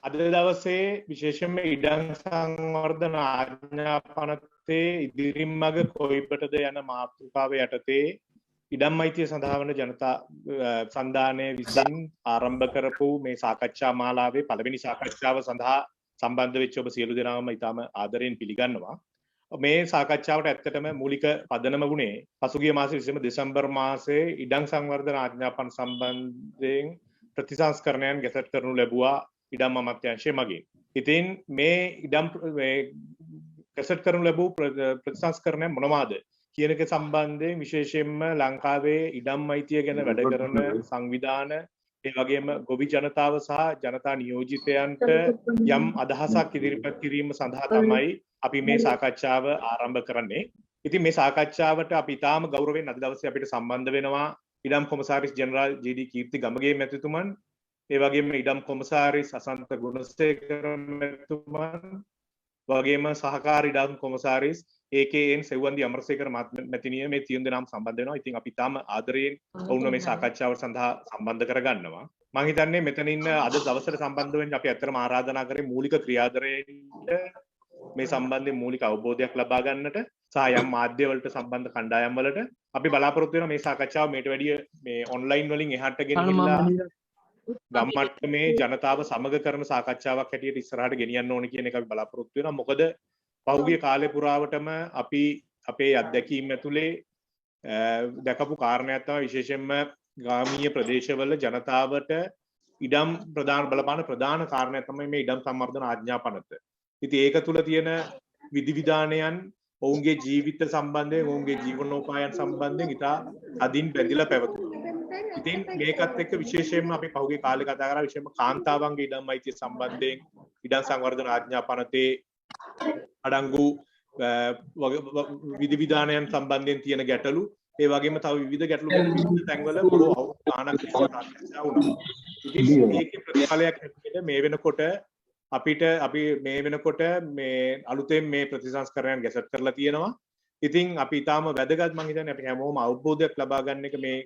අද දවසේ විශේෂයෙන්ම ඉඩම් සංවර්ධන ආඥා පනතේ ඉදිරින් මඟ කොයිබටද යන මාතෘකාව යටතේ ඉඩම් අයිතිය සඳහා වන ජනතා සන්ධානය විසින් ආරම්භ කරපු මේ සාකච්ඡා මාලාවේ පළවෙනි සාකච්ඡාව සඳහා සම්බන්ධ වෙච්ච ඔබ සියලු දෙනාම ඉතාම ආදරයෙන් පිළිගන්නවා. මේ සාකච්ඡාවට ඇත්තටම මූලික පදනම වුණේ පසුගිය මාසයේ විශේෂම දෙසැම්බර් මාසයේ ඉඩම් සංවර්ධන ආඥාපන සම්බන්ධයෙන් ප්‍රතිසංස්කරණයන් ගැසට් කරනු ලැබුවා ඉඩම් අමාත්‍යාංශය මගින්. ඉතින් මේ ඉඩම් ගැසට් කරනු ලැබූ ප්‍රතිසංස්කරණය මොනවාද කියන එක සම්බන්ධයෙන් විශේෂයෙන්ම ලංකාවේ ඉඩම් අයිතිය ගැන වැඩ කරන සංවිධාන ඒ වගේම ගොවි ජනතාව සහ ජනතා නියෝජිතයන්ට යම් අදහසක් ඉදිරිපත් කිරීම සඳහා තමයි අපි මේ සාකච්ඡාව ආරම්භ කරන්නේ. ඉතින් මේ සාකච්ඡාවට අපි ඊටාම ගෞරවයෙන් අද දවසේ අපිට සම්බන්ධ වෙනවා ඉඩම් කොමසාරිස් ජෙනරාල් ජී.ඩී. කීර්ති ගමගේ මැතිතුමන්, ඒ වගේම ඉඩම් කොමසාරිස් අසන්ත ගුණසේකර මැතිතුමන්, වගේම සහකාර ඉඩම් කොමසාරිස් ඒකේඑන් සෙව්වන්දි අමරසේකර මැතිණිය මේ තියුන් දෙනාම සම්බන්ධ වෙනවා. ඉතින් අපි තාම ආදරයෙන් වුණ මේ සාකච්ඡාව සඳහා සම්බන්ධ කරගන්නවා. මම හිතන්නේ මෙතන ඉන්න අද දවසට සම්බන්ධ වෙන්න අපි ඇත්තටම ආරාධනා කරේ මූලික ක්‍රියාදරයන්ට මේ සම්බන්ධයෙන් මූලික අවබෝධයක් ලබා ගන්නට සහ යම් මාධ්‍ය වලට සම්බන්ධ කණ්ඩායම් වලට අපි බලාපොරොත්තු වෙනවා මේ සාකච්ඡාව මේට වැඩිය මේ ඔන්ලයින් වලින් එහාට ගෙනිහිල්ලා ගම්මට්ටමේ ජනතාව සමග කරන සාකච්ඡාවක් හැටියට ඉස්සරහට ගෙනියන්න ඕනේ කියන එක අපි බලාපොරොත්තු වෙනවා. මොකද පහුගිය කාලේ පුරාවටම අපි අපේ අත්දැකීම් ඇතුලේ දැකපු කාරණයක් තමයි විශේෂයෙන්ම ග්‍රාමීය ප්‍රදේශවල ජනතාවට ඉඩම් බලපාන ප්‍රධාන කාරණයක් තමයි මේ ඉඩම් සංවර්ධන ආඥා පනත. ඉතින් ඒක තුල තියෙන විධිවිධානයන් ඔවුන්ගේ ජීවිත සම්බන්ධයෙන් ඔවුන්ගේ ජීවනෝපායන් සම්බන්ධයෙන් ඉතා අදින් බැඳිලා පැවතුණා. ඉතින් මේකත් එක්ක විශේෂයෙන්ම අපි පහුගිය කාලේ කතා කරා විශේෂයෙන්ම කාන්තාවන්ගේ ඉඩම් අයිතිය සම්බන්ධයෙන් ඉඩම් සංවර්ධන ආඥා පනතේ අඩංගු විධිවිධානයන් සම්බන්ධයෙන් තියෙන ගැටලු, ඒ වගේම තව විවිධ ගැටලු විවිධ තැන්වල බොහෝ අවුරුද්දක් සාකච්ඡා වුණා. ඉතින් මේකේ ප්‍රතිඵලයක් හැටියට මේ වෙනකොට අපි මේ වෙනකොට මේ අලුතෙන් මේ ප්‍රතිසංස්කරණයන් ගැසට් කරලා තියෙනවා. ඉතින් අපි ඊටාම වැදගත් මම හිතන්නේ අපි හැමෝම අවබෝධයක් ලබා ගන්න එක මේ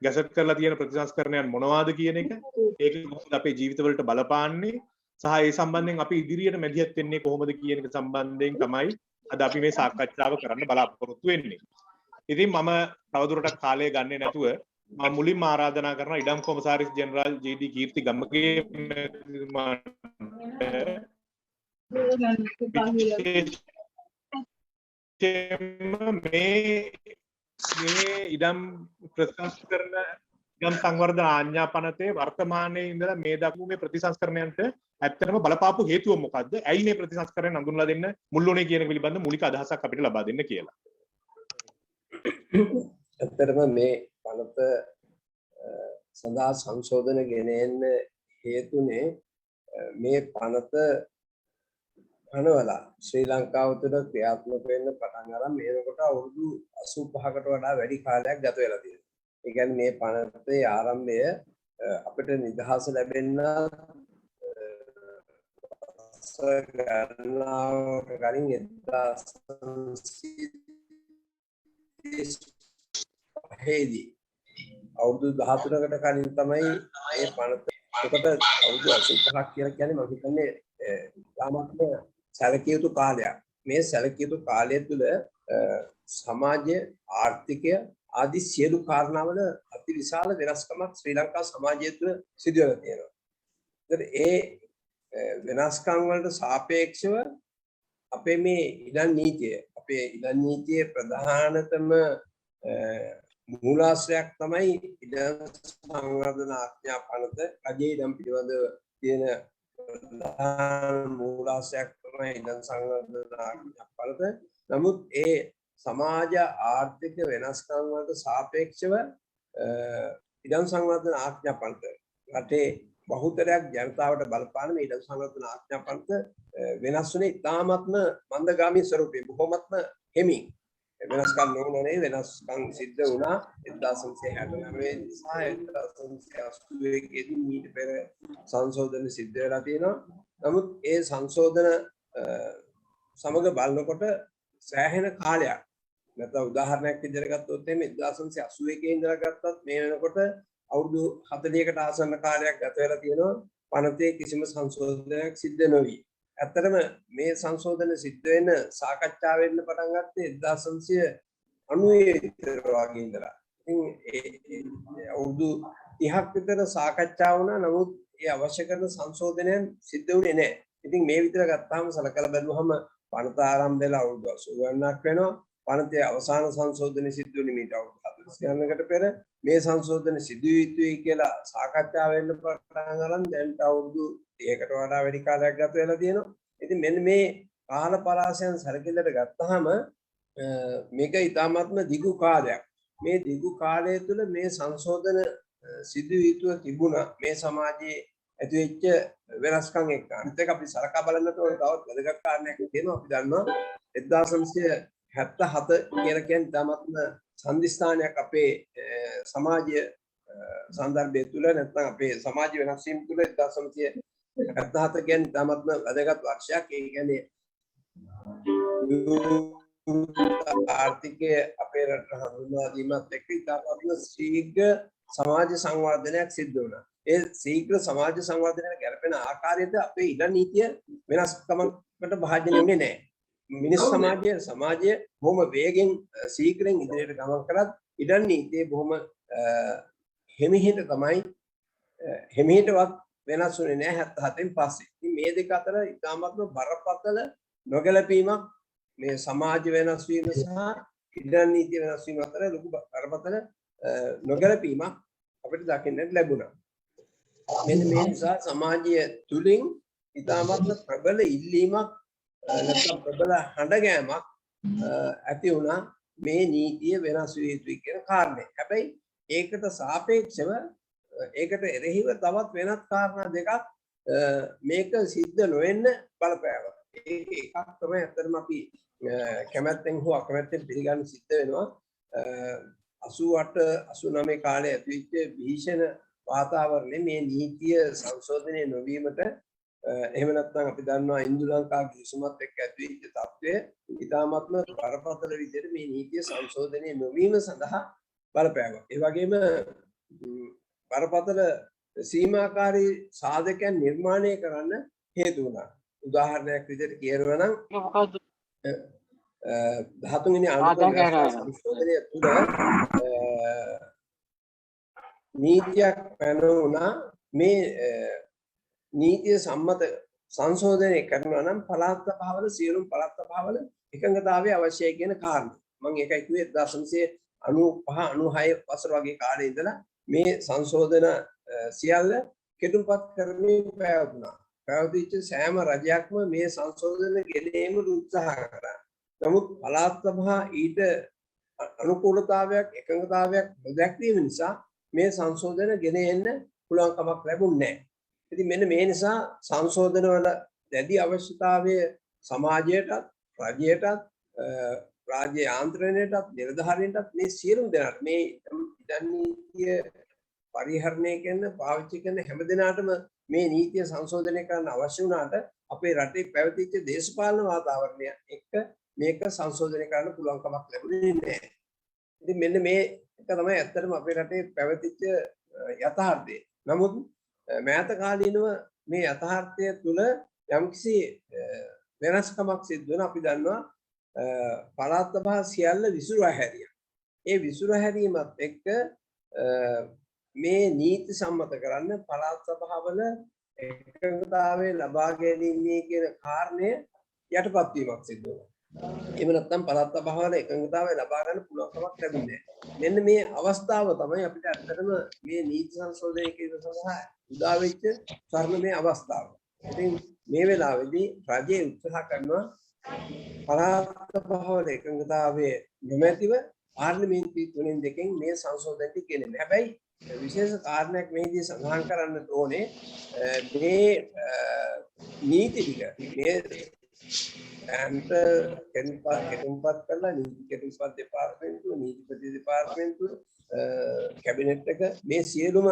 ගැසට් කරලා තියෙන ප්‍රතිසංස්කරණයන් මොනවාද කියන එක. ඒක කොහොමද අපේ ජීවිතවලට බලපාන්නේ සහ ඒ සම්බන්ධයෙන් අපි ඉදිරියට මැදිහත් වෙන්නේ කොහොමද කියන එක සම්බන්ධයෙන් තමයි අද අපි මේ සාකච්ඡාව කරන්න බලාපොරොත්තු වෙන්නේ. ඉතින් මම තවදුරටත් කාලය ගන්නේ නැතුව මම මුලින්ම ආරාධනා කරනවා ඉඩම් කොමසාරිස් ජෙනරාල් ජී.ඩී. කීර්ති ගමගේ මේ ඉඩම් ප්‍රතිසංස්කරණ ඉඩම් සංවර්ධන ආඥා පනතේ වර්තමානයේ ඉඳලා මේ දක්වා මේ ප්‍රතිසංස්කරණයන්ට ඇත්තටම බලපාපු හේතුව මොකද්ද? ඇයි මේ ප්‍රතිසංස්කරණය හඳුන්වලා දෙන්න මුල් වුණේ කියන පිළිබඳ මූලික අදහසක් අපිට ලබා දෙන්න කියලා. ඇත්තටම මේ පනත සඳහා සංශෝධන ගෙන එන්න හේතුනේ මේ පනත අනවලා ශ්‍රී ලංකාව තුළ ක්‍රියාත්මක වෙන්න පටන් අරන් මේකට අවුරුදු 85කට වඩා වැඩි කාලයක් ගත වෙලා තියෙනවා. ඒ කියන්නේ මේ පනතේ ආරම්භය අපිට නිදහස ලැබෙන්න ගණනාවක කලින් 1935 අවුරුදු 13කට කලින් තමයි මේ පනත. ඒකට අවුරුදු 85ක් කියලා කියන්නේ මම හිතන්නේ තාමත්ම සැලකිය යුතු කාලයක්. මේ සැලකිය යුතු කාලය තුළ සමාජය, ආර්ථිකය ආදී සියලු කාරණාවල අතිවිශාල වෙනස්කමක් ශ්‍රී ලංකා සමාජය තුළ සිදු වෙලා තියෙනවා. ඒ වෙනස්කම් වලට සාපේක්ෂව අපේ මේ ඉඩම් නීතියේ ප්‍රධානතම මූලාශ්‍රයක් තමයි ඉඩම් සංවර්ධන ආඥා පනත. රජයේ ඉඩම් පිළිබඳව තියෙන ප්‍රධාන මූලාශ්‍රයක් තමයි ඉඩම් සංවර්ධන ආඥා පනත. නමුත් ඒ සමාජ ආර්ථික වෙනස්කම් වලට සාපේක්ෂව ඉඩම් සංවර්ධන ආඥා පනත රටේ බහුතරයක් ජනතාවට බලපාන මේ ඉඩම් සංවර්ධන ආඥා පනත වෙනස් වුණේ ඉතාමත්ම මන්දගාමී ස්වරූපේ, බොහොමත්ම හිමින්. වෙනස්කම් නොවුනේ, වෙනස්කම් සිද්ධ වුණා 1969 සහ 1981 දී මීට පෙර සංශෝධන සිද්ධ වෙලා තියෙනවා. නමුත් ඒ සංශෝධන සමග බලනකොට සෑහෙන කාලයක් නැත්නම් උදාහරණයක් විදිහට ගත්තොත් එimhe 1981 ඉඳලා ගත්තත් මේ වෙනකොට අවුරුදු 40කට ආසන්න කාලයක් ගත වෙලා තියෙනවා පනතේ කිසිම සංශෝධනයක් සිද්ධ නොවී. ඇත්තටම මේ සංශෝධන සිද්ධ වෙන සාකච්ඡා වෙන්න පටන් ගත්තේ 1990 වගේ ඉඳලා. ඉතින් අවුරුදු 30ක් විතර සාකච්ඡා වුණා. නමුත් ඒ අවශ්‍ය කරන සංශෝධනයන් සිද්ධ වුණේ නැහැ. ඉතින් මේ විතර ගත්තාම සලකලා බැලුවහම පනත ආරම්භ වෙලා අවුරුදු 80 ගණනක් වෙනවා. පනතේ අවසාන සංශෝධනය සිද්ධ වුණේ මීට අවුරුදු 40 ගණනකට පෙර. මේ සංශෝධන සිදු යුතුයි කියලා සාකච්ඡා වෙන්න පටන් ගන්න දැන් අවුරුදු 30කට වඩා වැඩි කාලයක් ගත වෙලා තියෙනවා. ඉතින් මෙන්න මේ කාල පරාසයන් සැලකිල්ලට ගත්තාම මේක ඉතාමත්ම දිගු කාලයක්. මේ දිගු කාලය තුළ මේ සංශෝධන සිදු යුතුව තිබුණා මේ සමාජයේ ඇතිවෙච්ච වෙනස්කම් එක්ක. අනිත් එක අපි සලකා බලන්නට ඕන තවත් වැදගත් කාරණයක් තියෙනවා. අපි දන්නවා 1977 කියලා කියන්නේ ඉතාමත්ම සම්දිස්ථානයක් අපේ සමාජය සන්දර්භය තුළ නැත්නම් අපේ සමාජ වෙනස් වීම තුළ 1977 කියන්නේ ඉතාමත්ම වැදගත් වර්ෂයක්. ඒ කියන්නේ ආර්ථිකයේ අපේ රට හඳුන්වා දීමත් එක්ක ඉතාමත්ම ශීඝ්‍ර සමාජ සංවර්ධනයක් සිද්ධ වුණා. ඒ ශීඝ්‍ර සමාජ සංවර්ධනයට ගැලපෙන ආකාරයට අපේ ඉඩ නීතිය වෙනස්කමකට භාජනය වෙන්නේ නැහැ. මිනිස් සමාජය බොහොම වේගෙන් ශීඝ්‍රයෙන් ඉදිරියට ගමන් කරත් ඉඩ නීතිය බොහොම හිමිහිට තමයි හිමිහිටවත් වෙනස් වුණේ නැහැ 77න් පස්සේ. ඉතින් මේ දෙක අතර ඉතාමත්ම බරපතල නොගැලපීමක් මේ සමාජ වෙනස් වීම සහ ඉඩ නීතිය වෙනස් වීම අතර ලොකු බරපතල නොගැලපීමක් අපිට දකින්නට ලැබුණා. මෙන්න මේ නිසා සමාජය තුලින් ඉතාමත්ම ප්‍රබල ඉල්ලීමක් නැත්නම් ප්‍රබල හඬගෑමක් ඇති වුණා මේ නීතිය වෙනස් විය යුතුයි කියන කාරණේ. හැබැයි ඒකට සාපේක්ෂව ඒකට එරෙහිව තවත් වෙනත් කාරණා දෙකක් මේක සිද්ධ නොවෙන්න බලපෑවා. ඒක එකක් තමයි අතරම අපි කැමැත්තෙන් හෝ අකමැත්තෙන් පිළිගන්න සිද්ධ වෙනවා. 88 89 කාලේ ඇතිවෙච්ච භීෂණ වාතාවරණය මේ නීතිය සංශෝධනය නොවීමට එහෙම නැත්නම් අපි දන්නවා ඉන්දු ලංකා ගිවිසුමත් එක්ක ඇතිවෙච්ච තත්ත්වය ඉතාමත්ම බරපතල විදිහට මේ නීතිය සංශෝධනය නොවීම සඳහා බලපෑවා. ඒ වගේම බරපතල සීමාකාරී සාධකයන් නිර්මාණය කරන්න හේතු වුණා. උදාහරණයක් විදිහට කියනවා නම් 13 වෙනි අනුකම්ප සංශෝධනය තුළ නීතියක් පැනවුණා මේ නීතිය සම්මත සංශෝධනය කරනවා නම් පළාත් සභාවල සියලුම පළාත් සභාවල එකඟතාවය අවශ්‍යයි කියන කාරණා. මම ඒකයි කිව්වේ 1995 96 වසර වගේ කාලේ ඉඳලා මේ සංශෝධන සියල්ල කෙටුම්පත් කරමින් පැවතුණා. පැවතිච්ච සෑම රජයක්ම මේ සංශෝධන ගෙනීමට උත්සාහ කරා. නමුත් පළාත් සභා ඊට අනුකූලතාවයක් එකඟතාවයක් නොදැක්වීම නිසා මේ සංශෝධන ගෙන එන්න පුළුවන් කමක් ලැබුණේ නැහැ. ඉතින් මෙන්න මේ නිසා සංශෝධන වල දැඩි අවශ්‍යතාවය සමාජයටත් රජයටත් රාජ්‍ය යාන්ත්‍රණයටත් නිලධාරීන්ටත් මේ සියලුම දෙනාට මේ නීතිය පරිහරණය කරන පාවිච්චි කරන හැම දිනාටම මේ නීතිය සංශෝධනය කරන්න අවශ්‍ය වුණාට අපේ රටේ පැවතිච්ච දේශපාලන වාතාවරණය එක්ක මේක සංශෝධනය කරන්න පුළුවන් කමක් ලැබුණේ නැහැ. ඉතින් මෙන්න මේ එක තමයි ඇත්තටම අපේ රටේ පැවතිච්ච යථාර්ථය. නමුත් මෑත කාලීනව මේ යථාර්ථය තුළ යම්කිසි වෙනස්කමක් සිද්ධ වෙන අපි දන්නවා පළාත් සභා සියල්ල විසුරුවා හැරියා. ඒ විසුරුවා හැරීමත් එක්ක මේ නීති සම්මත කරන්න පළාත් සභාවල එකඟතාවය ලබා ගැනීමේ කියන කාරණය යටපත් වීමක් සිදු වුණා. එහෙම නැත්නම් පළාත් සභාවල එකඟතාවය ලබා ගන්න පුළුවන් කමක් ලැබුණේ නැහැ. මෙන්න මේ අවස්ථාව තමයි අපිට ඇත්තටම මේ නීති සංශෝධනය කිරීම සඳහා උදා වෙච්ච ස්වර්ණමය අවස්ථාව. ඉතින් මේ වෙලාවේදී රජය උත්සාහ කරනවා පළාත් සභාවල එකඟතාවය නොමැතිව පාර්ලිමේන්තුවේ තුනෙන් දෙකෙන් මේ සංශෝධනය ගෙනෙන්න. හැබැයි විශේෂ කාරණයක් මේදී සඳහන් කරන්න ඕනේ මේ නීති ටික මේ ඇන්ට කෙටුම්පත් කරලා නීති කෙටුම්පත් දෙපාර්තමේන්තුව නීතිපති දෙපාර්තමේන්තුව කැබිනට් එක මේ සියලුම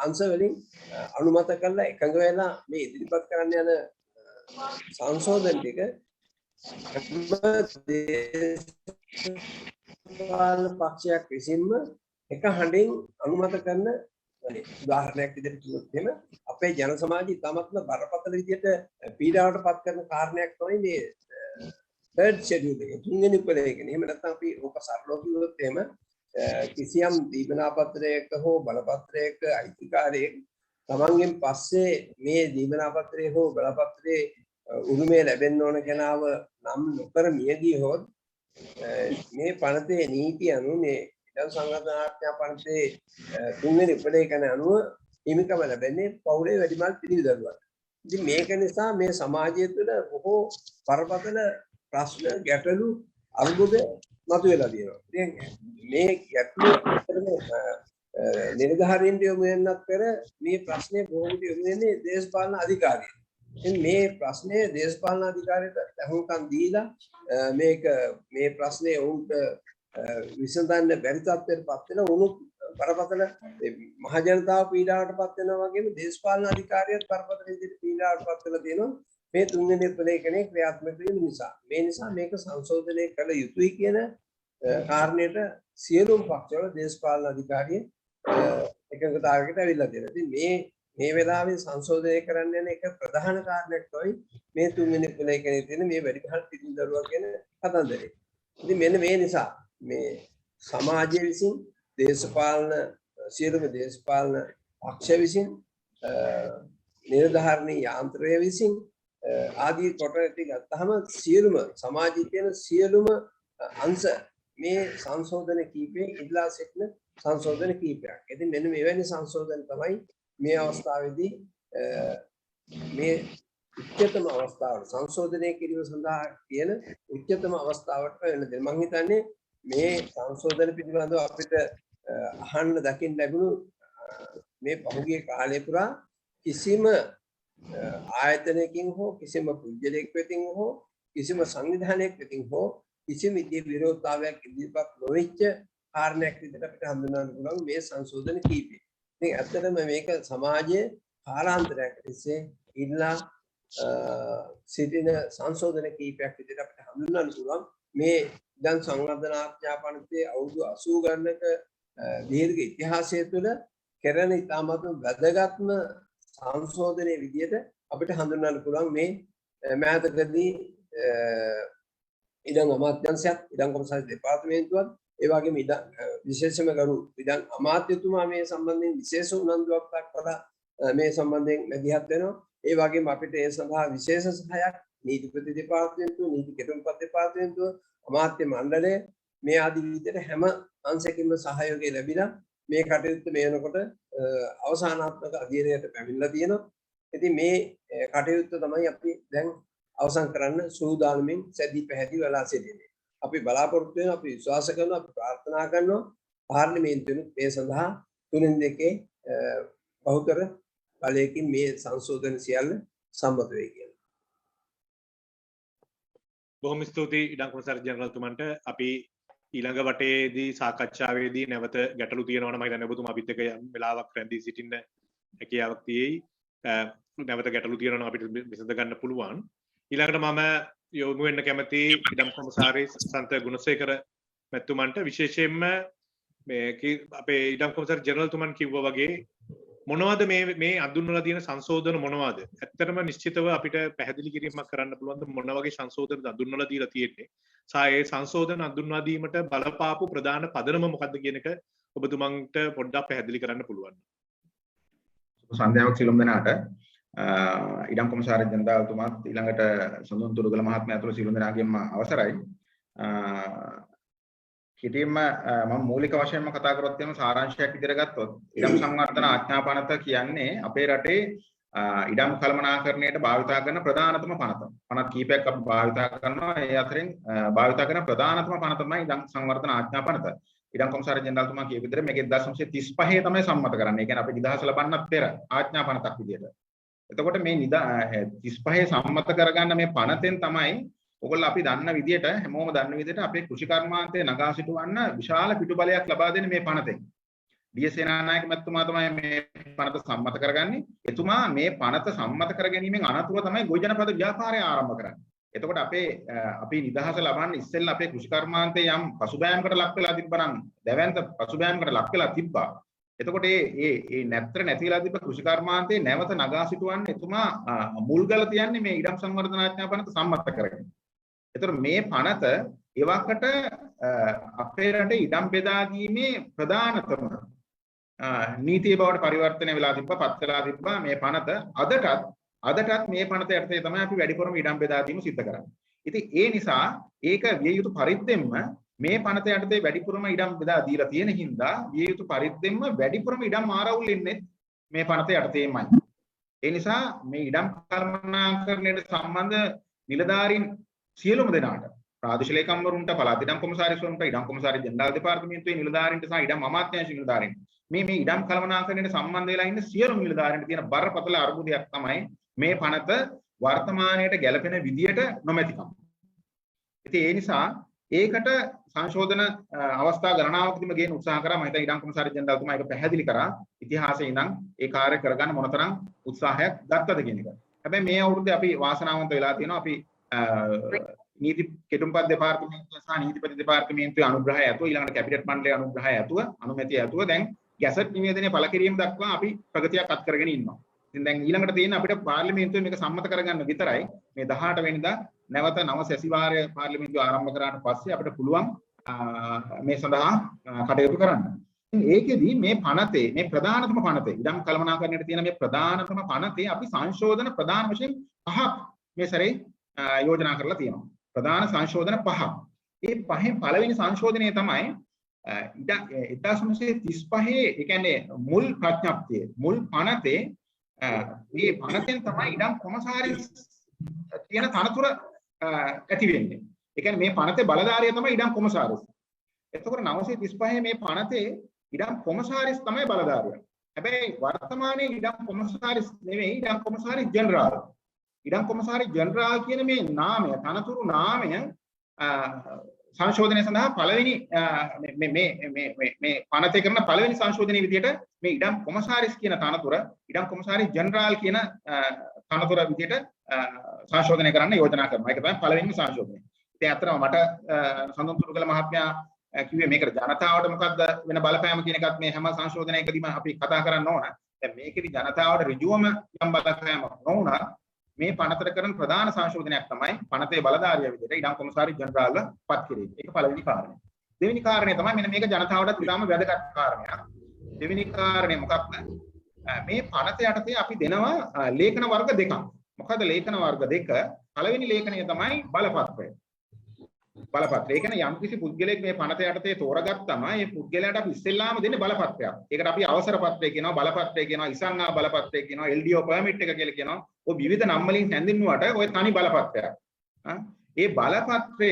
අංශ වලින් අනුමත කරලා එකඟ වෙලා මේ ඉදිරිපත් කරන්න යන සංශෝධන ටික දේශපාලන පක්ෂයක් විසින්ම එක හඬින් අනුමත කරන උදාහරණයක් විදිහට කිව්වොත් එහෙම අපේ ජන සමාජය ඉතාමත්ම බරපතල විදිහට පීඩාවට පත් කරන කාරණයක් තමයි මේ third schedule එක. තුන්වෙනි උපලේඛනය. එහෙම නැත්නම් අපි ඕක සරලව කිව්වොත් එහෙම කිසියම් දීපනාපත්‍රයක හෝ බලපත්‍රයක අයිතිකාරයෙක් තමන්ගෙන් පස්සේ මේ දීපනාපත්‍රයේ හෝ බලපත්‍රයේ උරුමය ලැබෙන්න ඕන කෙනාව නම් නොකර මිය ගියහොත් මේ පනතේ නීති අනුව මේ ඉඩම් සංවර්ධන ආඥා පනතේ තුන්වෙනි උපලේඛනය අනුව හිමිකම ලැබෙන්නේ පවුලේ වැඩිමල් පිළිදරුවට. ඉතින් මේක නිසා මේ සමාජය තුළ බොහෝ බරපතල ප්‍රශ්න ගැටලු අර්බුද මතුවලා තියෙනවා. ඉතින් මේ ගැටලු නිලධාරීන්ට යොමු වෙන්නත් පෙර මේ ප්‍රශ්නේ බොහෝම යොමු වෙන්නේ දේශපාලන අධිකාරියට. ඉතින් මේ ප්‍රශ්නේ දේශපාලන අධිකාරියට අහුම්කම් දීලා මේක මේ ප්‍රශ්නේ උන්ට විසඳන්න බැරි තත්ත්වයට පත් වෙන උණු බරපතල මහ ජනතාව පීඩාවට පත් වෙනවා වගේම දේශපාලන අධිකාරියත් බරපතල විදිහට පීඩාවට පත් වෙලා තියෙනවා මේ තුන්වෙනි උපලේඛනයේ ක්‍රියාත්මක වීම නිසා. මේ නිසා මේක සංශෝධනය කළ යුතුයි කියන කාරණයට සියලුම පක්ෂවල දේශපාලන අධිකාරිය එකඟතාවයකට අවිල්ලා තියෙනවා. ඉතින් මේ වෙලාවේ සංශෝධනය කරන්න යන එක ප්‍රධාන කාරණයක් තමයි මේ තුන්වෙනි උපලේඛනයේ තියෙන මේ වැඩිමහල් පිළිදරුවා කියන කතන්දරේ. ඉතින් මෙන්න මේ නිසා මේ සමාජය විසින් දේශපාලන සියලුම දේශපාලන පක්ෂ විසින් නිලධාරී යාන්ත්‍රය විසින් ආදී කොටටි ගත්තහම සියලුම සමාජයේ තියෙන සියලුම අංශ මේ සංශෝධන කීපේ ඉදලා සිටින සංශෝධන කීපයක්. ඉතින් මෙන්න මෙවැනි සංශෝධන තමයි මේ අවස්ථාවේදී මේ උච්චතම අවස්ථාවට සංශෝධනය කිරීම සඳහා කියන උච්චතම අවස්ථාවට වෙන දෙයක්. මම හිතන්නේ මේ සංශෝධන පිළිබඳව අපිට අහන්න දකින්න ලැබුණු මේ පහුගිය කාලය පුරා කිසිම ආයතනයකින් හෝ කිසිම පුද්ගලයෙක් වෙතින් හෝ කිසිම සංවිධානයක් වෙතින් හෝ කිසිම විදිහේ විරෝධතාවයක් ඉදිරිපත් නොවෙච්ච කාරණයක් විදිහට අපිට හඳුනන්න පුළුවන් මේ සංශෝධන කීපය. ඉතින් ඇත්තටම මේක සමාජයේ කාලාන්තරයක් තිස්සේ ඉල්ලා සිටින සංශෝධන කීපයක් විදිහට අපිට හඳුන්වන්න පුළුවන්. මේ දැන් සංවර්ධන ආඥා පනතේ අවුරුදු 80 ගණනක දීර්ඝ ඉතිහාසය තුළ කෙරෙන ඉතාමත් වැදගත්ම සංශෝධනයේ විදිහට අපිට හඳුන්වන්න පුළුවන් මේ මෑතකදී ඉඩම් අමාත්‍යාංශයත් ඉඩම් කොමසාරිස් දෙපාර්තමේන්තුවත් ඒ වගේම විශේෂම ගරු ඉඩම් අමාත්‍යතුමා මේ සම්බන්ධයෙන් විශේෂ උනන්දුවක් දක්වලා මේ සම්බන්ධයෙන් මැදිහත් වෙනවා. ඒ වගේම අපිට ඒ සඳහා විශේෂ සහායක් නීතිපති දෙපාර්තමේන්තුව, නීති කෙටුම්පත් දෙපාර්තමේන්තුව, අමාත්‍ය මණ්ඩලය මේ ආදී විදිහට හැම අංශයකින්ම සහයෝගය ලැබිලා මේ කටයුත්ත මේ වෙනකොට අවසානාත්මක අධීරයට පැමිණලා තියෙනවා. ඉතින් මේ කටයුත්ත තමයි අපි දැන් අවසන් කරන්න සූදානමින් සැදී පැහැදී වෙලා සිටින්නේ. අපි බලාපොරොත්තු වෙනවා, අපි විශ්වාස කරනවා, අපි ප්‍රාර්ථනා කරනවා පාර්ලිමේන්තුවේ මේ සඳහා 3-2 බහුතර බලයකින් මේ සංශෝධන සියල්ල සම්මත වෙයි කියලා. බොහොම ස්තුතියි ඉඩම් කොමසාරිස් ජනරල්තුමන්ට. අපි ඊළඟ වටේදී සාකච්ඡාවේදී නැවත ගැටලු තියෙනවා නම් මම හිතන්නේ ඔබතුමා අපිත් එක්ක යම් වෙලාවක් රැඳී සිටින්න හැකියාවක් තියෙයි. නැවත ගැටලු තියෙනවා නම් අපිට විසඳ ගන්න පුළුවන්. ඊළඟට මම යොමු වෙන්න කැමති ඉඩම් කොමසාරිස් සන්ත ගුණසේකර මැතිතුමන්ට විශේෂයෙන්ම මේ අපේ ඉඩම් කොමසාරිස් ජනරල්තුමන් කිව්වා වගේ මොනවද මේ අඳුන්වලා තියෙන සංශෝධන මොනවද? ඇත්තටම නිශ්චිතව අපිට පැහැදිලි කිරීමක් කරන්න පුළුවන් මොන වගේ සංශෝධන අඳුන්වලා දීලා තියෙන්නේ. ඒ සංශෝධන අඳුන්වා දීමට බලපාපු ප්‍රධාන පදනම මොකක්ද කියන එක ඔබතුමන්ට පොඩ්ඩක් පැහැදිලි කරන්න පුළුවන්. සන්ධ්‍යාවක් සිළුම් දෙනාට ඉඩම් කොමසාරිස් ජනරල්තුමාත් ඊළඟට සඳුන් තුරුගල මහත්මයා ඇතුළු සිළුම් දෙනාගෙන්ම අවසරයි. කිටිම මම මූලික වශයෙන්ම කතා කරොත් එහෙනම් සාරාංශයක් විදිහට ගත්තොත් ඉඩම් සංවර්ධන ආඥා පනත කියන්නේ අපේ රටේ ඉඩම් කළමනාකරණයට භාවිතා කරන ප්‍රධානතම පනත. පනත් කීපයක් අපි භාවිතා කරනවා. ඒ අතරින් භාවිතා කරන ප්‍රධානතම පනත තමයි ඉඩම් සංවර්ධන ආඥා පනත. ඉඩම් කොමසාරිස් ජනරල්තුමා කියපු විදිහට මේක 1935 තමයි සම්මත කරන්නේ. ඒ කියන්නේ අපි නිදහස ලබන්නත් පෙර ආඥා පනතක් විදිහට. එතකොට මේ 35 සම්මත කරගන්න මේ පනතෙන් තමයි ඔයගොල්ලෝ අපි දන්න විදිහට හැමෝම දන්න විදිහට අපේ කෘෂි කර්මාන්තයේ නගා සිටවන්න විශාල පිටුබලයක් ලබා දෙන මේ පනතෙන්. ඩී.එස්. සේනානායක මැතිතුමා තමයි මේ පනත සම්මත කරගන්නේ. එතුමා මේ පනත සම්මත කර ගැනීමෙන් අනතුරුව තමයි ගොවි ජනපද ව්‍යාපාරය ආරම්භ කරන්නේ. එතකොට අපි නිදහස ලබන්න ඉස්සෙල්ලා අපේ කෘෂි කර්මාන්තයේ යම් පසුබෑමකට ලක් වෙලා තිබ්බනම් දැවැන්ත පසුබෑමකට ලක් වෙලා තිබ්බා. එතකොට මේ නැත්තර නැතිලා තිබ්බ කෘෂිකර්මාන්තේ නැවත නගා සිටුවන්නේ එතුමා මුල්ගල තියන්නේ මේ ඉඩම් සංවර්ධන ආඥා පනත සම්මත කරගෙන. එතකොට මේ පනත එවකට අපේ රටේ ඉඩම් බෙදා දීමේ ප්‍රධානතම නීතිය බවට පරිවර්තනය වෙලා තිබ්බා, පත් වෙලා තිබ්බා මේ පනත. අදටත් මේ පනත යටතේ තමයි අපි වැඩිපුරම ඉඩම් බෙදා දීම සිද්ධ කරන්නේ. ඉතින් ඒ නිසා ඒක විය යුතු පරිද්දෙන්ම මේ පනත යටතේ වැඩිපුරම ඉඩම් බෙදා දීලා තියෙන හින්දා විය යුතු පරිද්දෙන්ම වැඩිපුරම ඉඩම් ආරවුල් එන්නේ මේ පනත යටතේමයි. ඒ නිසා මේ ඉඩම් කළමනාකරණයට සම්බන්ධ නිලධාරීන් සියලුම දෙනාට ප්‍රාදේශීය ලේකම්වරුන්ට, පළාත් ඉඩම් කොමසාරිස්වරුන්ට, ඉඩම් කොමසාරිස් ජෙනරාල් දෙපාර්තමේන්තුවේ නිලධාරීන්ට සහ ඉඩම් අමාත්‍යාංශ නිලධාරීන්ට මේ ඉඩම් කළමනාකරණයට සම්බන්ධ වෙලා ඉන්න සියලුම නිලධාරීන්ට තියෙන බරපතල අර්බුදයක් තමයි මේ පනත වර්තමානයට ගැලපෙන විදියට නොමැතිකම. ඉතින් ඒ නිසා ඒකට සංශෝධන අවස්ථා ගණනාවකදීම ගේන උත්සාහ කරා. මම හිතා ඉඩම් කොමසාරිස් ජෙනරාල්තුමා ඒක පැහැදිලි කරා. ඉතිහාසයේ ඉඳන් ඒ කාර්ය කරගන්න මොනතරම් උත්සාහයක් ගත්තද කියන එක. හැබැයි මේ අවුරුද්දේ අපි වාසනාවන්ත වෙලා තියෙනවා. අපි නීති කෙටුම්පත් දෙපාර්තමේන්තුව සහ නීතිපති දෙපාර්තමේන්තුවේ අනුග්‍රහය ඇතුව ඊළඟට කැබිනට් මණ්ඩලයේ අනුග්‍රහය ඇතුව අනුමැතිය ඇතුව දැන් ගැසට් නිවේදනය පළ කිරීම දක්වා අපි ප්‍රගතියක් අත් කරගෙන ඉන්නවා. ඉතින් දැන් ඊළඟට තියෙන අපිට පාර්ලිමේන්තුවේ මේක සම්මත කරගන්න විතරයි. මේ 18 වෙනිදා නැවත නව සැසිවාරය පාර්ලිමේන්තුව ආරම්භ කරාට පස්සේ අපිට පුළුවන් මේ සඳහා කටයුතු කරන්න. ඒකෙදි මේ පනතේ මේ ප්‍රධානතම පනතේ ඉඩම් කළමනාකරණයට තියෙන මේ ප්‍රධානතම පනතේ අපි සංශෝධන ප්‍රධාන වශයෙන් 5ක් මේ සැරේ යෝජනා කරලා තියෙනවා. ප්‍රධාන සංශෝධන 5ක්. මේ පහෙන් පළවෙනි සංශෝධනය තමයි 1935 ඒ කියන්නේ මුල් ප්‍රඥප්තිය මුල් පනතේ මේ පනතෙන් තමයි ඉඩම් කොමසාරිස් කියන තනතුර ඇති වෙන්නේ. ඒ කියන්නේ මේ පනතේ බලධාරිය තමයි ඉඩම් කොමසාරිස්. එතකොට 935 මේ පනතේ ඉඩම් කොමසාරිස් තමයි බලධාරිය. හැබැයි වර්තමානයේ ඉඩම් කොමසාරිස් නෙවෙයි ඉඩම් කොමසාරිස් ජෙනරාල්. ඉඩම් කොමසාරිස් ජෙනරාල් කියන මේ නාමය තනතුරු නාමය සංශෝධනය සඳහා පළවෙනි මේ පනතේ කරන පළවෙනි සංශෝධනයේ විදිහට මේ ඉඩම් කොමසාරිස් කියන තනතුර ඉඩම් කොමසාරිස් ජෙනරාල් කියන තනතුර විදිහට සංශෝධනය කරන්න යෝජනා කරනවා. ඒක තමයි පළවෙනිම සංශෝධනය. ඉතින් අතරම මට සඳුන්තුරුකල මහත්මයා කිව්වේ මේකට ජනතාවට මොකක්ද වෙන බලපෑම කියන එකත් මේ හැම සංශෝධනයකදීම අපි කතා කරන්න ඕන. දැන් මේකෙදි ජනතාවට ඍජුවම යම් බලපෑමක් නොවුණා මේ පනතට කරන ප්‍රධාන සංශෝධනයක් තමයි පනතේ බලධාරිය විදිහට ඉඩම් කොමසාරිස් ජෙනරාල්ව පත් කිරීම. ඒක පළවෙනි කාරණය. දෙවෙනි කාරණය තමයි මෙන්න මේක ජනතාවටත් ඉතාම වැදගත් කාරණයක්. දෙවෙනි කාරණය මොකක්ද? මේ පනත යටතේ අපි දෙනවා ලේඛන වර්ග දෙකක්. මොකද ලේඛන වර්ග දෙක? පළවෙනි ලේඛනය තමයි බලපත්‍රය. බලපත්‍රය. ඒ කියන්නේ යම්කිසි පුද්ගලයෙක් මේ පනත යටතේ තෝරගත්තම ඒ පුද්ගලයාට අපි ඉස්සෙල්ලාම දෙන්නේ බලපත්‍රයක්. ඒකට අපි අවසර පත්‍රය කියනවා, බලපත්‍රය කියනවා, ඉසංගා බලපත්‍රය කියනවා, LDO පර්මිට් එක කියලා කියනවා. ඔය විවිධ නම් වලින් හැඳින්වුවට ඔය තනි බලපත්‍රයක්. ඒ බලපත්‍රය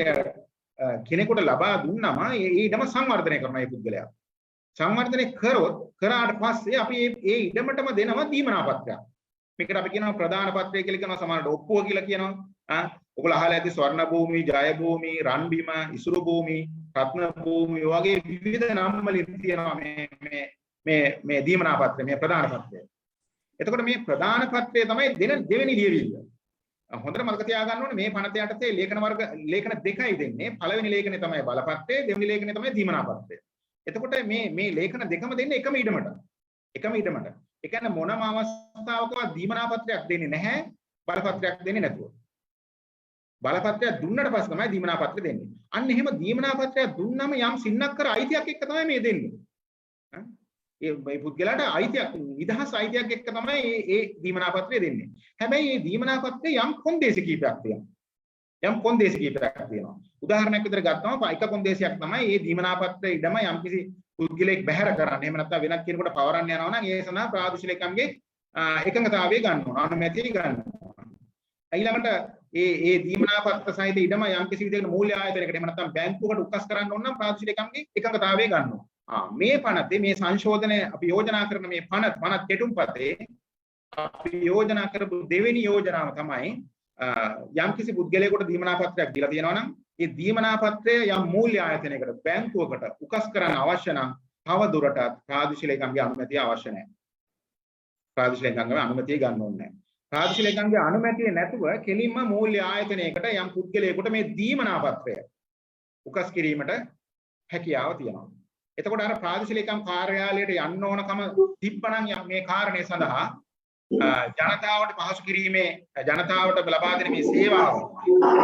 කෙනෙකුට ලබා දුන්නම ඒ ඉඩම සංවර්ධනය කරනවා මේ පුද්ගලයා. සංවර්ධනය කරාට පස්සේ අපි ඒ ඉඩමටම දෙනවා දීමනාපත්‍රයක්. මේකට අපි කියනවා ප්‍රධාන පත්‍රය කියලා කියනවා, සමහරවිට ඔප්පුව කියලා කියනවා. ඔයගොල්ලෝ අහලා ඇති ස්වර්ණ භූමි, ජය භූමි, රන් බිම, ඉසුරු භූමි, රත්න භූමි වගේ විවිධ නම් වලින් තියෙනවා මේ දීමනාපත්‍රය, මේ ප්‍රධාන පත්‍රය. එතකොට මේ ප්‍රධාන පත්‍රය තමයි දෙවෙනි ලියවිල්ල. හොඳට මතක තියාගන්න ඕනේ මේ පනත යටතේ ලේඛන දෙකයි දෙන්නේ. පළවෙනි ලේඛනේ තමයි බලපත්‍රය, දෙවෙනි ලේඛනේ තමයි දීමනාපත්‍රය. එතකොට මේ ලේඛන දෙකම දෙන්නේ එකම ඉඩමට. එකම ඉඩමට. ඒ කියන්නේ මොනම අවස්ථාවකවත් දීමනාපත්‍රයක් දෙන්නේ නැහැ, බලපත්‍රයක් දෙන්නේ නැතුව. බලපත්‍රයක් දුන්නට පස්සේ තමයි දීමනාපත්‍රය දෙන්නේ. අන්න එහෙම දීමනාපත්‍රයක් දුන්නම යම් සින්නක්කර අයිතියක් එක්ක තමයි මේ දෙන්නේ. මේ පුද්ගලයාට අයිතියක් නිදහස් අයිතියක් එක්ක තමයි මේ දීමනාපත්‍රය දෙන්නේ. හැබැයි මේ දීමනාපත්‍රයේ යම් කොන්දේසි කීපයක් තියෙනවා. උදාහරණයක් විදිහට ගත්තම එක කොන්දේසියක් තමයි මේ දීමනාපත්‍රයේ ඉඩම යම්කිසි පුද්ගලයෙක් බැහැර කරන්න. එහෙම නැත්නම් වෙනත් කෙනෙකුට පවරන්න යනවා නම් ඒ සඳහා ප්‍රාදේශීය ලේකම්ගේ එකඟතාවය ගන්න ඕන. අනුමැතිය ගන්න ඕන. ඊළඟට ඒ දීමනාපත්‍ර සහිත ඉඩම යම්කිසි විදිහකට මූල්‍ය ආයතනයකට එහෙම නැත්නම් බැංකුවකට උකස් කරන්න ඕන නම් ප්‍රාදේශීය ලේකම්ගේ එකඟතාවය ගන්න ඕන. මේ පනතේ මේ සංශෝධනය අපි යෝජනා කරන මේ පනත් කෙටුම්පතේ අපි යෝජනා කරපු දෙවෙනි යෝජනාව තමයි යම්කිසි පුද්ගලයෙකුට දීමනාපත්‍රයක් දීලා තියෙනවා නම් ඒ දීමනාපත්‍රය යම් මූල්‍ය ආයතනයකට බැංකුවකට උකස් කරන්න අවශ්‍ය නම් තව දුරටත් ප්‍රාදේශීය ලේකම්ගේ අනුමැතිය අවශ්‍ය නැහැ. ප්‍රාදේශීය ලේකම්ගේ අනුමැතිය ගන්න ඕනේ නැහැ. ප්‍රාදේශීය ලේකම්ගේ අනුමැතිය නැතුව කෙලින්ම මූල්‍ය ආයතනයකට යම් පුද්ගලයෙකුට මේ දීමනාපත්‍රය උකස් කිරීමට හැකියාව තියෙනවා. එතකොට අර ප්‍රාදේශීය ලේකම් කාර්යාලයට යන්න ඕනකම තිබ්බනම් මේ කාරණේ සඳහා ජනතාවට පහසු කිරීමේ ජනතාවට ලබා දෙන මේ සේවාව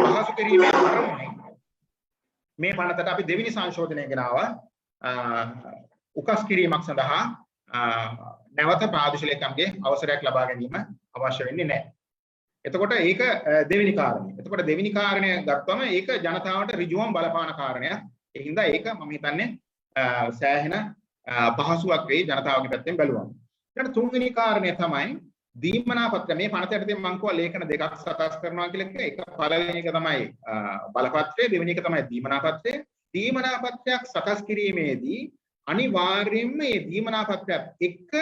පහසු කිරීමේ අරමුණින් මේ පනතට අපි දෙවෙනි සංශෝධනය ගෙනාවා උකස් කිරීමක් සඳහා නැවත ප්‍රාදේශීය ලේකම්ගේ අවසරයක් ලබා ගැනීම අවශ්‍ය වෙන්නේ නැහැ. එතකොට ඒක දෙවෙනි කාරණය. එතකොට දෙවෙනි කාරණය ගත්තම ඒක ජනතාවට ඍජුවම බලපාන කාරණයක්. ඒ හින්දා ඒක මම හිතන්නේ සෑහෙන පහසුවක් වෙයි ජනතාවගේ පැත්තෙන් බැලුවම. ඊට තුන්වෙනි කාරණය තමයි දීමනා පත්‍ර. මේ පනත යටතේ මම කිව්වා ලේඛන දෙකක් සකස් කරනවා කියලා. එක පළවෙනි එක තමයි බලපත්‍රය, දෙවෙනි එක තමයි දීමනා පත්‍රය. දීමනා පත්‍රයක් සකස් කිරීමේදී අනිවාර්යයෙන්ම මේ දීමනා පත්‍රයත් එක්ක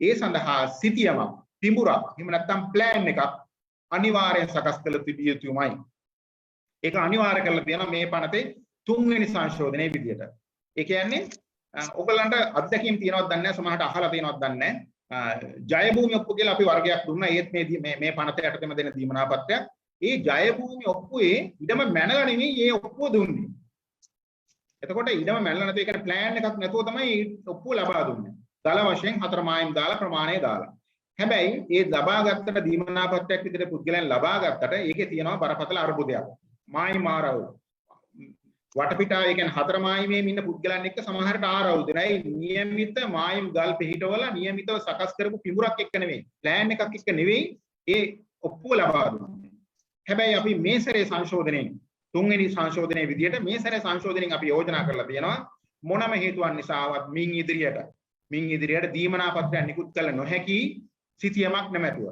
ඒ සඳහා සිතියමක්, පිඹුරක්, එහෙම නැත්නම් ප්ලෑන් එකක් අනිවාර්යෙන් සකස් කළ තිබිය යුතුමයි. ඒක අනිවාර්ය කරලා තියෙනවා මේ පනතේ තුන්වෙනි සංශෝධනයේ විදියට. ඒ කියන්නේ ඔයගලන්ට අත්දැකීම් තියෙනවද දන්නේ නැහැ, සමහරට අහලා තියෙනවද දන්නේ නැහැ. ජයභූමි ඔප්පු කියලා අපි වර්ගයක් දුන්නා. ඒත් මේ පනත යටතේම දෙන දීමනා පත්‍රයක්. ඒ ජයභූමි ඔප්පුවේ ඉඩම මැනලා නෙමෙයි මේ ඔප්පුව දුන්නේ. එතකොට ඉඩම මැනලා නැතුව ඒ කියන්නේ ප්ලෑන් එකක් නැතුව තමයි ඔප්පුව ලබා දුන්නේ. දල වශයෙන් 4 මායිම් දාලා ප්‍රමාණය දාලා. හැබැයි ඒ ලබා ගත්තට දීමනා පත්‍රයක් විදිහට පුද්ගලයන් ලබා ගත්තට ඒකේ තියෙනවා බරපතල අර්බුදයක්. මායිම් ආරවුල්. වටපිටාව ඒ කියන්නේ 4 මායිමේ ඉන්න පුද්ගලයන් එක්ක සමහරට ආරවුල් දෙනවා. ඒ નિયમિત මායිම් ගල් පිහිටවලා નિયમિતව සකස් කරපු පිඹුරක් එක්ක නෙවෙයි, ප්ලෑන් එකක් එක්ක නෙවෙයි ඒ ඔප්පුව ලබා දුන්නේ. හැබැයි අපි මේ සැරේ සංශෝධනයෙන් තුන්වෙනි සංශෝධනයේ විදිහට මේ සැරේ සංශෝධනයෙන් අපි යෝජනා කරලා තියෙනවා මොනම හේතුවක් නිසාවත් මින් ඉදිරියට දීමනා පත්‍රයක් නිකුත් කළ නොහැකි සිතියමක් නැමැතුව.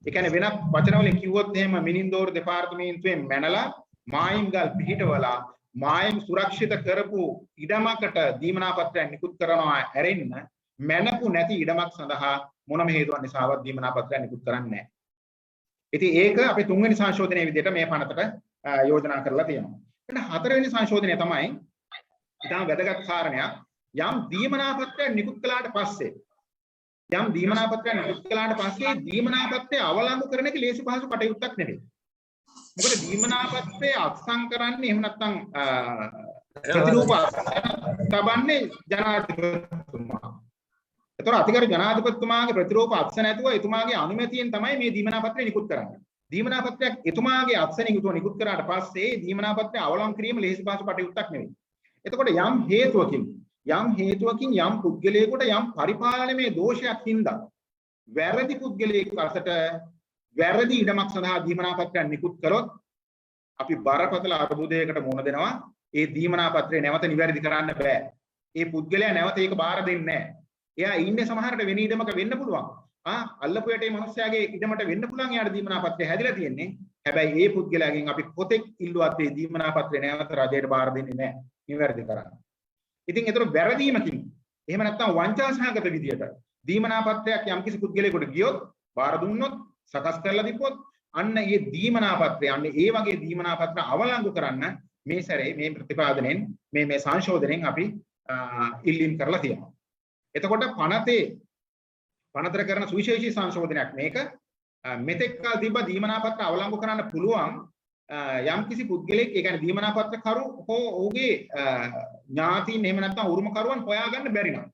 ඒ කියන්නේ වෙනත් වචන වලින් කිව්වොත් එහෙම මිනින්දෝර දෙපාර්තමේන්තුවෙන් මැනලා මායිම් ගල් පිහිටවලා මායිම් සුරක්ෂිත කරපු ඉඩමකට දීමනා පත්‍රයක් නිකුත් කරනවා ඇරෙන්න මැනපු නැති ඉඩමක් සඳහා මොනම හේතුවක් නිසාවත් දීමනා පත්‍රයක් නිකුත් කරන්නේ නැහැ. ඉතින් ඒක අපි තුන්වෙනි සංශෝධනයේ විදිහට මේ පනතට යෝජනා කරලා තියෙනවා. ඊට හතරවෙනි සංශෝධනය තමයි ඉතාම වැදගත් කාරණයක්. යම් දීමනා පත්‍රයක් නිකුත් කළාට පස්සේ දීමනා පත්‍රය අවලංගු කරන එක ලේසි පහසු කටයුත්තක් නෙවෙයි. මොකද දීමනා පත්‍රය අත්සන් කරන්නේ එහෙම නැත්නම් ප්‍රතිරූප තබන්නේ ජනාධිපතිතුමා. ඒතර අතිගරු ජනාධිපතිතුමාගේ ප්‍රතිරූප අත්ස නැතුව එතුමාගේ අනුමැතියෙන් තමයි මේ දීමනා පත්‍රය නිකුත් කරන්නේ. දීමනා පත්‍රයක් එතුමාගේ අත්සනින් නිකුත් කරාට පස්සේ දීමනා පත්‍රය අවලංගු කිරීම ලේසි පහසු කටයුත්තක් නෙවෙයි. එතකොට යම් හේතුවකින් යම් පුද්ගලයෙකුට යම් පරිපාලනයේ දෝෂයක් හින්දා වැරදි පුද්ගලයෙක් අසට වැරදි ඉඩමක් සඳහා දීමනා පත්‍රයක් නිකුත් කළොත් අපි බරපතල අර්බුදයකට මුහුණ දෙනවා. ඒ දීමනා පත්‍රය නැවත නිවැරදි කරන්න බෑ. ඒ පුද්ගලයා නැවත ඒක බාර දෙන්නේ නැහැ. එයා ඉන්නේ සමහරට වෙන ඉඩමක වෙන්න පුළුවන්. අල්ලපු යටේ මිනිස්යාගේ ඉඩමට වෙන්න පුළුවන් එයාට දීමනා පත්‍රය හැදිලා තියෙන්නේ. හැබැයි ඒ පුද්ගලයාගෙන් අපි කොතෙක් ඉල්ලුවත් ඒ දීමනා පත්‍රය නැවත රජයට බාර දෙන්නේ නැහැ. නිවැරදි කරන්න. ඉතින් ඒතර වැරදීමකින් එහෙම නැත්නම් වංචාසහගත විදියට දීමනා පත්‍රයක් යම්කිසි පුද්ගලයෙකුට ගියොත් බාර දුන්නොත් සකස් කරලා දීපොත් අන්න ඒ දීමනා පත්‍රය අන්න ඒ වගේ දීමනා පත්‍ර අවලංගු කරන්න මේ සැරේ මේ ප්‍රතිපාදනයෙන් මේ සංශෝධනයෙන් අපි ඉල්ලීම් කරලා තියෙනවා. එතකොට පනතර කරන සුවිශේෂී සංශෝධනයක් මේක. මෙතෙක් කල තිබ්බ දීමනා පත්‍ර අවලංගු කරන්න පුළුවන් යම්කිසි පුද්ගලෙක් ඒ කියන්නේ දීමනා පත්‍ර කරු හෝ ඔහුගේ ඥාතීන් එහෙම නැත්නම් උරුමකරුවන් හොයාගන්න බැරි නම්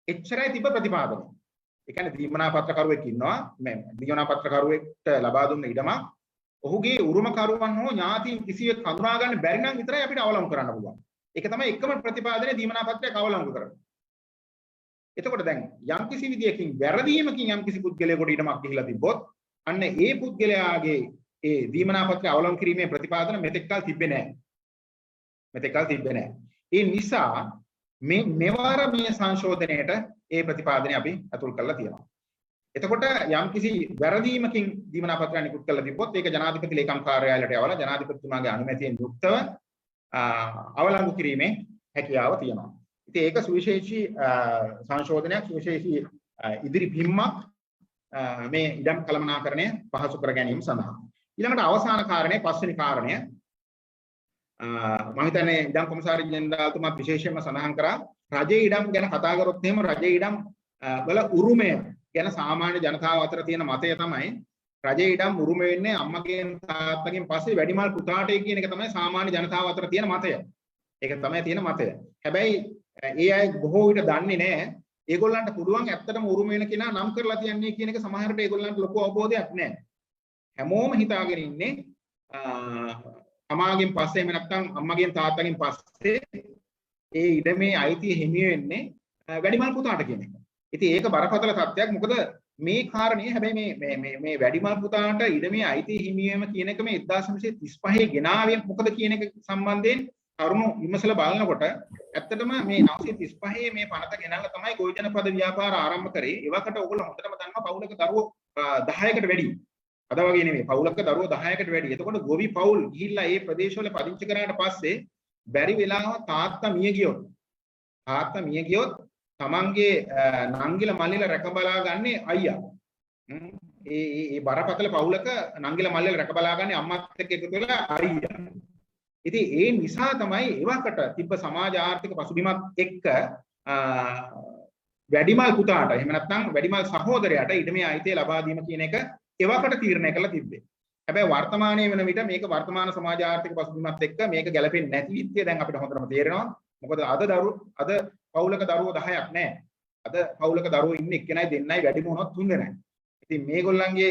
එච්චරයි තිබ්බ ප්‍රතිපාදනය. ඒ කියන්නේ දීමනා පත්‍ර කරුවෙක් ඉන්නවා මේ දීමනා පත්‍ර කරුවෙක්ට ලබා දුන්න ඉඩමක් ඔහුගේ උරුමකරුවන් හෝ ඥාතීන් කිසිවෙක් හඳුනා ගන්න බැරි නම් විතරයි අපිට අවලංගු කරන්න පුළුවන්. ඒක තමයි එකම ප්‍රතිපාදනයේ දීමනා පත්‍රයක් අවලංගු කරන්නේ. එතකොට දැන් යම්කිසි විදියකින් වැරදීමකින් යම්කිසි පුද්ගලයෙකුට ඉඩමක් ගිහිලා තිබ්බොත් අන්න ඒ පුද්ගලයාගේ ඒ දීමනා පත්‍රය අවලංගු කිරීමේ ප්‍රතිපාදන මෙතෙක් කල තිබ්බේ නැහැ. ඒ නිසා මෙවර මේ සංශෝධනයේට ඒ ප්‍රතිපාදනය අපි අතුල් කරලා තියෙනවා. එතකොට යම්කිසි වැරදීමකින් දීමනා පත්‍රය නිකුත් කරලා තිබ්බොත් ඒක ජනාධිපති ලේකම් කාර්යාලයට යවලා ජනාධිපතිතුමාගේ අනුමැතියෙන් යුක්තව අවලංගු කිරීමේ හැකියාව තියෙනවා. ඉතින් ඒක සුවිශේෂී සංශෝධනයක්, සුවිශේෂී ඉදිරි පිම්මක් මේ ඉඩම් කළමනාකරණය පහසු කර ගැනීම සඳහා. ඊළඟට අවසාන කාරණය, පස්වෙනි කාරණය මම හිතන්නේ ඉඩම් කොමසාරි ජෙනරාල්තුමා විශේෂයෙන්ම සඳහන් කරා රජයේ ඉඩම් ගැන කතා කරොත් එහෙම රජයේ ඉඩම් වල උරුමය ගැන සාමාන්‍ය ජනතාව අතර තියෙන මතය තමයි රජයේ ඉඩම් උරුම වෙන්නේ අම්මගෙන් තාත්තගෙන් පස්සේ වැඩිමල් පුතාටයි කියන එක තමයි සාමාන්‍ය ජනතාව අතර තියෙන මතය. ඒක තමයි තියෙන මතය. හැබැයි ඒ අය බොහෝ විට දන්නේ නැහැ. ඒගොල්ලන්ට පුළුවන් ඇත්තටම උරුම වෙන කෙනා නම් කරලා තියන්නේ කියන එක සමහරට ඒගොල්ලන්ට ලොකු අවබෝධයක් නැහැ. හැමෝම හිතාගෙන ඉන්නේ අමාගෙන් පස්සේ එහෙම නැත්නම් අම්මගෙන් තාත්තගෙන් පස්සේ ඒ ඉඩමේ අයිතිය හිමි වෙන්නේ වැඩිමල් පුතාට කියන එක. ඉතින් ඒක බරපතල තත්ත්වයක්. මොකද මේ කාරණේ හැබැයි මේ වැඩිමල් පුතාට ඉඩමේ අයිතිය හිමි වීම කියන එක මේ 1935 ගෙනාවේ මොකද කියන එක සම්බන්ධයෙන් කරුණු විමසලා බලනකොට ඇත්තටම මේ 935 මේ පනත ගෙනල්ලා තමයි ගොවි ජනපද ව්‍යාපාර ආරම්භ කරේ. ඒවකට ඔයගොල්ලෝ හොඳටම දන්නවා පවුලක දරුවෝ 10කට වැඩි. අද වගේ නෙමෙයි. පවුලක දරුවෝ 10කට වැඩි. එතකොට ගොවි පවුල් ගිහිල්ලා මේ ප්‍රදේශවල පදිංචි කරාට පස්සේ බැරි වෙලාව තාත්තා මිය ගියොත් තමන්ගේ නංගිල මල්ලිල රැක බලා ගන්නේ අයියා. ඒ බරපතල පවුලක නංගිල මල්ලිල රැක බලා ගන්නේ අම්මත් එක්ක එකතු වෙලා අයියා. ඉතින් ඒ නිසා තමයි එවකට තිබ්බ සමාජ ආර්ථික පසුබිමත් එක්ක වැඩිමල් පුතාට එහෙම නැත්නම් වැඩිමල් සහෝදරයාට ඉඩමේ අයිතිය ලබා දීම කියන එක එවකට තීරණය කරලා තිබ්බේ. හැබැයි වර්තමානයේ වෙන විට මේක වර්තමාන සමාජ ආර්ථික පසුබිමත් එක්ක මේක ගැලපෙන්නේ නැති විදිය දැන් අපිට හොඳටම තේරෙනවා. මොකද අද පවුලක දරුවෝ 10ක් නැහැ. අද පවුලක දරුවෝ ඉන්නේ එක්කෙනයි දෙන්නයි වැඩිම වුණොත් 3 දෙනයි. ඉතින් මේගොල්ලන්ගේ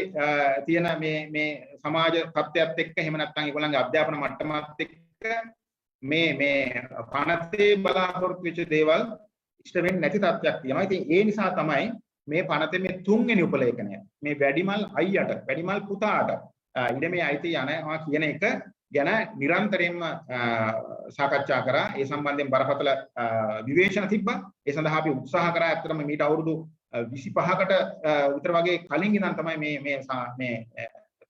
තියෙන මේ සමාජ තත්ත්වයක් එක්ක එහෙම නැත්නම් ඒගොල්ලන්ගේ අධ්‍යාපන මට්ටමත් එක්ක මේ පනතේ බලාපොරොත්තු වෙච්ච දේවල් ඉෂ්ට වෙන්නේ නැති තත්ත්වයක් තියෙනවා. ඉතින් ඒ නිසා තමයි මේ පනතේ මේ තුන්වෙනි උපලේඛනය මේ වැඩිමල් අයියට වැඩිමල් පුතාට ඉඩමේ අයිතිය යනවා කියන එක ගැන නිරන්තරයෙන්ම සාකච්ඡා කරා. ඒ සම්බන්ධයෙන් බරපතල විවේචන තිබ්බා. ඒ සඳහා අපි උත්සාහ කරා. ඇත්තටම මීට අවුරුදු 25කට විතර වගේ කලින් ඉඳන් තමයි මේ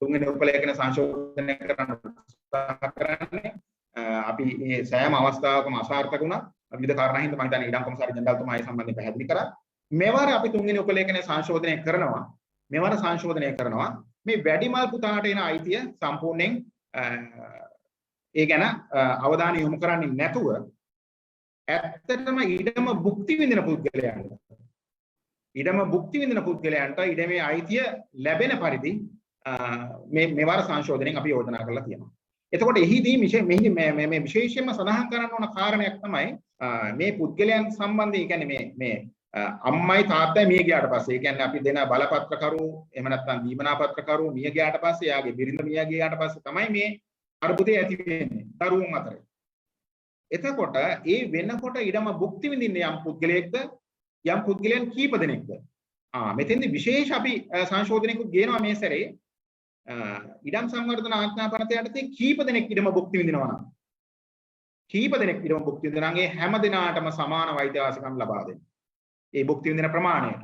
තුන්වෙනි උපලේඛන සංශෝධනය කරන්න උත්සාහ කරන්නේ. අපි මේ සෑම අවස්ථාවකම අසාර්ථක වුණා. විවිධ කාරණා හින්දා මම හිතන්නේ ඉඩම් කොමසාරි ජෙනරාල්තුමා ඒ සම්බන්ධයෙන් පැහැදිලි කරා. මෙවර අපි තුන්වෙනි උපලේඛනයේ සංශෝධනය කරනවා. මේ වැඩිමල් පුතාට එන අයිතිය සම්පූර්ණයෙන් ඒ ගැන අවධානය යොමු කරන්නේ නැතුව ඇත්තටම ඉඩම භුක්ති විඳින පුද්ගලයන්ට ඉඩමේ අයිතිය ලැබෙන පරිදි මෙවර සංශෝධනයෙන් අපි යෝජනා කරලා තියෙනවා. එතකොට එහිදී මේ විශේෂයෙන්ම සඳහන් කරන්න ඕන කාරණයක් තමයි මේ පුද්ගලයන් සම්බන්ධයෙන් කියන්නේ මේ අම්මයි තාත්තයි මිය ගියාට පස්සේ ඒ කියන්නේ අපි දෙන බලපත්‍රකරු එහෙම නැත්නම් දීමනාපත්‍රකරු මිය ගියාට පස්සේ යාගේ බිරිඳ මිය ගියාට පස්සේ තමයි මේ අර්බුදය ඇති වෙන්නේ දරුවෝ අතරේ. එතකොට ඒ වෙනකොට ඉඩම භුක්ති විඳින්නේ යම් පුද්ගලයෙක්ද යම් පුද්ගලයන් කීප දෙනෙක්ද? මෙතෙන්දි විශේෂ අපි සංශෝධනයක ගේනවා මේ සැරේ ඉඩම් සංවර්ධන ආඥා පනත යටතේ කීප දෙනෙක් ඉඩම භුක්ති විඳිනවා නම් ඒ හැම දිනාටම සමාන වෛද්‍යාසිකම් ලබා දෙන්න. ඒ භුක්ති විඳින ප්‍රමාණයට.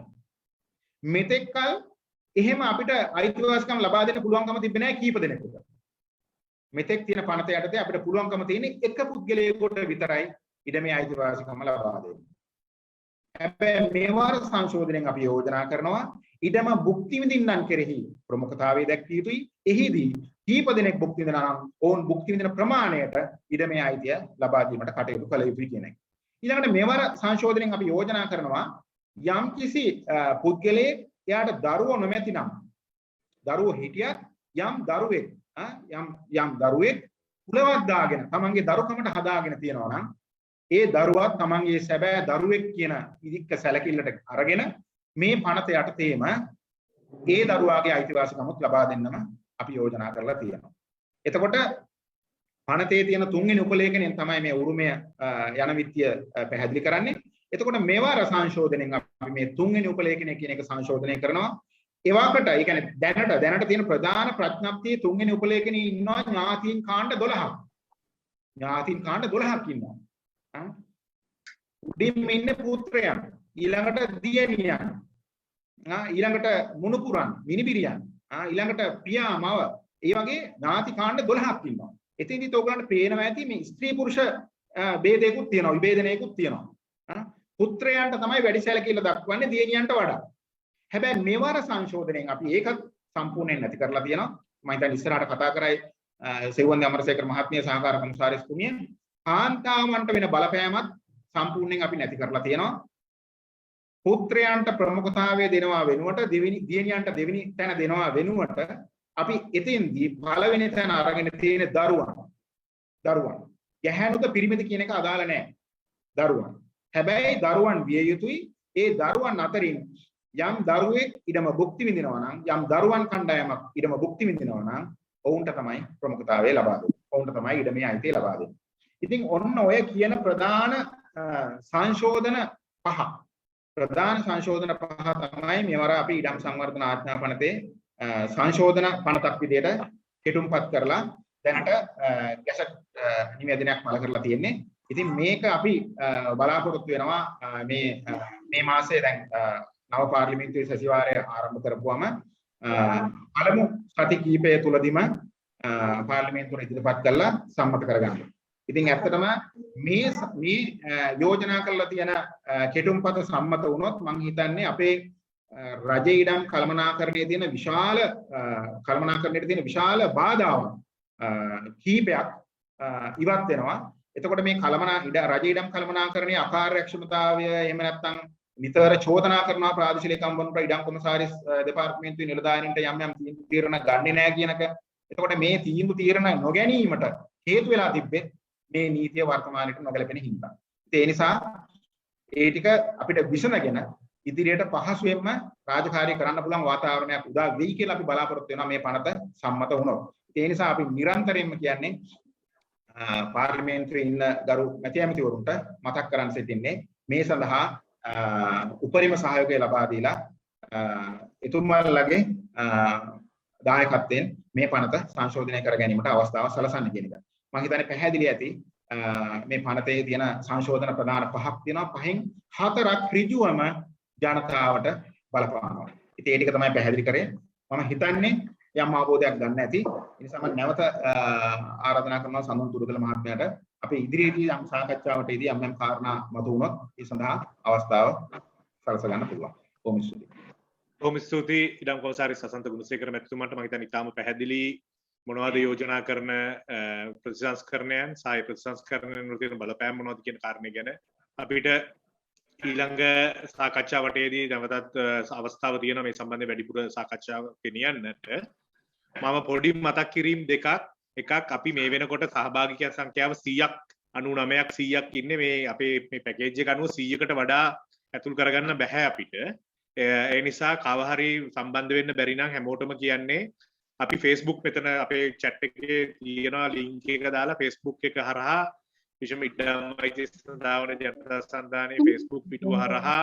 මෙතෙක්කල් එහෙම අපිට අයිතිවාසිකම් ලබා දෙන්න පුළුවන්කම තිබෙන්නේ නැහැ කීප දෙනෙකුට. මෙතෙක් තියෙන පනත යටතේ අපිට පුළුවන්කම තියෙන්නේ එක පුද්ගලයෙකුට විතරයි ඉඩමේ අයිතිවාසිකම් ලබා දෙන්න. හැබැයි මේවාර සංශෝධනයෙන් අපි යෝජනා කරනවා ඉඩම භුක්ති විඳින්නන් කෙරෙහි ප්‍රමුඛතාවය දැක්විය යුතුයි. එහිදී කීප දෙනෙක් භුක්ති විඳිනවා නම් ඕන් භුක්ති විඳින ප්‍රමාණයට ඉඩමේ අයිතිය ලබා දීමට කටයුතු කළ යුතුයි කියන එක. ඊළඟට මෙවර සංශෝධනයෙන් අපි යෝජනා කරනවා යම් කිසි පුද්ගලයෙක් එයාට දරුවෝ නොමැති නම් දරුවෝ හිටියත් යම් දරුවෙක් කුලවත් දාගෙන තමන්ගේ දරුකමට හදාගෙන තියෙනවා නම් ඒ දරුවා තමන්ගේ සැබෑ දරුවෙක් කියන ඉදික්ක සැලකිල්ලට අරගෙන මේ පනත යටතේම ඒ දරුවාගේ අයිතිවාසිකමුත් ලබා දෙන්නම අපි යෝජනා කරලා තියෙනවා. එතකොට පනතේ තියෙන තුන්වෙනි උපලේඛනයෙන් තමයි මේ උරුමය යන විත්‍ය පැහැදිලි කරන්නේ. එතකොට මේවා සංශෝධනයෙන් අපි මේ තුන්වෙනි උපලේඛනය කියන එක සංශෝධනය කරනවා. ඒවකට ඒ කියන්නේ දැනට තියෙන ප්‍රධාන ප්‍රඥප්තියේ තුන්වෙනි උපලේඛනයේ ඉන්නවා ඥාතීන් කාණ්ඩ 12ක්. ඥාතීන් කාණ්ඩ 12ක් ඉන්නවා. උඩින්ම ඉන්නේ පුත්‍රයන්, ඊළඟට දියණියන්, ඊළඟට මුණුපුරන්, මිනිබිරියන්, ඊළඟට පියා මව, ඒ වගේ ඥාති කාණ්ඩ 12ක් ඉන්නවා. එතෙන්දිත් ඔයගලන්ට පේනවා ඇති මේ ස්ත්‍රී පුරුෂ ભેදයකුත් තියෙනවා, විභේදනයකුත් තියෙනවා. පුත්‍රයන්ට තමයි වැඩි සැලකිල්ල දක්වන්නේ දියණියන්ට වඩා. හැබැයි මෙවර සංශෝධනයෙන් අපි ඒකත් සම්පූර්ණයෙන් නැති කරලා තියෙනවා. මම හිතන්නේ ඉස්සරහට කතා කරයි සෙව්වන්දේ අමරසේකර මහත්මිය සහකාර කොමසාරිස්තුමිය. කාන්තාවන්ට වෙන බලපෑමත් සම්පූර්ණයෙන් අපි නැති කරලා තියෙනවා. පුත්‍රයන්ට ප්‍රමුඛතාවය දෙනවා වෙනුවට දියණියන්ට දෙවෙනි තැන දෙනවා වෙනුවට අපි එතෙන්දී පළවෙනි තැන අරගෙන තියෙන දරුවන්. ගැහැණුද පිරිමිද කියන එක අදාළ නැහැ. දරුවන්. හැබැයි දරුවන් විය යුතුයි. ඒ දරුවන් අතරින් යම් දරුවෙක් ඉඩම භුක්ති විඳිනවා නම් යම් දරුවන් කණ්ඩායමක් ඉඩම භුක්ති විඳිනවා නම් ඔවුන්ට තමයි ප්‍රමුඛතාවය ලබා දෙන්නේ. ඔවුන්ට තමයි ඉඩමේ අයිතිය ලබා දෙන්නේ. ඉතින් ඔන්න ඔය කියන ප්‍රධාන සංශෝධන පහ තමයි මෙවර අපි ඉඩම් සංවර්ධන ආඥා පනතේ සංශෝධන පනතක් විදියට කෙටුම්පත් කරලා දැනට ගැසට් නිවේදනයක් පළ කරලා තියෙන්නේ. ඉතින් මේක අපි බලාපොරොත්තු වෙනවා මේ මාසයේ දැන් නව පාර්ලිමේන්තුවේ සැසිවාරය ආරම්භ කරපුවම පළමු සති කිහිපය තුලදීම පාර්ලිමේන්තුවට ඉදිරිපත් කරලා සම්මත කරගන්න. ඉතින් ඇත්තටම මේ යෝජනා කරලා තියෙන කෙටුම්පත සම්මත වුණොත් මම හිතන්නේ අපේ රජයේ ඉඩම් කළමනාකරණයේ තියෙන විශාල බාධාවන් කීපයක් ඉවත් වෙනවා. එතකොට මේ රජයේ ඉඩම් කළමනාකරණයේ අකාර්යක්ෂමතාවය එහෙම නැත්නම් නිතර චෝදනා කරනවා ප්‍රාදේශීය ලේකම්වරුන්ට ඉඩම් කොමසාරිස් දෙපාර්තමේන්තුවේ නිලධාරීන්ට යම් තීරණ ගන්නේ නැහැ කියනක. එතකොට මේ තීරණ නොගැනීමට හේතු වෙලා තිබෙත් මේ නීතිය වර්තමානයේ නොගැලපෙන හින්දා. ඒ නිසා ඒ ටික අපිට විසඳගෙන ඉදිරියට පහසුවෙන්ම රාජකාරී කරන්න පුළුවන් වාතාවරණයක් උදා වෙයි කියලා අපි බලාපොරොත්තු වෙනවා මේ පනත සම්මත වුණොත්. ඒ නිසා අපි නිරන්තරයෙන්ම කියන්නේ පාර්ලිමේන්තුවේ ඉන්න ගරු මැති ඇමතිවරුන්ට මතක් කරන් සිටින්නේ මේ සඳහා උපරිම සහයෝගය ලබා දීලා එතුමාලගේ දායකත්වයෙන් මේ පනත සංශෝධනය කර ගැනීමට අවස්ථාවක් සලසන්න කියන එක. මම හිතන්නේ පැහැදිලි ඇති මේ පනතේ තියෙන සංශෝධන ප්‍රධාන පහක් තියෙනවා. පහෙන් හතරක් ඍජුවම ජනතාවට බලපානවා. ඉතින් ඒ ටික තමයි පැහැදිලි කරේ. මම හිතන්නේ යම් අවබෝධයක් ගන්න ඇති. ඒ නිසා මම නැවත ආරාධනා කරනවා සඳුන් තුරුදල මහත්මයාට අපි ඉදිරියේදී යම් සාකච්ඡාවකදී යම් කාරණා මතු වුණොත් ඒ සඳහා අවස්ථාව සලස ගන්න පුළුවන්. බොහොම ස්තුතියි. බොහොම ස්තුතියි ඉඩම් කොමසාරිස් සසන්ත ගුණසේකර මැතිතුමාට. මම හිතන්නේ ඉතාම පැහැදිලි මොනවද යෝජනා කරන ප්‍රතිසංස්කරණයන් සහ ප්‍රතිසංස්කරණයන් වල තියෙන බලපෑම් මොනවද කියන කාරණේ ගැන අපිට ඊළඟ සාකච්ඡාවටදී නැවතත් අවස්ථාව තියෙනවා මේ සම්බන්ධයෙන් වැඩිපුර සාකච්ඡාවක් ගෙනියන්නට. මම පොඩි මතක් කිරීම දෙකක්. එකක් අපි මේ වෙනකොට සහභාගිකයන් සංඛ්‍යාව 99ක් 100ක් ඉන්නේ මේ අපේ මේ පැකේජ් එක අනුව 100කට වඩා ඇතුල් කරගන්න බෑ අපිට. ඒ නිසා කව හරි සම්බන්ධ වෙන්න බැරි නම් හැමෝටම කියන්නේ අපි Facebook මෙතන අපේ chat එකේ තියෙනවා link එක දාලා Facebook එක හරහා විශේෂම ඉඩම් සඳහාවන ජනතා සන්ධානයේ Facebook පිටුව හරහා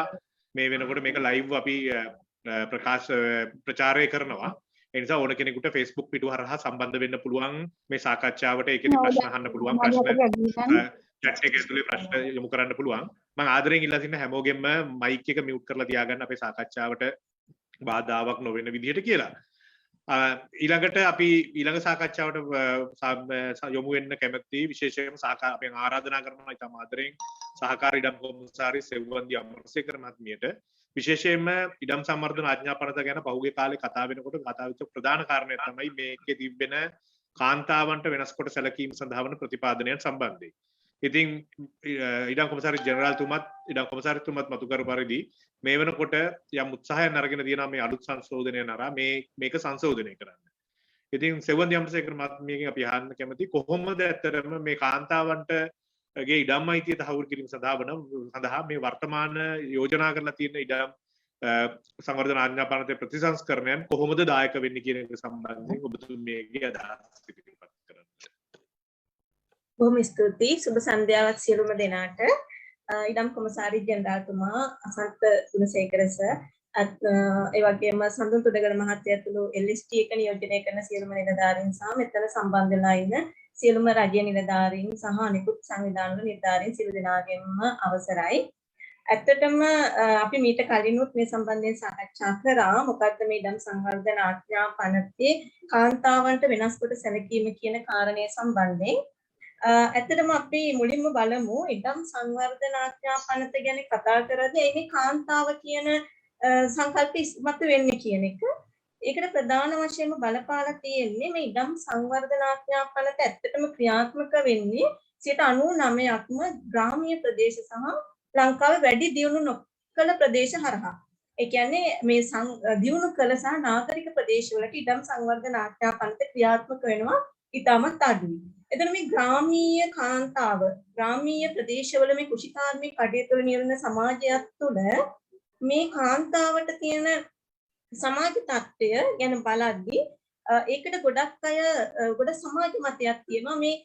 මේ වෙනකොට මේක live අපි ප්‍රචාරය කරනවා. ඒ නිසා ඕන කෙනෙකුට Facebook පිටුව හරහා සම්බන්ධ වෙන්න පුළුවන් මේ සාකච්ඡාවට. ඒකෙදි ප්‍රශ්න අහන්න පුළුවන්. ප්‍රශ්න chat එකේ ඇතුලේ ප්‍රශ්න යොමු කරන්න පුළුවන්. මම ආදරෙන් ඉල්ලා සිටින හැමෝගෙම mic එක mute කරලා තියාගන්න අපේ සාකච්ඡාවට බාධාවක් නොවන විදිහට කියලා. ඊළඟට අපි ඊළඟ සාකච්ඡාවට යොමු වෙන්න කැමැති විශේෂයෙන්ම අපෙන් ආරාධනා කරනවා ඉතාම ආදරෙන් සහකාර ඉඩම් කොමසාරිස් සෙව්වන්දි අමරසේකර මහත්මියට විශේෂයෙන්ම ඉඩම් සංවර්ධන ආඥා පනත ගැන පහුගිය කාලේ කතා වෙනකොට කතා වෙච්ච ප්‍රධාන කාරණය තමයි මේකේ තිබෙන කාන්තාවන්ට වෙනස් කොට සැලකීම සඳහා වන ප්‍රතිපාදනයන් සම්බන්ධයෙන්. ඉතින් ඉඩම් කොමසාරිස් ජෙනරාල්තුමත් ඉඩම් කොමසාරිස්තුමත් මතු කර පරිදි මේ වෙනකොට යම් උත්සාහයක් අරගෙන තියෙනවා මේ අලුත් සංශෝධනය නරා මේක සංශෝධනය කරන්න. ඉතින් සෙවන්දි අමරසේකර මහත්මියගෙන් අපි අහන්න කැමති කොහොමද ඇත්තටම මේ කාන්තාවන්ට ගේ ඉඩම් අයිතිය තහවුරු කිරීම සඳහා මේ වර්තමාන යෝජනා කරලා තියෙන ඉඩම් සංවර්ධන ආඥා පනතේ ප්‍රතිසංස්කරණයන් කොහොමද දායක වෙන්නේ කියන එක සම්බන්ධයෙන් ඔබතුමියගේ අදහස් ඉදිරිපත් කරන්න. බොහොම ස්තුතියි. සුබ සන්ධ්‍යාවක් සියලුම දෙනාට. ඉඩම් කොමසාරිස් ජෙනරාල්තුමා අසන්ත ගුණසේකර සර් ඒ වගේම සඳුන් තුඩගල මහත්තයා ඇතුළු LST එක නියෝජනය කරන සියලුම නිලධාරීන් සහ මෙතන සම්බන්ධ වෙලා ඉන්න සියලුම රජයේ නිලධාරීන් සහ අනිකුත් සංවිධානවල නිලධාරීන් සියලු දෙනාගෙන්ම අවසරයි. ඇත්තටම අපි මීට කලිනුත් මේ සම්බන්ධයෙන් සාකච්ඡා කරා. මොකද්ද මේ ඉඩම් සංවර්ධන ආඥා පනතේ කාන්තාවන්ට වෙනස් කොට සැලකීම කියන කාරණය සම්බන්ධයෙන්. ඇත්තටම අපි මුලින්ම බලමු ඉඩම් සංවර්ධන ආඥා පනත ගැන කතා කරද්දී මේ කාන්තාව කියන සංකල්පය ඉස්මතු වෙන්නේ කියන එක. ඒකට ප්‍රධාන වශයෙන්ම බලපාලා තියෙන්නේ මේ ඉඩම් සංවර්ධන ආඥා පනත ඇත්තටම ක්‍රියාත්මක වෙන්නේ 99%ක්ම ග්‍රාමීය ප්‍රදේශ සහ ලංකාවේ වැඩි දියුණු නොකළ ප්‍රදේශ හරහා. ඒ කියන්නේ මේ දියුණු කළ සහ නාගරික ප්‍රදේශවලට ඉඩම් සංවර්ධන ආඥා පනත ක්‍රියාත්මක වෙනවා ඉතාමත් අඩුයි. එතන මේ ග්‍රාමීය කාන්තාව ග්‍රාමීය ප්‍රදේශවල මේ කුෂිකාර්මික කටයුතු වල නිරත සමාජයක් තුළ මේ කාන්තාවට තියෙන සමාජ තත්ත්වය ගැන බලද්දී ඒකට ගොඩක් අය ගොඩ සමාජ මතයක් තියෙනවා මේ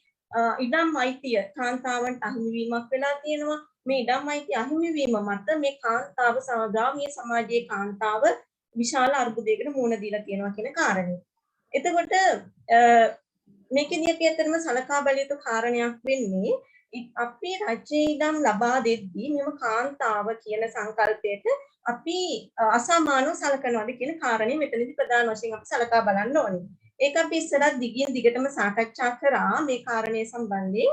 ඉඩම් අයිතිය කාන්තාවන්ට අහිමිවීමක් වෙලා තියෙනවා මේ ඉඩම් අයිතිය අහිමිවීම මත මේ කාන්තාව ග්‍රාමීය සමාජයේ කාන්තාව විශාල අර්බුදයකට මුහුණ දීලා තියෙනවා කියන කාරණය. එතකොට මේකෙදී අපි ඇත්තටම සලකා බැලිය යුතු කාරණයක් වෙන්නේ අපි රජයේ ඉඩම් ලබා දෙද්දී මෙම කාන්තාව කියන සංකල්පයට අපි අසමානව සලකනවාද කියන කාරණේ මෙතනදී ප්‍රධාන වශයෙන් අපි සලකා බලන්න ඕනේ. ඒක අපි ඉස්සරහ දිගින් දිගටම සාකච්ඡා කරා මේ කාරණේ සම්බන්ධයෙන්.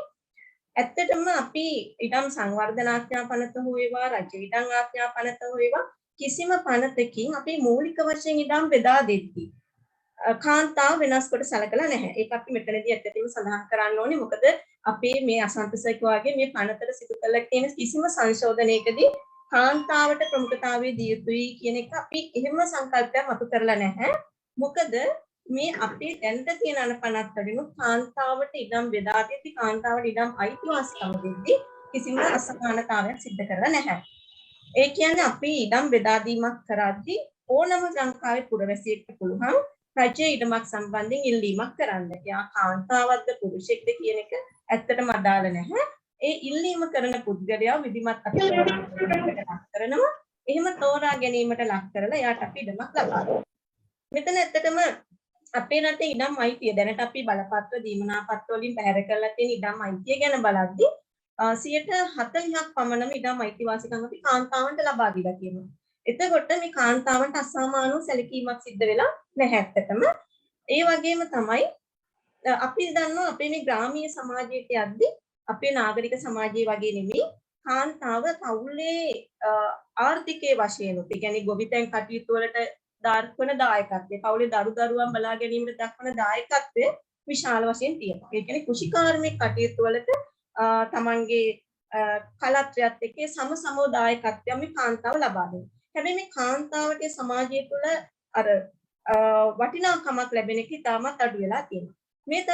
ඇත්තටම අපි ඉඩම් සංවර්ධන ආඥා පනත හෝ වේවා රජයේ ඉඩම් ආඥා පනත හෝ වේවා කිසිම පනතකින් අපි මූලික වශයෙන් ඉඩම් බෙදා දෙද්දී කාන්තාව වෙනස් කොට සලකලා නැහැ. ඒක අපි මෙතනදී ඇත්තටම සඳහන් කරන්න ඕනේ. මොකද අපේ මේ අසන්තසයික වගේ මේ පනතට සිදු කළ තියෙන කිසිම සංශෝධනයකදී කාන්තාවට ප්‍රමුඛතාවය දී යුතුයි කියන එක අපි එහෙම සංකල්පයක් මතු කරලා නැහැ. මොකද මේ අපේ දැනට තියෙන අනපනත් වලින් කාන්තාවට ඉඩම් බෙදා දෙද්දී කාන්තාවට ඉඩම් අයිතිවාසිකම් දෙද්දී කිසිම අසමානතාවයක් සිද්ධ කරලා නැහැ. ඒ කියන්නේ අපි ඉඩම් බෙදා දීමක් කරද්දී ඕනම ලංකාවේ පුරවැසියෙක්ට පුළුවන් රජයේ ඉඩමක් සම්බන්ධයෙන් ඉල්ලීමක් කරන්න. එයා කාන්තාවක්ද පුරුෂයෙක්ද කියන එක ඇත්තටම අදාළ නැහැ. ඒ ඉල්ලීම කරන පුද්ගලයා විධිමත් අත්දැකීමකට කරනවා. එහෙම තෝරා ගැනීමට ලක් කරලා එයාට අපි ඉඩමක් ලබා දෙනවා. මෙතන ඇත්තටම අපේ රටේ ඉඩම් අයිතිය දැනට අපි බලපත්‍ර දීමනාපත්‍ර වලින් පැහැර කරලා තියෙන ඉඩම් අයිතිය ගැන බලද්දී 40% පමණම ඉඩම් අයිතිවාසිකම් අපි කාන්තාවන්ට ලබා දීලා තියෙනවා. එතකොට මේ කාන්තාවන්ට අසමානව සැලකීමක් සිද්ධ වෙලා නැහැ ඇත්තටම. ඒ වගේම තමයි අපි දන්නවා අපේ මේ ග්‍රාමීය සමාජයට යද්දී අපේ නාගරික සමාජයේ වගේ නෙමෙයි කාන්තාව පවුලේ ආර්ථිකයේ වශයෙන් උත් ඒ කියන්නේ ගොවිතැන් කටයුතු වලට දක්වන දායකත්වය පවුලේ දරුවන් බලා ගැනීමට දක්වන දායකත්වය විශාල වශයෙන් තියෙනවා. ඒ කියන්නේ කුෂිකාර්මික කටයුතු වලට තමන්ගේ කලත්‍රයත් එක්ක සමසමව දායකත්වය මේ කාන්තාව ලබා දෙනවා. හැබැයි මේ කාන්තාවට සමාජය තුළ අර වටිනාකමක් ලැබෙන එක ඉතාමත් අඩු වෙලා තියෙනවා. මේ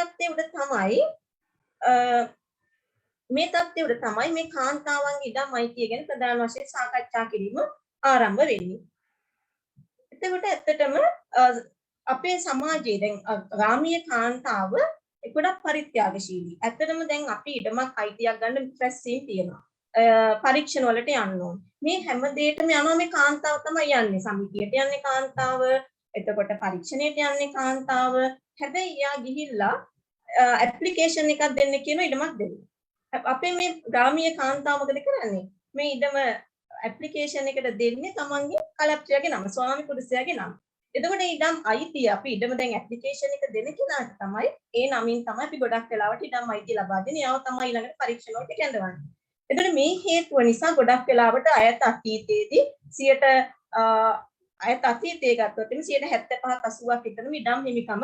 තත්ත්වයට තමයි මේ කාන්තාවන්ගේ ඉඩම් අයිතිය ගැන ප්‍රධාන වශයෙන් සාකච්ඡා කිරීම ආරම්භ වෙන්නේ. එතකොට ඇත්තටම අපේ සමාජයේ දැන් ග්‍රාමීය කාන්තාව ගොඩක් පරිත්‍යාගශීලී. ඇත්තටම දැන් අපි ඉඩමක් අයිතියක් ගන්න ප්‍රැස්සීම් තියෙනවා. පරීක්ෂණ වලට යන්න ඕන. මේ හැම දෙයකම යනවා මේ කාන්තාව තමයි යන්නේ. සමිතියට යන්නේ කාන්තාව. එතකොට පරීක්ෂණයට යන්නේ කාන්තාව. හැබැයි යා ගිහිල්ලා ඇප්ලිකේෂන් එකක් දෙන්න කියන ඉඩමක් දෙන්න. අපේ මේ ග්‍රාමීය කාන්තාව මොකද කරන්නේ? මේ ඉඩම ඇප්ලිකේෂන් එකට දෙන්නේ තමන්ගේ කලප්ටරගේ නම, ස්වාමි පුරුෂයාගේ නම. එතකොට ඉඩම් අයිතිය අපි ඉඩම දැන් ඇප්ලිකේෂන් එක දෙන කෙනාට තමයි ඒ නමින් තමයි අපි ගොඩක් වෙලාවට ඉඩම් අයිතිය ලබා දෙන්නේ. යාව තමයි ඊළඟට පරීක්ෂණ වලට කැඳවන්නේ. එතකොට මේ හේතුව නිසා ගොඩක් වෙලාවට අයත් අතීතයේදී 75 ගත්තොත් එimhe 75 80ක් විතර ඉඩම් හිමිකම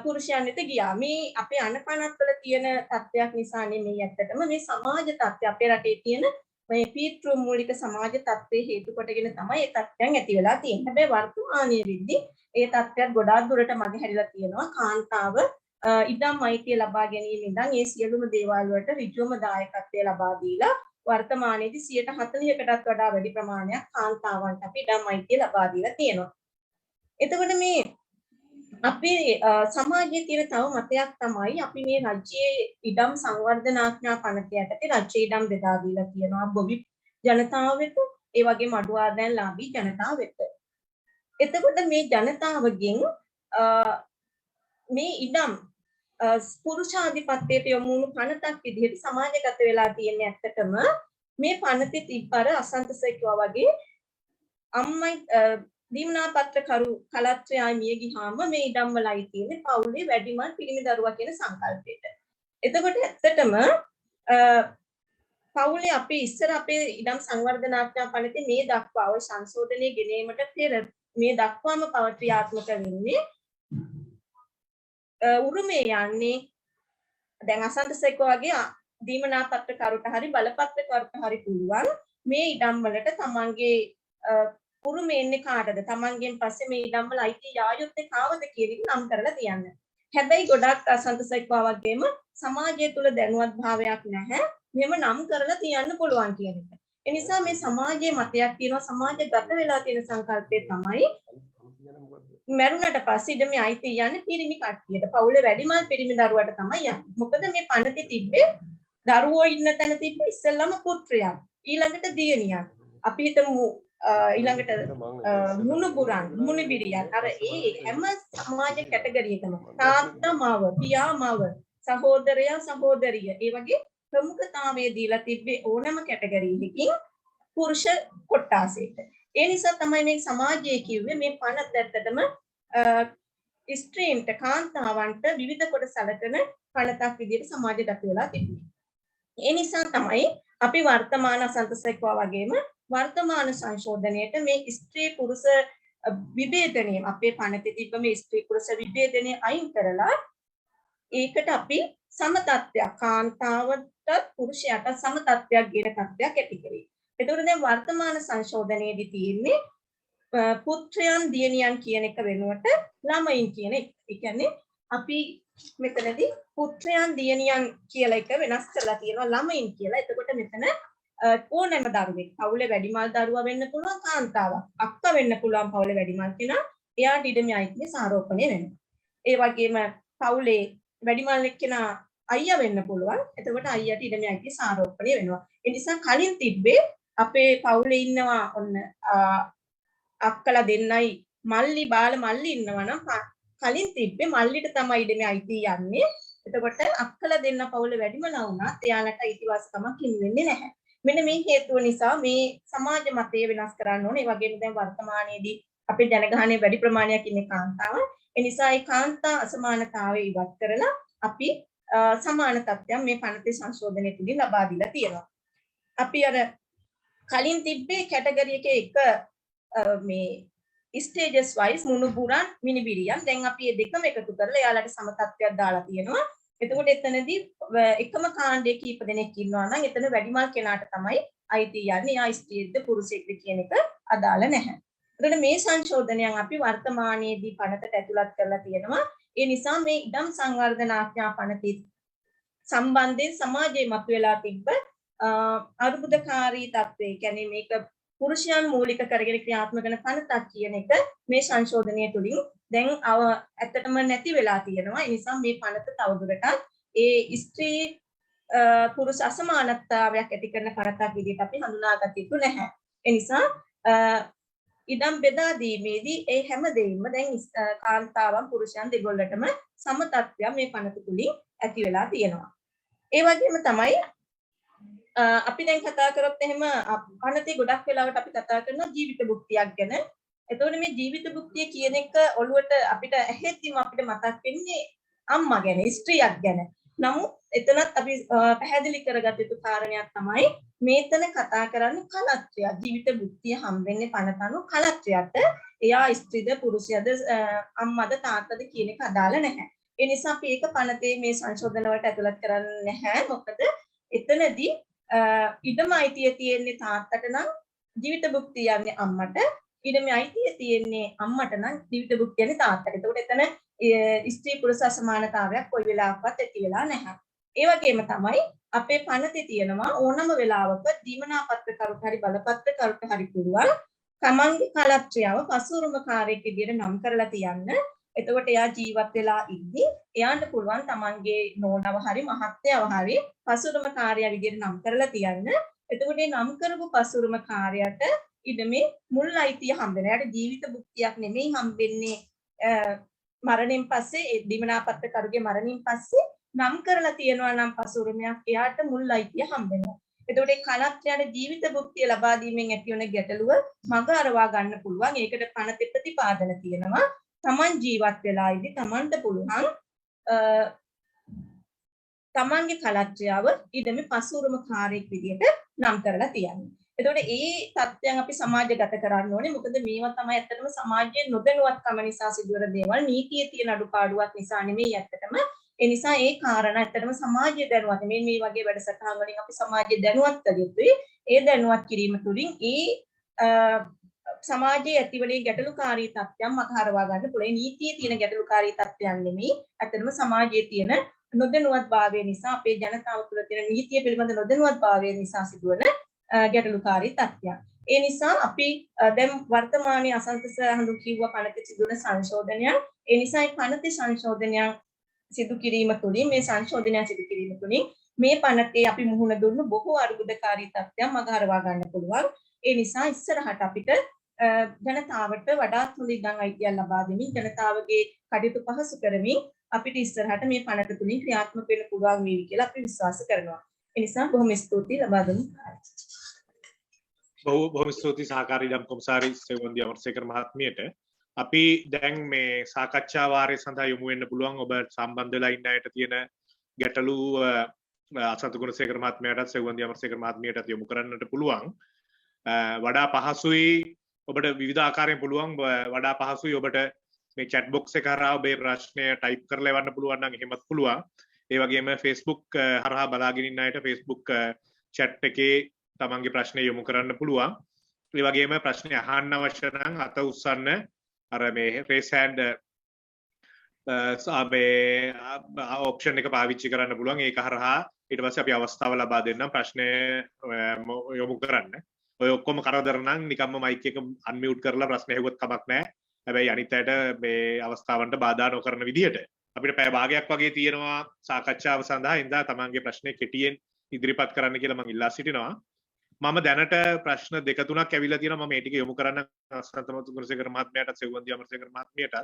පුරුෂයන් වෙත ගියා. මේ අපේ අනපනත් වල තියෙන තත්ත්වයක් නිසා නෙමෙයි ඇත්තටම මේ සමාජ තත්ත්වය අපේ රටේ තියෙන මේ පීතෘ මූලික සමාජ තත්ත්වයේ හේතු කොටගෙන තමයි ඒ තත්ත්වයන් ඇති වෙලා තියෙන්නේ. හැබැයි වර්තමානයේ විද්දී ඒ තත්ත්වයක් ගොඩාක් දුරට මගහැරිලා තියෙනවා. කාන්තාව ඉඩම් අයිතිය ලබා ගැනීම ඉඳන් ඒ සියලුම දේවල් වලට ඍජුවම දායකත්වය ලබා දීලා වර්තමානයේදී 40%කටත් වඩා වැඩි ප්‍රමාණයක් කාන්තාවන්ට අපි ඉඩම් අයිතිය ලබා දීලා තියෙනවා. එතකොට මේ අපේ සමාජයේ තියෙන තව මතයක් තමයි අපි මේ රජයේ ඉඩම් සංවර්ධන ආඥා පනත යටතේ රජයේ ඉඩම් බෙදා දීලා තියෙනවා බොබි ජනතාව වෙත ඒ වගේම අඩු ආදායම් ලාභී ජනතාව වෙත. එතකොට මේ ජනතාවගෙන් මේ ඉඩම් පුරුෂාධිපත්‍යයට යොමු වුණු පනතක් විදිහට සමාජගත වෙලා තියෙන්නේ ඇත්තටම මේ පනතේ තිබ්බර අසන්තසේකවා වගේ අම්මයි දීමනාපත්‍ර කරු කලත්‍රයා මිය ගියාම මේ ඉඩම් වලයි තියෙන්නේ පවුලේ වැඩිමල් පිරිමි දරුවා කියන සංකල්පයට. එතකොට ඇත්තටම පවුලේ අපි ඉස්සර අපේ ඉඩම් සංවර්ධන ආඥා පනතේ මේ දක්වා සංශෝධනය ගෙනීමට පෙර මේ දක්වාම ක්‍රියාත්මක වෙන්නේ උරුමේ යන්නේ දැන් අසන්තසේක වගේ දීමනාපත්‍ර කරුට හරි බලපත්‍ර කරුට හරි පුළුවන් මේ ඉඩම් වලට තමන්ගේ උරුමේ එන්නේ කාටද? තමන්ගෙන් පස්සේ මේ ඉඩම් වල අයිති යායුත්තේ කාවද කියන එක නම් කරලා තියන්න. හැබැයි ගොඩක් අසන්තසෙක්වා වගේම සමාජය තුළ දැනුවත් භාවයක් නැහැ. මෙහෙම නම් කරලා තියන්න පුළුවන් කියන එක. ඒ නිසා මේ සමාජයේ මතයක් තියෙනවා සමාජගත වෙලා තියෙන සංකල්පය තමයි මරුණට පස්සේ ඉතින් මේ අයිති යන්නේ පිරිමි කට්ටියට. පවුලේ වැඩිමල් පිරිමි දරුවට තමයි යන්නේ. මොකද මේ පනතේ තිබ්බේ දරුවෝ ඉන්න තැන තිබ්බ ඉස්සෙල්ලාම පුත්‍රයා. ඊළඟට දියණියක්. අපි හිතමු ඊළඟට මුණුබුරන් මුණිබිරියන් අර ඒ හැම සමාජ කැටගරි එකම තාත්තා මාව පියා මාව සහෝදරයා සහෝදරිය ඒ වගේ ප්‍රමුඛතාවයේ දීලා තිබ්බේ ඕනම කැටගරි එකකින් පුරුෂ කොටාසෙට. ඒ නිසා තමයි මේ සමාජයේ කිව්වේ මේ පනත ඇත්තටම ස්ත්‍රීන්ට කාන්තාවන්ට විවිධ කොට සැලකෙන පනතක් විදිහට සමාජගත වෙලා තිබුණේ. ඒ නිසා තමයි අපි වර්තමාන අසන්තසෙක්වා වගේම වර්තමාන සංශෝධනයේට මේ ස්ත්‍රී පුරුෂ විභේදනය අපේ පනතේ තිබ්බ මේ ස්ත්‍රී පුරුෂ විභේදනය අයින් කරලා ඒකට අපි සමතත්වයක් කාන්තාවට පුරුෂයාට සමතත්වයක් ගෙන තත්වයක් ඇති කරේ. එතකොට දැන් වර්තමාන සංශෝධනයේදී තියෙන්නේ පුත්‍රයන් දියණියන් කියන එක වෙනුවට ළමයින් කියන එක. ඒ කියන්නේ අපි මෙතනදී පුත්‍රයන් දියණියන් කියලා එක වෙනස් කරලා තියෙනවා ළමයින් කියලා. එතකොට මෙතන ඕනෑම දරුවෙක් පවුලේ වැඩිමල් දරුවා වෙන්න පුළුවන් කාන්තාවක්. අක්කා වෙන්න පුළුවන් පවුලේ වැඩිමල් කෙනා. එයාට ඉඩමේ අයිතිය සාරෝපණය වෙනවා. ඒ වගේම පවුලේ වැඩිමල් එක්කෙනා අයියා වෙන්න පුළුවන්. එතකොට අයියාට ඉඩමේ අයිතිය සාරෝපණය වෙනවා. ඒ නිසා කලින් තිබ්බේ අපේ පවුලේ ඉන්නවා ඔන්න අක්කලා දෙන්නයි මල්ලි බාල මල්ලි ඉන්නවා නම් කලින් තිබ්බේ මල්ලිට තමයි ඉඩමේ අයිතිය යන්නේ. එතකොට අක්කලා දෙන්න පවුලේ වැඩිමලා වුණත් එයාලට අයිතිවාසිකමක් හිමි වෙන්නේ නැහැ. මෙන්න මේ හේතුව නිසා මේ සමාජ මතය වෙනස් කරන්න ඕනේ. ඒ වගේම දැන් වර්තමානයේදී අපේ ජනගහනයේ වැඩි ප්‍රමාණයක් ඉන්නේ කාන්තාවන්. ඒ නිසා ඒ කාන්තා අසමානතාවය ඉවත් කරලා අපි සමාන තත්ත්වයක් මේ පනතේ සංශෝධනය තුලින් ලබා දීලා තියෙනවා. අපි අර කලින් තිබ්බේ කැටගරි එකේ එක මේ ස්ටේජස් වයිස් මුණුබුරන් මිනිබිරියන් දැන් අපි මේ දෙකම එකතු කරලා එයාලට සම තත්ත්වයක් දාලා තියෙනවා. එතකොට එතනදී එකම කාණ්ඩයේ කීප දෙනෙක් ඉන්නවා නම් එතන වැඩිමල් කෙනාට තමයි අයිති යන්නේ. යා ස්ත්‍රියද පුරුෂයෙක්ද කියන එක අදාළ නැහැ. එතකොට මේ සංශෝධනයන් අපි වර්තමානයේදී පනතට ඇතුළත් කරලා තියෙනවා. ඒ නිසා මේ ඉඩම් සංවර්ධන ආඥා පනතේ සම්බන්ධයෙන් සමාජයේ මතුවලා තිබ්බ අර්බුදකාරී තත්ත්වය. කියන්නේ මේක පුරුෂයන් මූලික කරගෙන ක්‍රියාත්මක කරන පනතක් කියන එක මේ සංශෝධනය තුලින් දැන් ඇත්තටම නැති වෙලා තියෙනවා. ඒ නිසා මේ පනත තවදුරටත් ඒ ස්ත්‍රී පුරුෂ අසමානතාවයක් ඇති කරන පනතක් විදිහට අපි හඳුනාගත යුතු නැහැ. ඒ නිසා ඉඩම් බෙදා දීමේදී ඒ හැම දෙයක්ම දැන් කාන්තාවන් පුරුෂයන් දෙගොල්ලටම සම තත්ත්වයක් මේ පනත තුලින් ඇති වෙලා තියෙනවා. ඒ වගේම තමයි අපි දැන් කතා කරොත් එහෙම පනතේ ගොඩක් වෙලාවට අපි කතා කරනවා ජීවිත භුක්තියක් ගැන. එතකොට මේ ජීවිත භුක්තිය කියන එක ඔළුවට අපිට ඇහෙද්දිම අපිට මතක් වෙන්නේ අම්මා ගැන, ස්ත්‍රියක් ගැන. නමුත් එතනත් අපි පැහැදිලි කරගත යුතු කාරණයක් තමයි මේතන කතා කරන්නේ කලත්‍රයක්. ජීවිත භුක්තිය හම්බෙන්නේ පනත අනුව කලත්‍රයට. එයා ස්ත්‍රීද පුරුෂයද අම්මද තාත්තද කියන එක අදාළ නැහැ. ඒ නිසා අපි ඒක පනතේ මේ සංශෝධන වලට ඇතුළත් කරන්නේ නැහැ. මොකද එතනදී ඉඩම අයිතිය තියෙන්නේ තාත්තට නම් ජීවිත භුක්තිය යන්නේ අම්මට. ඉඩම අයිතිය තියෙන්නේ අම්මට නම් ජීවිත භුක්තිය යන්නේ තාත්තට. ඒකට එතන ස්ත්‍රී පුරුෂ අසමානතාවයක් කොයි වෙලාවකවත් ඇති වෙලා නැහැ. ඒ වගේම තමයි අපේ පනතේ තියෙනවා ඕනම වෙලාවක දීමනාපත්‍රකරුට හරි බලපත්‍රකරුට හරි පුළුවන් තමන්ගේ කලත්‍රයව පසුරුමකාරයෙක් විදිහට නම් කරලා තියන්න. එතකොට එයා ජීවත් වෙලා ඉද්දී එයාට පුළුවන් තමන්ගේ නෝනව හරි මහත්තයව හරි පසුරුමකාරයා විදිහට නම් කරලා තියන්න. එතකොට මේ නම් කරපු පසුරුමකාරයාට ඉඩමේ මුල් අයිතිය හම්බෙනවා. එයාට ජීවිත භුක්තියක් නෙමෙයි හම්බෙන්නේ මරණයෙන් පස්සේ ඒ දීමනාපත්‍රකරුගේ මරණයෙන් පස්සේ නම් කරලා තියනවා නම් පසුරුමයක් එයාට මුල් අයිතිය හම්බෙනවා. එතකොට ඒ කලත්‍රයට ජීවිත භුක්තිය ලබා දීමෙන් ඇතිවන ගැටලුව මග අරවා ගන්න පුළුවන්. ඒකට පනතේ ප්‍රතිපාදන තියෙනවා. තමන් ජීවත් වෙලා ඉඳි තමන්ට පුළුවන් තමන්ගේ කලත්‍රයව ඉඩමේ පසුරුමකාරයෙක් විදිහට නම් කරලා තියන්න. එතකොට ඒ තත්ත්වයන් අපි සමාජගත කරන්න ඕනේ. මොකද මේවා තමයි ඇත්තටම සමාජයේ නොදැනුවත්කම නිසා සිදුවන දේවල්. නීතියේ තියෙන අඩුපාඩුවක් නිසා නෙමෙයි ඇත්තටම. ඒ නිසා ඒ කාරණා ඇත්තටම සමාජයේ දැනුවත් මේ වගේ වැඩසටහන් වලින් අපි සමාජයේ දැනුවත් කර යුතුයි. ඒ දැනුවත් කිරීම තුළින් ඒ සමාජයේ ඇතිවන ගැටලුකාරී තත්ත්වයන් මගහරවා ගන්න පුළුවන්. නීතියේ තියෙන ගැටලුකාරී තත්ත්වයන් නෙමෙයි. අතරම සමාජයේ තියෙන නොදැනුවත්භාවය නිසා අපේ ජනතාව තුළ තියෙන නීතිය පිළිබඳ නොදැනුවත්භාවය නිසා සිදුවන ගැටලුකාරී තත්ත්වයන්. ඒ නිසා අපි දැන් වර්තමානයේ අසන්තස හඳුන් කිව්ව පනතේ සිදුවන සංශෝධනයන් ඒ නිසා ඒ පනතේ සංශෝධනයන් සිදු කිරීම තුළින් මේ සංශෝධනයන් සිදු කිරීම තුළින් මේ පනතේ අපි මුහුණ දුන්නු බොහෝ අර්බුදකාරී තත්ත්වයන් මගහරවා ගන්න පුළුවන්. ඒ නිසා ඉස්සරහට අපිට ජනතාවට වඩාත් හොඳ ඉඩම් අයිතියක් ලබා දෙමින් ජනතාවගේ කටයුතු පහසු කරමින් අපිට ඉස්සරහට මේ පනත තුලින් ක්‍රියාත්මක වෙන්න පුළුවන් වේවි කියලා අපි විශ්වාස කරනවා. ඒ නිසා බොහොම ස්තුතියි ලබා දුන්නු. බොහොම ස්තුතියි සහකාරී ඉඩම් කොමසාරි සෙවන්දි අමරසේකර මහත්මියට. අපි දැන් මේ සාකච්ඡා වාරය සඳහා යොමු වෙන්න පුළුවන්. ඔබ සම්බන්ධ වෙලා ඉන්න අයට තියෙන ගැටලු අසන්ත ගුණසේකර මහත්මයාටත් සෙවන්දි අමරසේකර මහත්මියටත් යොමු කරන්නට පුළුවන්. වඩා පහසුයි ඔබට විවිධ ආකාරයෙන් පුළුවන් වඩා පහසුයි ඔබට මේ chat box එක හරහා ඔබේ ප්‍රශ්නය type කරලා එවන්න පුළුවන් නම් එහෙමත් පුළුවන්. ඒ වගේම Facebook හරහා බලාගෙන ඉන්න අයට Facebook chat එකේ තමන්ගේ ප්‍රශ්න යොමු කරන්න පුළුවන්. ඒ වගේම ප්‍රශ්න අහන්න අවශ්‍ය නම් අත උස්සන්න අර මේ raise hand option එක පාවිච්චි කරන්න පුළුවන්. ඒක හරහා ඊට පස්සේ අපි අවස්ථාව ලබා දෙන්නම් ප්‍රශ්න යොමු කරන්න. ඔය ඔක්කොම කරදර නම් නිකම්ම මයික් එක අන්මියුට් කරලා ප්‍රශ්න ඇහුවොත් කමක් නැහැ. හැබැයි අනිත් අයට මේ අවස්ථාවන්ට බාධා නොකරන විදිහට අපිට පැය භාගයක් වගේ තියෙනවා සාකච්ඡාව සඳහා. ඉඳලා තමන්ගේ ප්‍රශ්නේ කෙටියෙන් ඉදිරිපත් කරන්න කියලා මම ඉල්ලා සිටිනවා. මම දැනට ප්‍රශ්න දෙක තුනක් ඇවිල්ලා තියෙනවා. මම මේ ටික යොමු කරන්න අසන්තමතු ගුණසේකර මහත්මයාටත් සෙව්වන්දි අමරසේකර මහත්මියටත්.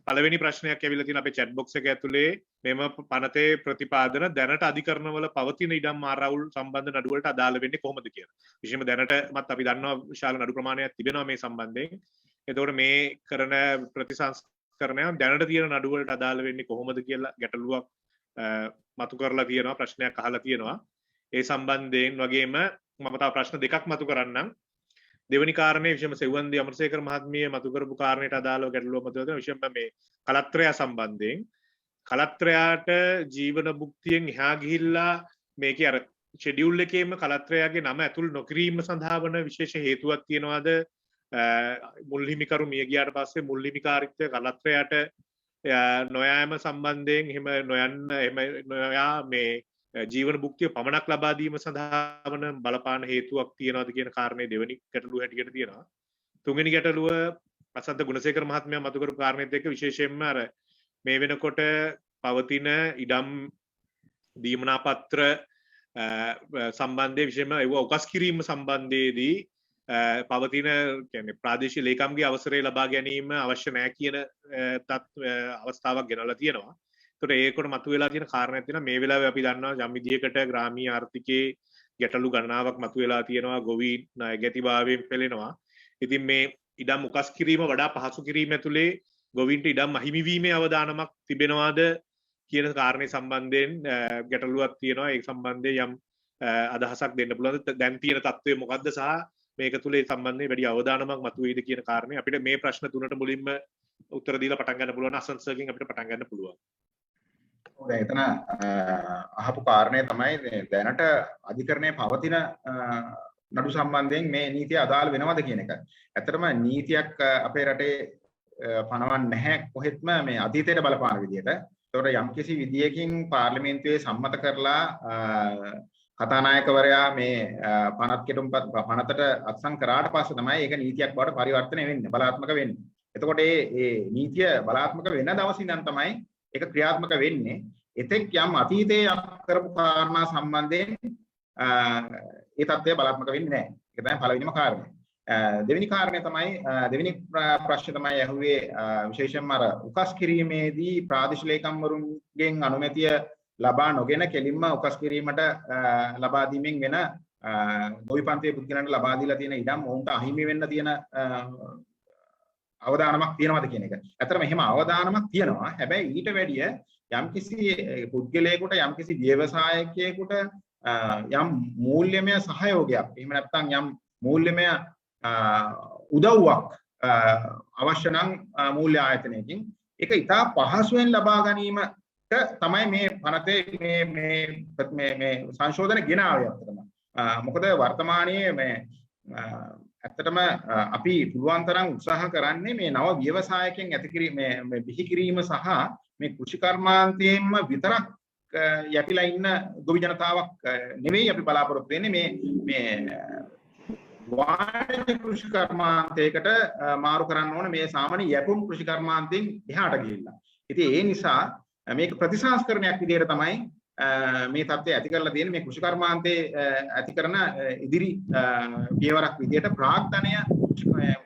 පළවෙනි ප්‍රශ්නයක් ඇවිල්ලා තියෙනවා අපේ chat box එක ඇතුලේ මෙම පනතේ ප්‍රතිපාදන දැනට අධිකරණවල පවතින ඉඩම් මාරවුල් සම්බන්ධ නඩු වලට අදාළ වෙන්නේ කොහොමද කියලා. විශේෂයෙන්ම දැනටමත් අපි දන්නවා විශාල නඩු ප්‍රමාණයක් තිබෙනවා මේ සම්බන්ධයෙන්. එතකොට මේ කරන ප්‍රතිසංස්කරණය දැනට තියෙන නඩු වලට අදාළ වෙන්නේ කොහොමද කියලා ගැටලුවක් මතු කරලා තියෙනවා, ප්‍රශ්නයක් අහලා තියෙනවා. ඒ සම්බන්ධයෙන් වගේම මම තව ප්‍රශ්න දෙකක් මතු කරන්නම්. දෙවැනි කාරණේ විශේෂම සෙව්වන්දි අමරසේකර මහත්මිය මතු කරපු කාරණේට අදාළව ගැටලුවක් මතු වෙනවා. විශේෂයෙන්ම මේ කලත්‍රය සම්බන්ධයෙන් කලත්‍රයාට ජීවන භුක්තියෙන් එහා ගිහිල්ලා මේකේ අර ෂෙඩියුල් එකේම කලත්‍රයාගේ නම ඇතුල් නොකිරීම සඳහා වන විශේෂ හේතුවක් තියනවාද? මුල් හිමිකරු මිය ගියාට පස්සේ මුල් හිමිකාරීත්වය කලත්‍රයාට නොයෑම සම්බන්ධයෙන් එහෙම නොයා මේ ජීවන භුක්තිය පමණක් ලබා දීම සඳහා වන බලපාන හේතුවක් තියනවාද කියන කාරණේ දෙවෙනි ගැටලුව හැටියට තියෙනවා. තුන්වෙනි ගැටලුව අසන්ත ගුණසේකර මහත්මයා මතු කරපු කාරණේත් එක්ක විශේෂයෙන්ම අර මේ වෙනකොට පවතින ඉඩම් දීමනාපත්‍ර සම්බන්ධයේ විශේෂයෙන්ම ඒව උකස් කිරීම සම්බන්ධයේදී පවතින කියන්නේ ප්‍රාදේශීය ලේකම්ගේ අවසරය ලබා ගැනීම අවශ්‍ය නැහැ කියන අවස්ථාවක් ගෙනල්ලා තියෙනවා. ඒකට ඒකට මතුවලා තියෙන කාරණයක් තියෙනවා. මේ වෙලාවේ අපි දන්නවා යම් විදියකට ග්‍රාමීය ආර්ථිකයේ ගැටලු ගණනාවක් මතුවලා තියෙනවා. ගොවි ණයගැතිභාවයෙන් පෙළෙනවා. ඉතින් මේ ඉඩම් උකස් කිරීම වඩා පහසු කිරීම ඇතුලේ ගොවින්ට ඉඩම් අහිමි වීමේ අවදානමක් තිබෙනවාද කියන කාරණේ සම්බන්ධයෙන් ගැටලුවක් තියෙනවා. ඒ සම්බන්ධයෙන් යම් අදහසක් දෙන්න පුළුවන්. දැන් තියෙන තත්ත්වය මොකද්ද සහ මේක තුලේ සම්බන්ධයෙන් වැඩි අවදානමක් මතුවේද කියන කාරණේ අපිට මේ ප්‍රශ්න තුනට මුලින්ම උත්තර දීලා පටන් ගන්න පුළුවන්. අසන්සර්ගෙන් අපිට පටන් ගන්න පුළුවන්. දැන් එතන අහපු කාරණේ තමයි දැනට අධිකරණයේ පවතින නඩු සම්බන්ධයෙන් මේ නීතිය අදාළ වෙනවද කියන එක. ඇත්තටම නීතියක් අපේ රටේ පනවන්නේ නැහැ කොහෙත්ම මේ අතීතයට බලපාන විදිහට. ඒතකොට යම්කිසි විදියකින් පාර්ලිමේන්තුවේ සම්මත කරලා කතානායකවරයා මේ පනත් කෙටුම්පත් පනතට අත්සන් කරාට පස්සේ තමයි ඒක නීතියක් බවට පරිවර්තනය වෙන්නේ, බලාත්මක වෙන්නේ. එතකොට මේ නීතිය බලාත්මක වෙන දවසින් නම් තමයි ඒක ක්‍රියාත්මක වෙන්නේ. එතෙක් යම් අතීතයේ කරපු කාරණා සම්බන්ධයෙන් ඒ තත්ත්වය බලාත්මක වෙන්නේ නැහැ. ඒක තමයි පළවෙනිම කාරණය. දෙවෙනි කාරණය තමයි දෙවෙනි ප්‍රශ්නේ තමයි ඇහුවේ විශේෂයෙන්ම අර උකස් කිරීමේදී ප්‍රාදේශීය ලේකම්වරුන්ගෙන් අනුමැතිය ලබා නොගෙන කෙලින්ම උකස් කිරීමට ලබා දීමෙන් වෙන ගොවි පන්තියේ පුද්ගලයන්ට ලබා දීලා තියෙන ඉඩම් ඔවුන්ට අහිමි වෙන්න තියෙන අවදානමක් තියෙනවද කියන එක. ඇත්තටම එහෙම අවදානමක් තියෙනවා. හැබැයි ඊට වැඩිය යම්කිසි පුද්ගලයෙකුට යම්කිසි ව්‍යවසායකයෙකුට යම් මූල්‍යමය සහයෝගයක් එහෙම නැත්නම් යම් මූල්‍යමය උදව්වක් අවශ්‍ය නම් මූල්‍ය ආයතනයකින් ඒක ඉතා පහසුවෙන් ලබා ගැනීමට තමයි මේ පනතේ මේ සංශෝධන ගෙනාවේ අතටම. මොකද වර්තමානයේ මේ ඇත්තටම අපි පුළුවන් තරම් උත්සාහ කරන්නේ මේ නව ව්‍යවසායකයන් ඇති කිරීම මේ බිහි කිරීම සහ මේ කෘෂි කර්මාන්තයෙන්ම විතරක් යටිලා ඉන්න ගොවි ජනතාවක් නෙවෙයි අපි බලාපොරොත්තු වෙන්නේ මේ වාණිජ කෘෂි කර්මාන්තයකට මාරු කරන්න ඕන මේ සාමාන්‍ය යැපුම් කෘෂි කර්මාන්තයෙන් එහාට ගිහිල්ලා. ඉතින් ඒ නිසා මේක ප්‍රතිසංස්කරණයක් විදිහට තමයි මේ තත්ත්වය ඇති කරලා තියෙන්නේ. මේ කෘෂි කර්මාන්තයේ ඇති කරන ඉදිරි පියවරක් විදිහට ප්‍රාග්ධනය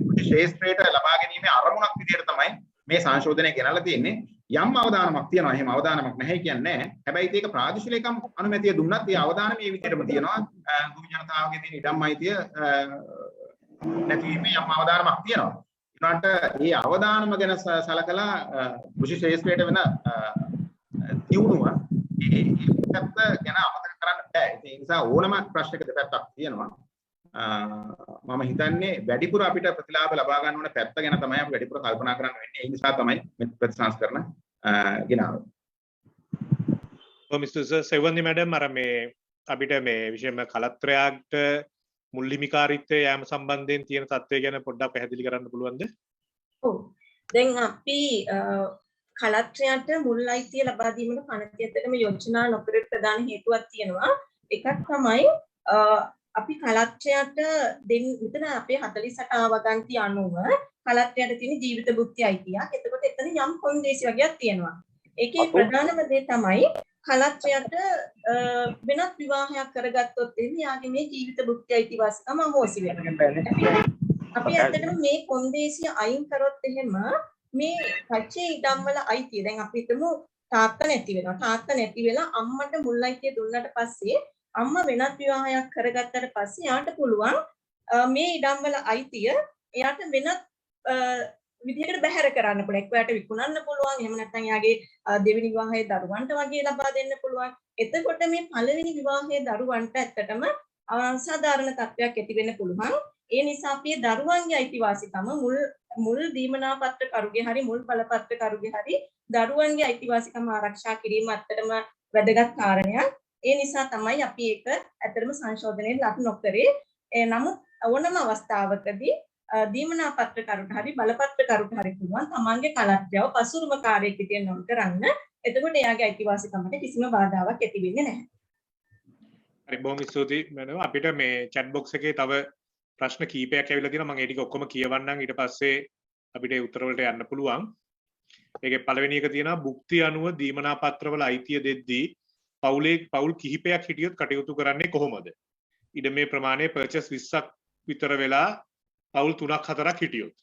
කෘෂි ක්ෂේත්‍රයට ලබා ගැනීමේ අරමුණක් විදිහට තමයි මේ සංශෝධනය ගෙනල්ලා තියෙන්නේ. යම් අවදානමක් තියෙනවා. එහෙම අවදානමක් නැහැ කියන්නේ නැහැ. හැබැයි ඒක ප්‍රාදේශීය ලේකම් අනුමැතිය දුන්නත් ඒ අවදානම මේ විදිහටම තියෙනවා. ගොවි ජනතාවගේ තියෙන ඉඩම් අයිතිය නැතිවීමේ යම් අවදානමක් තියෙනවා. ඒකට මේ අවදානම ගැන සලකලා කෘෂි ක්ෂේත්‍රයට වෙන දියුණුව ඒ පැත්ත ගැන අමතක කරන්න බෑ. ඒ නිසා ඕනම ප්‍රශ්නයක දෙපැත්තක් තියෙනවා. මම හිතන්නේ වැඩිපුර අපිට ප්‍රතිලාභ ලබා ගන්න ඕන පැත්ත ගැන තමයි අපි වැඩිපුර කල්පනා කරන්න වෙන්නේ. ඒ නිසා තමයි මේ ප්‍රතිසංස්කරණ ගෙනාවේ. මිස්ටර් සෙවන්දි මැඩම් අර මේ අපිට මේ විශේෂයෙන්ම කලත්‍රයාට මුල් හිමිකාරීත්වය යෑම සම්බන්ධයෙන් තියෙන තත්ත්වය ගැන පොඩ්ඩක් පැහැදිලි කරන්න පුළුවන්ද? ඔව්. දැන් අපි කලත්‍රයාට මුල් අයිතිය ලබා දීමට පනතියටම යෝජනා නොකර ප්‍රධාන හේතුවක් තියෙනවා. එකක් තමයි අපි කලත්‍රයාට මෙතන අපේ 48 වගන්ති අනුව කලත්‍රයාට තියෙන ජීවිත භුක්ති අයිතියක්. එතකොට එතන යම් කොන්දේසි වගේක් තියෙනවා. ඒකේ ප්‍රධානම දේ තමයි කලත්‍රයාට වෙනත් විවාහයක් කරගත්තොත් එයාගේ මේ ජීවිත භුක්ති අයිතිවාසිකම අමෝසි වෙනවා. අපි ඇත්තටම මේ කොන්දේසිය අයින් කරොත් එහෙම මේ පච්චේ ඉඩම් වල අයිතිය දැන් අපි හිතමු තාත්තා නැති වෙනවා. තාත්තා නැති වෙලා අම්මට මුල් අයිතිය දුන්නාට පස්සේ අම්මා වෙනත් විවාහයක් කරගත්තට පස්සේ යාට පුළුවන් මේ ඉඩම් වල අයිතිය එයාට වෙනත් විදිහකට බැහැර කරන්න පුළුවන්. එක්කයට විකුණන්න පුළුවන්. එහෙම නැත්නම් යාගේ දෙවෙනි විවාහයේ දරුවන්ට වගේ ලබා දෙන්න පුළුවන්. එතකොට මේ පළවෙනි විවාහයේ දරුවන්ට ඇත්තටම අසාධාරණ තත්ත්වයක් ඇති වෙන්න පුළුවන්. ඒ නිසා අපි දරුවන්ගේ අයිතිවාසිකම මුල් දීමනා පත්‍ර කරුගේ හරි මුල් බලපත්‍ර කරුගේ හරි දරුවන්ගේ අයිතිවාසිකම ආරක්ෂා කිරීම ඇත්තටම වැදගත් කාරණයක්. ඒ නිසා තමයි අපි ඒක ඇත්තටම සංශෝධනයේ ලක් නොකරේ. නමුත් ඕනම අවස්ථාවකදී දීමනා පත්‍ර කරුට හරි බලපත්‍ර කරුට හරි පුළුවන් තමන්ගේ කලත්‍රයව පසුරුමකාරයෙක් විදියට නම් කරන්න. එතකොට එයාගේ අයිතිවාසිකමට කිසිම බාධාවක් ඇති වෙන්නේ නැහැ. හරි බොහොම ස්තුතියි මම අපිට මේ chat box එකේ තව ප්‍රශ්න කීපයක් ඇවිල්ලා තියෙනවා. මම ඒ ටික ඔක්කොම කියවන්නම්. ඊට පස්සේ අපිට උත්තර වලට යන්න පුළුවන්. ඒකේ පළවෙනි එක තියෙනවා භුක්ති අනුව දීමනා පත්‍රවල අයිතිය දෙද්දී පවුල් කිහිපයක් හිටියොත් කටයුතු කරන්නේ කොහොමද? ඉඩමේ ප්‍රමාණය පර්චස් 20ක් විතර වෙලා පවුල් 3ක් 4ක් හිටියොත්.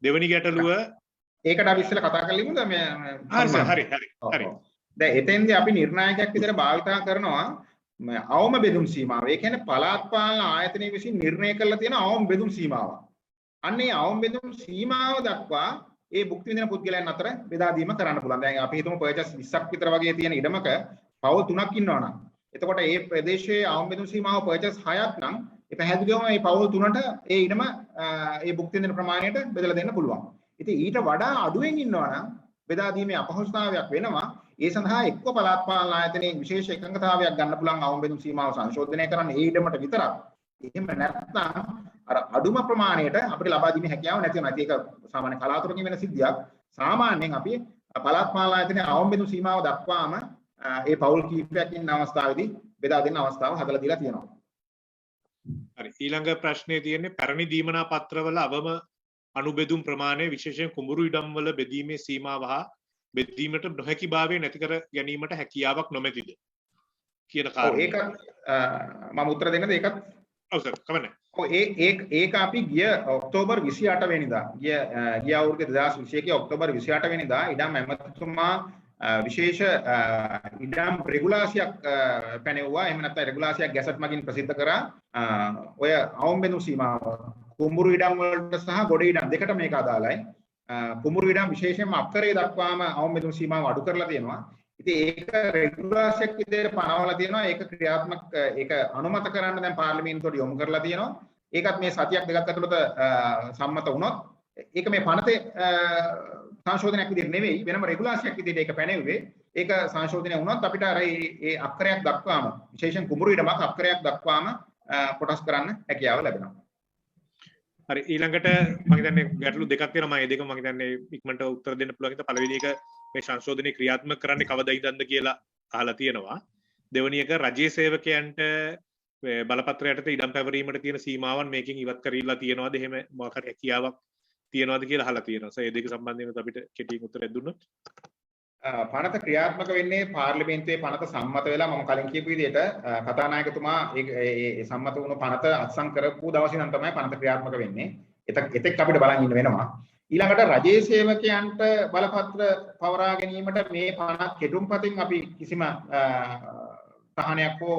දෙවෙනි ගැටලුව ඒකට අපි ඉස්සෙල්ලා කතා කරලිමුද මේ හරි. දැන් එතෙන්දී අපි නිර්ණායකයක් විදිහට භාවිතා කරනවා අවම බෙදුම් සීමාව. ඒ කියන්නේ පළාත් පාලන ආයතනය විසින් නිර්ණය කරලා තියෙන අවම බෙදුම් සීමාව. අන්න ඒ අවම බෙදුම් සීමාව දක්වා ඒ භුක්ති විඳින පුද්ගලයන් අතර බෙදා දීම කරන්න පුළුවන්. දැන් අපි හිතමු පර්චස් 20ක් විතර වගේ තියෙන ඉඩමක පවුල් 3ක් ඉන්නවා නම් එතකොට ඒ ප්‍රදේශයේ අවම බෙදුම් සීමාව පර්චස් 6ක් නම් ඒ පැහැදිලිවම මේ පවුල් 3ට ඒ ඉඩම ඒ භුක්ති විඳින ප්‍රමාණයට බෙදලා දෙන්න පුළුවන්. ඉතින් ඊට වඩා අඩුවෙන් ඉන්නවා නම් බෙදා දීමේ අපහසුතාවයක් වෙනවා. ඒ සඳහා එක්ක පළාත් පාලන ආයතනයේ විශේෂ එකඟතාවයක් ගන්න පුළුවන් අවම බෙදුම් සීමාව සංශෝධනය කරන්න ඒ ඉඩමට විතරක්. එහෙම නැත්නම් අර අඩුම ප්‍රමාණයට අපිට ලබා දීමේ හැකියාව නැති වෙනවා. ඒක සාමාන්‍ය කලාතුරකින් වෙන සිද්ධියක්. සාමාන්‍යයෙන් අපි පළාත් පාලන ආයතනයේ අවම බෙදුම් සීමාව දක්වාම ඒ පවුල් කීපයක් ඉන්න අවස්ථාවේදී බෙදා දෙන්න අවස්ථාව හදලා දීලා තියෙනවා. හරි ඊළඟ ප්‍රශ්නේ තියෙන්නේ පැරණි දීමනා පත්‍රවල අවම අනුබෙදුම් ප්‍රමාණය විශේෂයෙන් කුඹුරු ඉඩම් වල බෙදීමේ සීමාව හා බෙදීමට නොහැකි භාවය නැති කර ගැනීමට හැකියාවක් නොමැතිද කියන කාරණේ. ඒක මම උත්තර දෙන්නද ඒකත්? ඔව් සර් කවන්නේ. ඔව් ඒක අපි ගිය ඔක්තෝබර් 28 වෙනිදා ගිය අවුරුදු 2021 ඔක්තෝබර් 28 වෙනිදා ඉඩම් ඇමතුමා විශේෂ ඉඩම් රෙගුලාසියක් පැනෙවුවා. එහෙම නැත්නම් රෙගුලාසියක් ගැසට් මගින් ප්‍රසිද්ධ කරා. ඔය අවම බෙදුම් සීමාව කුඹුරු ඉඩම් වලට සහ ගොඩ ඉඩම් දෙකට මේක අදාළයි. කුඹුරු ඉඩම් විශේෂයෙන්ම අක්කරේ දක්වාම අවම බෙදුම් සීමාව අඩු කරලා තියෙනවා. ඉතින් ඒක රෙගුලාසියක් විදිහට පනවලා තියෙනවා. ඒක ක්‍රියාත්මක ඒක අනුමත කරන්න දැන් පාර්ලිමේන්තුවට යොමු කරලා තියෙනවා. ඒකත් මේ සතියක් දෙකක් ඇතුළත සම්මත වුණොත් ඒක මේ පනතේ සංශෝධනයක් විදිහට නෙවෙයි වෙනම රෙගුලාසියක් විදිහට ඒක පැනෙව්වේ. ඒක සංශෝධනය වුණොත් අපිට අර ඒ අක්කරයක් දක්වාම විශේෂයෙන් කුඹුරු ඉඩමක් අක්කරයක් දක්වාම කොටස් කරන්න හැකියාව ලැබෙනවා. හරි ඊළඟට මම හිතන්නේ ගැටලු දෙකක් තියෙනවා මම ඒ දෙක මම හිතන්නේ ඉක්මනට උත්තර දෙන්න පුළුවන් හින්දා පළවෙනි එක මේ සංශෝධනය ක්‍රියාත්මක කරන්නේ කවදා ඉඳන්ද කියලා අහලා තියෙනවා. දෙවෙනි එක රජයේ සේවකයන්ට බලපත්‍ර යටතේ ඉඩම් පැවරීමට තියෙන සීමාවන් මේකෙන් ඉවත් කරලා තියෙනවද එහෙම මොකක් හරි හැකියාවක් තියෙනවද කියලා අහලා තියෙනවා. ඒ දෙක සම්බන්ධයෙන් අපිට කෙටියෙන් උත්තරයක් දුන්නොත්. පනත ක්‍රියාත්මක වෙන්නේ පාර්ලිමේන්තුවේ පනත සම්මත වෙලා මම කලින් කියපු විදිහට කතානායකතුමා ඒ සම්මත වුණු පනත අත්සන් කරපු දවසේ නම් තමයි පනත ක්‍රියාත්මක වෙන්නේ. එතෙක් අපිට බලන් ඉන්න වෙනවා. ඊළඟට රජයේ සේවකයන්ට බලපත්‍ර පවරා ගැනීමට මේ පනත් කෙටුම්පතින් අපි කිසිම සහනයක් හෝ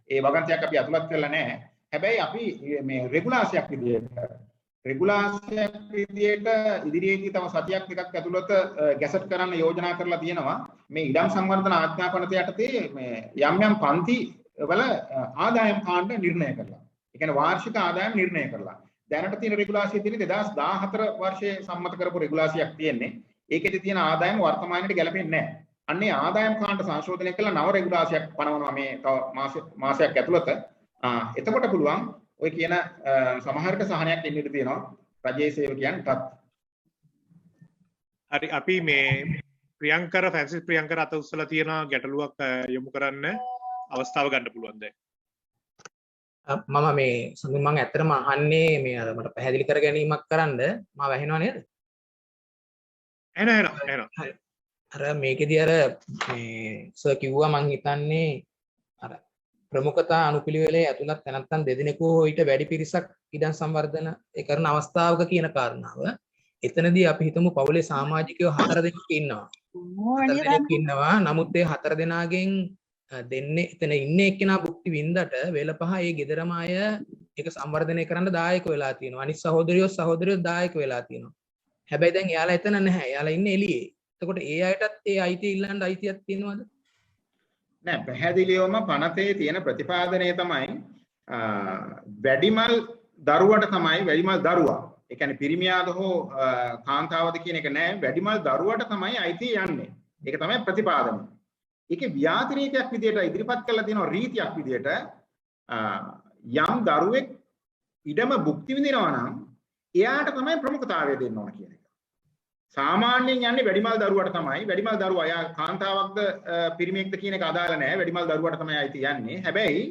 ඒ වගන්තියක් අපි අතුලත් කරලා නැහැ. හැබැයි අපි මේ රෙගුලාසියක් විදියට ඉදිරියේදී තම සතියක් දෙකක් ඇතුළත ගැසට් කරන්න යෝජනා කරලා තියෙනවා. මේ ඉඩම් සංවර්ධන ආඥාපනත යටතේ මේ යම් පන්ති වල ආදායම් කාණ්ඩ නිර්ණය කරලා. ඒ කියන්නේ වාර්ෂික ආදායම් නිර්ණය කරලා. දැනට තියෙන රෙගුලාසිය තියෙන්නේ 2014 වර්ෂයේ සම්මත කරපු රෙගුලාසියක් තියෙන්නේ. ඒකෙදි තියෙන ආදායම වර්තමානයේ ගැලපෙන්නේ නැහැ. අන්නේ ආදායම් කාණ්ඩ සංශෝධනය කළා නව රෙගුලාසියක් පනවනවා මේ තව මාසයක් ඇතුළත. එතකොට පුළුවන් ඔය කියන සමහරට සහනයක් එන්න ඉඩ තියෙනවා රජයේ සේවකයන්ටත්. හරි අපි මේ ප්‍රියංකර ෆ්‍රැන්සිස් ප්‍රියංකර අත උස්සලා තියෙන ගැටලුවක් යොමු කරන්න අවස්ථාව ගන්න පුළුවන් දැන්. මම මේ සඳුන් මම ඇත්තටම අහන්නේ මේ අර මට පැහැදිලි කර ගැනීමක් කරන්න මම වැහෙනව නේද? එනවා. අර මේකෙදී අර මේ සර් කිව්වා මං හිතන්නේ අර ප්‍රමුඛතා අනුපිළිවෙලේ ඇතුළත් නැත්නම් දෙදෙනෙකු හෝ ඊට වැඩි පිරිසක් ඉඩම් සංවර්ධන කරන අවස්ථාවක කියන කාරණාව. එතනදී අපි හිතමු පවුලේ සමාජිකයෝ 4 දෙනෙක් ඉන්නවා. 4 දෙනෙක් ඉන්නවා. නමුත් ඒ 4 දෙනාගෙන් දෙන්නේ එතන ඉන්නේ එක්කෙනා භුක්ති විඳට වේල පහ ඒ ගෙදරම අය ඒක සංවර්ධනය කරන්න දායක වෙලා තියෙනවා. අනිත් සහෝදරයෝ දායක වෙලා තියෙනවා. හැබැයි දැන් එයාලා එතන නැහැ. එයාලා ඉන්නේ එළියේ. එතකොට ඒ අයටත් ඒ අයිතිය ඉල්ලන්න අයිතියක් තියෙනවද? නෑ පැහැදිලිවම පනතේ තියෙන ප්‍රතිපාදනය තමයි වැඩිමල් දරුවට තමයි වැඩිමල් දරුවා. ඒ කියන්නේ පිරිමියාද හෝ කාන්තාවද කියන එක නෑ වැඩිමල් දරුවට තමයි අයිතිය යන්නේ. ඒක තමයි ප්‍රතිපාදනය. ඒකේ ව්‍යාතිරේකයක් විදියට ඉදිරිපත් කරලා තියෙනවා රීතියක් විදියට යම් දරුවෙක් ඉඩම භුක්ති විඳිනවා නම් එයාට තමයි ප්‍රමුඛතාවය දෙන්න ඕන කියන එක. සාමාන්‍යයෙන් යන්නේ වැඩිමල් දරුවට තමයි. වැඩිමල් දරුවා යා කාන්තාවක්ද පිරිමියෙක්ද කියන එක අදාළ නැහැ. වැඩිමල් දරුවට තමයි අයිති යන්නේ. හැබැයි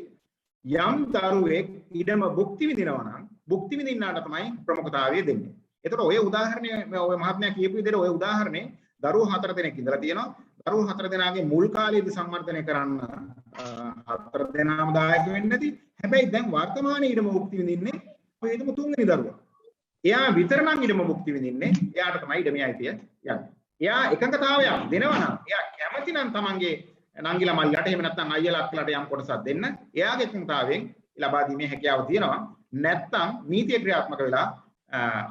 යම් දරුවෙක් ඉඩම භුක්ති විඳිනවා නම් භුක්ති විඳින්නාට තමයි ප්‍රමුඛතාවය දෙන්නේ. ඒතකොට ඔය උදාහරණය ඔය මහත්මයා කියපු විදිහට ඔය උදාහරණේ දරුවෝ 4 දෙනෙක් ඉඳලා තියෙනවා. දරුවෝ 4 දෙනාගේ මුල් කාලයේදී සංවර්ධනය කරන්න 4 දෙනාම දායක වෙන්නේ නැති. හැබැයි දැන් වර්තමානයේ ඉඩම භුක්ති විඳින්නේ ඔය හිතමු 3 වෙනි දරුවා. එයා විතර නම් ඉඩම භුක්ති විඳින්නේ. එයාට තමයි ඉඩමේ අයිතිය යන්නේ. එයා එකඟතාවයක් දෙනවා නම් එයා කැමති නම් තමන්ගේ නංගිලා මල්ලට එහෙම නැත්නම් අයියලා අක්කලාට යම් කොටසක් දෙන්න. එයාගේ එකඟතාවයෙන් ලබා දීමේ හැකියාව තියෙනවා. නැත්නම් නීතිය ක්‍රියාත්මක වෙලා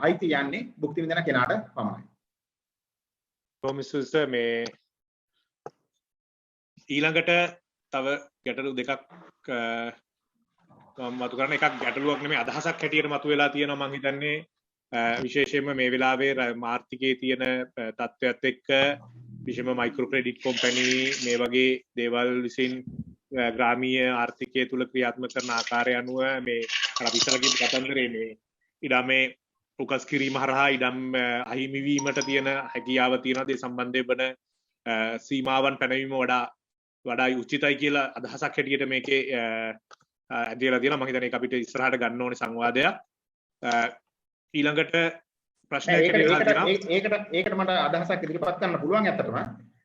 අයිතිය යන්නේ භුක්ති විඳින කෙනාට පමණයි. කොමිසුස් මේ ඊළඟට තව ගැටලු දෙකක් මතු කරන එකක් ගැටලුවක් නෙමෙයි අදහසක් හැටියට මතුවලා තියෙනවා මම හිතන්නේ විශේෂයෙන්ම මේ වෙලාවේ ආර්ථිකයේ තියෙන තත්ත්වයක් එක්ක විශේෂම මයික්‍රෝ ක්‍රෙඩිට් කම්පැනි මේ වගේ දේවල් විසින් ග්‍රාමීය ආර්ථිකය තුල ක්‍රියාත්මක කරන ආකාරය අනුව මේ අපි ඉස්සර කියපු කතන්දරේ මේ ඉඩමේ උකස් කිරීම හරහා ඉඩම් අහිමි වීමට තියෙන හැකියාව තියෙනවා ඒ සම්බන්ධයෙන් වන සීමාවන් පැනවීම වඩා උචිතයි කියලා අදහසක් හැටියට මේකේ ඇදලා තියෙනවා මම හිතන්නේ ඒක අපිට ඉස්සරහට ගන්න ඕනේ සංවාදයක් ඊළඟට ප්‍රශ්නයක් ඒකට මට අදහසක් ඉදිරිපත් කරන්න පුළුවන් ඇත්තටම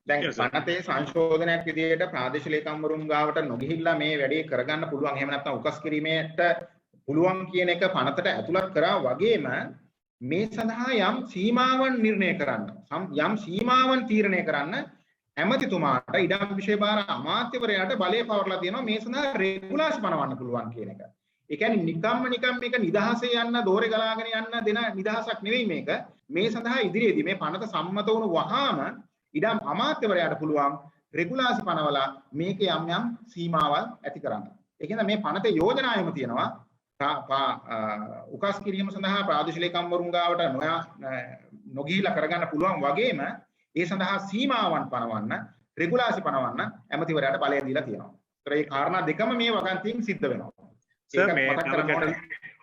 දැන් පනතේ සංශෝධනයක් විදිහට ප්‍රාදේශීය ලේකම්වරුන් ගාවට නොගිහිල්ලා මේ වැඩේ කරගන්න පුළුවන් එහෙම නැත්නම් උකස් කිරීමේට පුළුවන් කියන එක පනතට ඇතුළත් කරා වගේම මේ සඳහා යම් සීමාවන් නිර්ණය කරන්න යම් සීමාවන් තීරණය කරන්න ඇමතිතුමාට ඉඩම් විෂය භාර අමාත්‍යවරයාට බලය පවර්ලා තියෙනවා මේ සඳහා රෙගුලාසි පනවන්න පුළුවන් කියන එක. ඒ කියන්නේ නිකම් මේක නිදහසේ යන්න දෝරේ ගලාගෙන යන්න දෙන නිදහසක් නෙවෙයි මේක. මේ සඳහා ඉදිරියේදී මේ පනත සම්මත වුණු වහාම ඉඩම් අමාත්‍යවරයාට පුළුවන් රෙගුලාසි පනවලා මේකේ යම් සීමාවල් ඇති කරන්න. ඒ කියන්නේ මේ පනතේ යෝජනාවෙම තියෙනවා උකස් කිරීම සඳහා ප්‍රාදේශීය ලේකම්වරුන් ගාවට නොගිහිලා කරගන්න පුළුවන් වගේම ඒ සඳහා සීමාවන් පනවන්න රෙගුලාසි පනවන්න ඇමතිවරයාට බලය දීලා තියෙනවා. ඒතර මේ කාරණා දෙකම මේ වගන්තියෙන් සිද්ධ වෙනවා.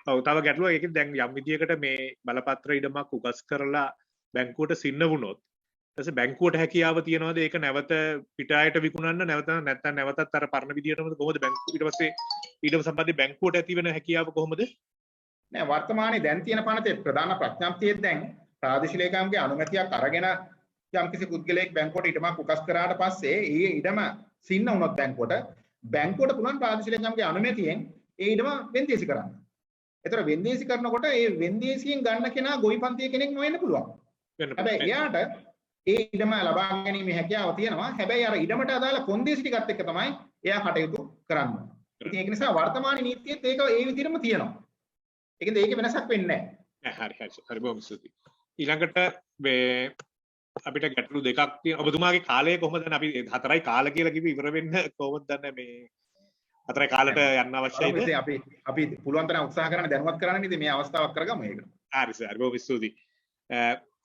ඔව් තව ගැටලුවක් ඒකෙන් දැන් යම් විදියකට මේ බලපත්‍ර ඉඩමක් උකස් කරලා බැංකුවට සින්න වුණොත් ඊට පස්සේ බැංකුවට හැකියාව තියනවාද ඒක නැවත පිටායට විකුණන්න නැත්නම් නැවතත් අර පරණ විදියටමද කොහොමද බැංකුව ඊට පස්සේ ඊටම සම්බන්ධයෙන් බැංකුවට ඇති වෙන හැකියාව කොහොමද? නෑ වර්තමානයේ දැන් තියෙන පනතේ ප්‍රධාන ප්‍රඥාප්තියේ දැන් ප්‍රාදේශීය ලේකම්ගේ අනුමැතියක් අරගෙන යම්කිසි පුද්ගලයෙක් බැංකුවට ඉඩමක් උකස් කරාට පස්සේ ඒ ඉඩම සින්න වුණොත් බැංකුවට පුළුවන් ප්‍රාදේශීය ලේකම්ගේ අනුමැතියෙන් ඒ ඉඩම වෙන්දේසි කරන්න. ඒතර වෙන්දේසි කරනකොට ඒ වෙන්දේසියෙන් ගන්න කෙනා ගොවි පන්තියේ කෙනෙක් නොවෙන්න පුළුවන්. හැබැයි එයාට ඒ ඉඩම ලබා ගැනීමේ හැකියාව තියෙනවා. හැබැයි අර ඉඩමට අදාළ කොන්දේසි ටිකත් එක්ක තමයි එයා කටයුතු කරන්නේ. ඉතින් ඒක නිසා වර්තමාන නීතියේත් ඒක ඒ විදිහටම තියෙනවා. ඒකෙන්ද ඒකේ වෙනසක් වෙන්නේ නැහැ. හරි බොහොම ස්තුතියි. ඊළඟට මේ අපිට ගැටලු දෙකක් තියෙනවා. ඔබතුමාගේ කාලය කොහොමද? දැන් අපි 4යි කාල කියලා කිව්ව ඉවර වෙන්න කොහොමද දන්නේ මේ 4යි කාලට යන්න අවශ්‍යයිද? අපි පුළුවන් තරම් උත්සාහ කරන්න දැනුවත් කරන්න ඉතින් මේ අවස්ථාවක් කරගමු ඒක. හරි සර් බොහොම ස්තුතියි.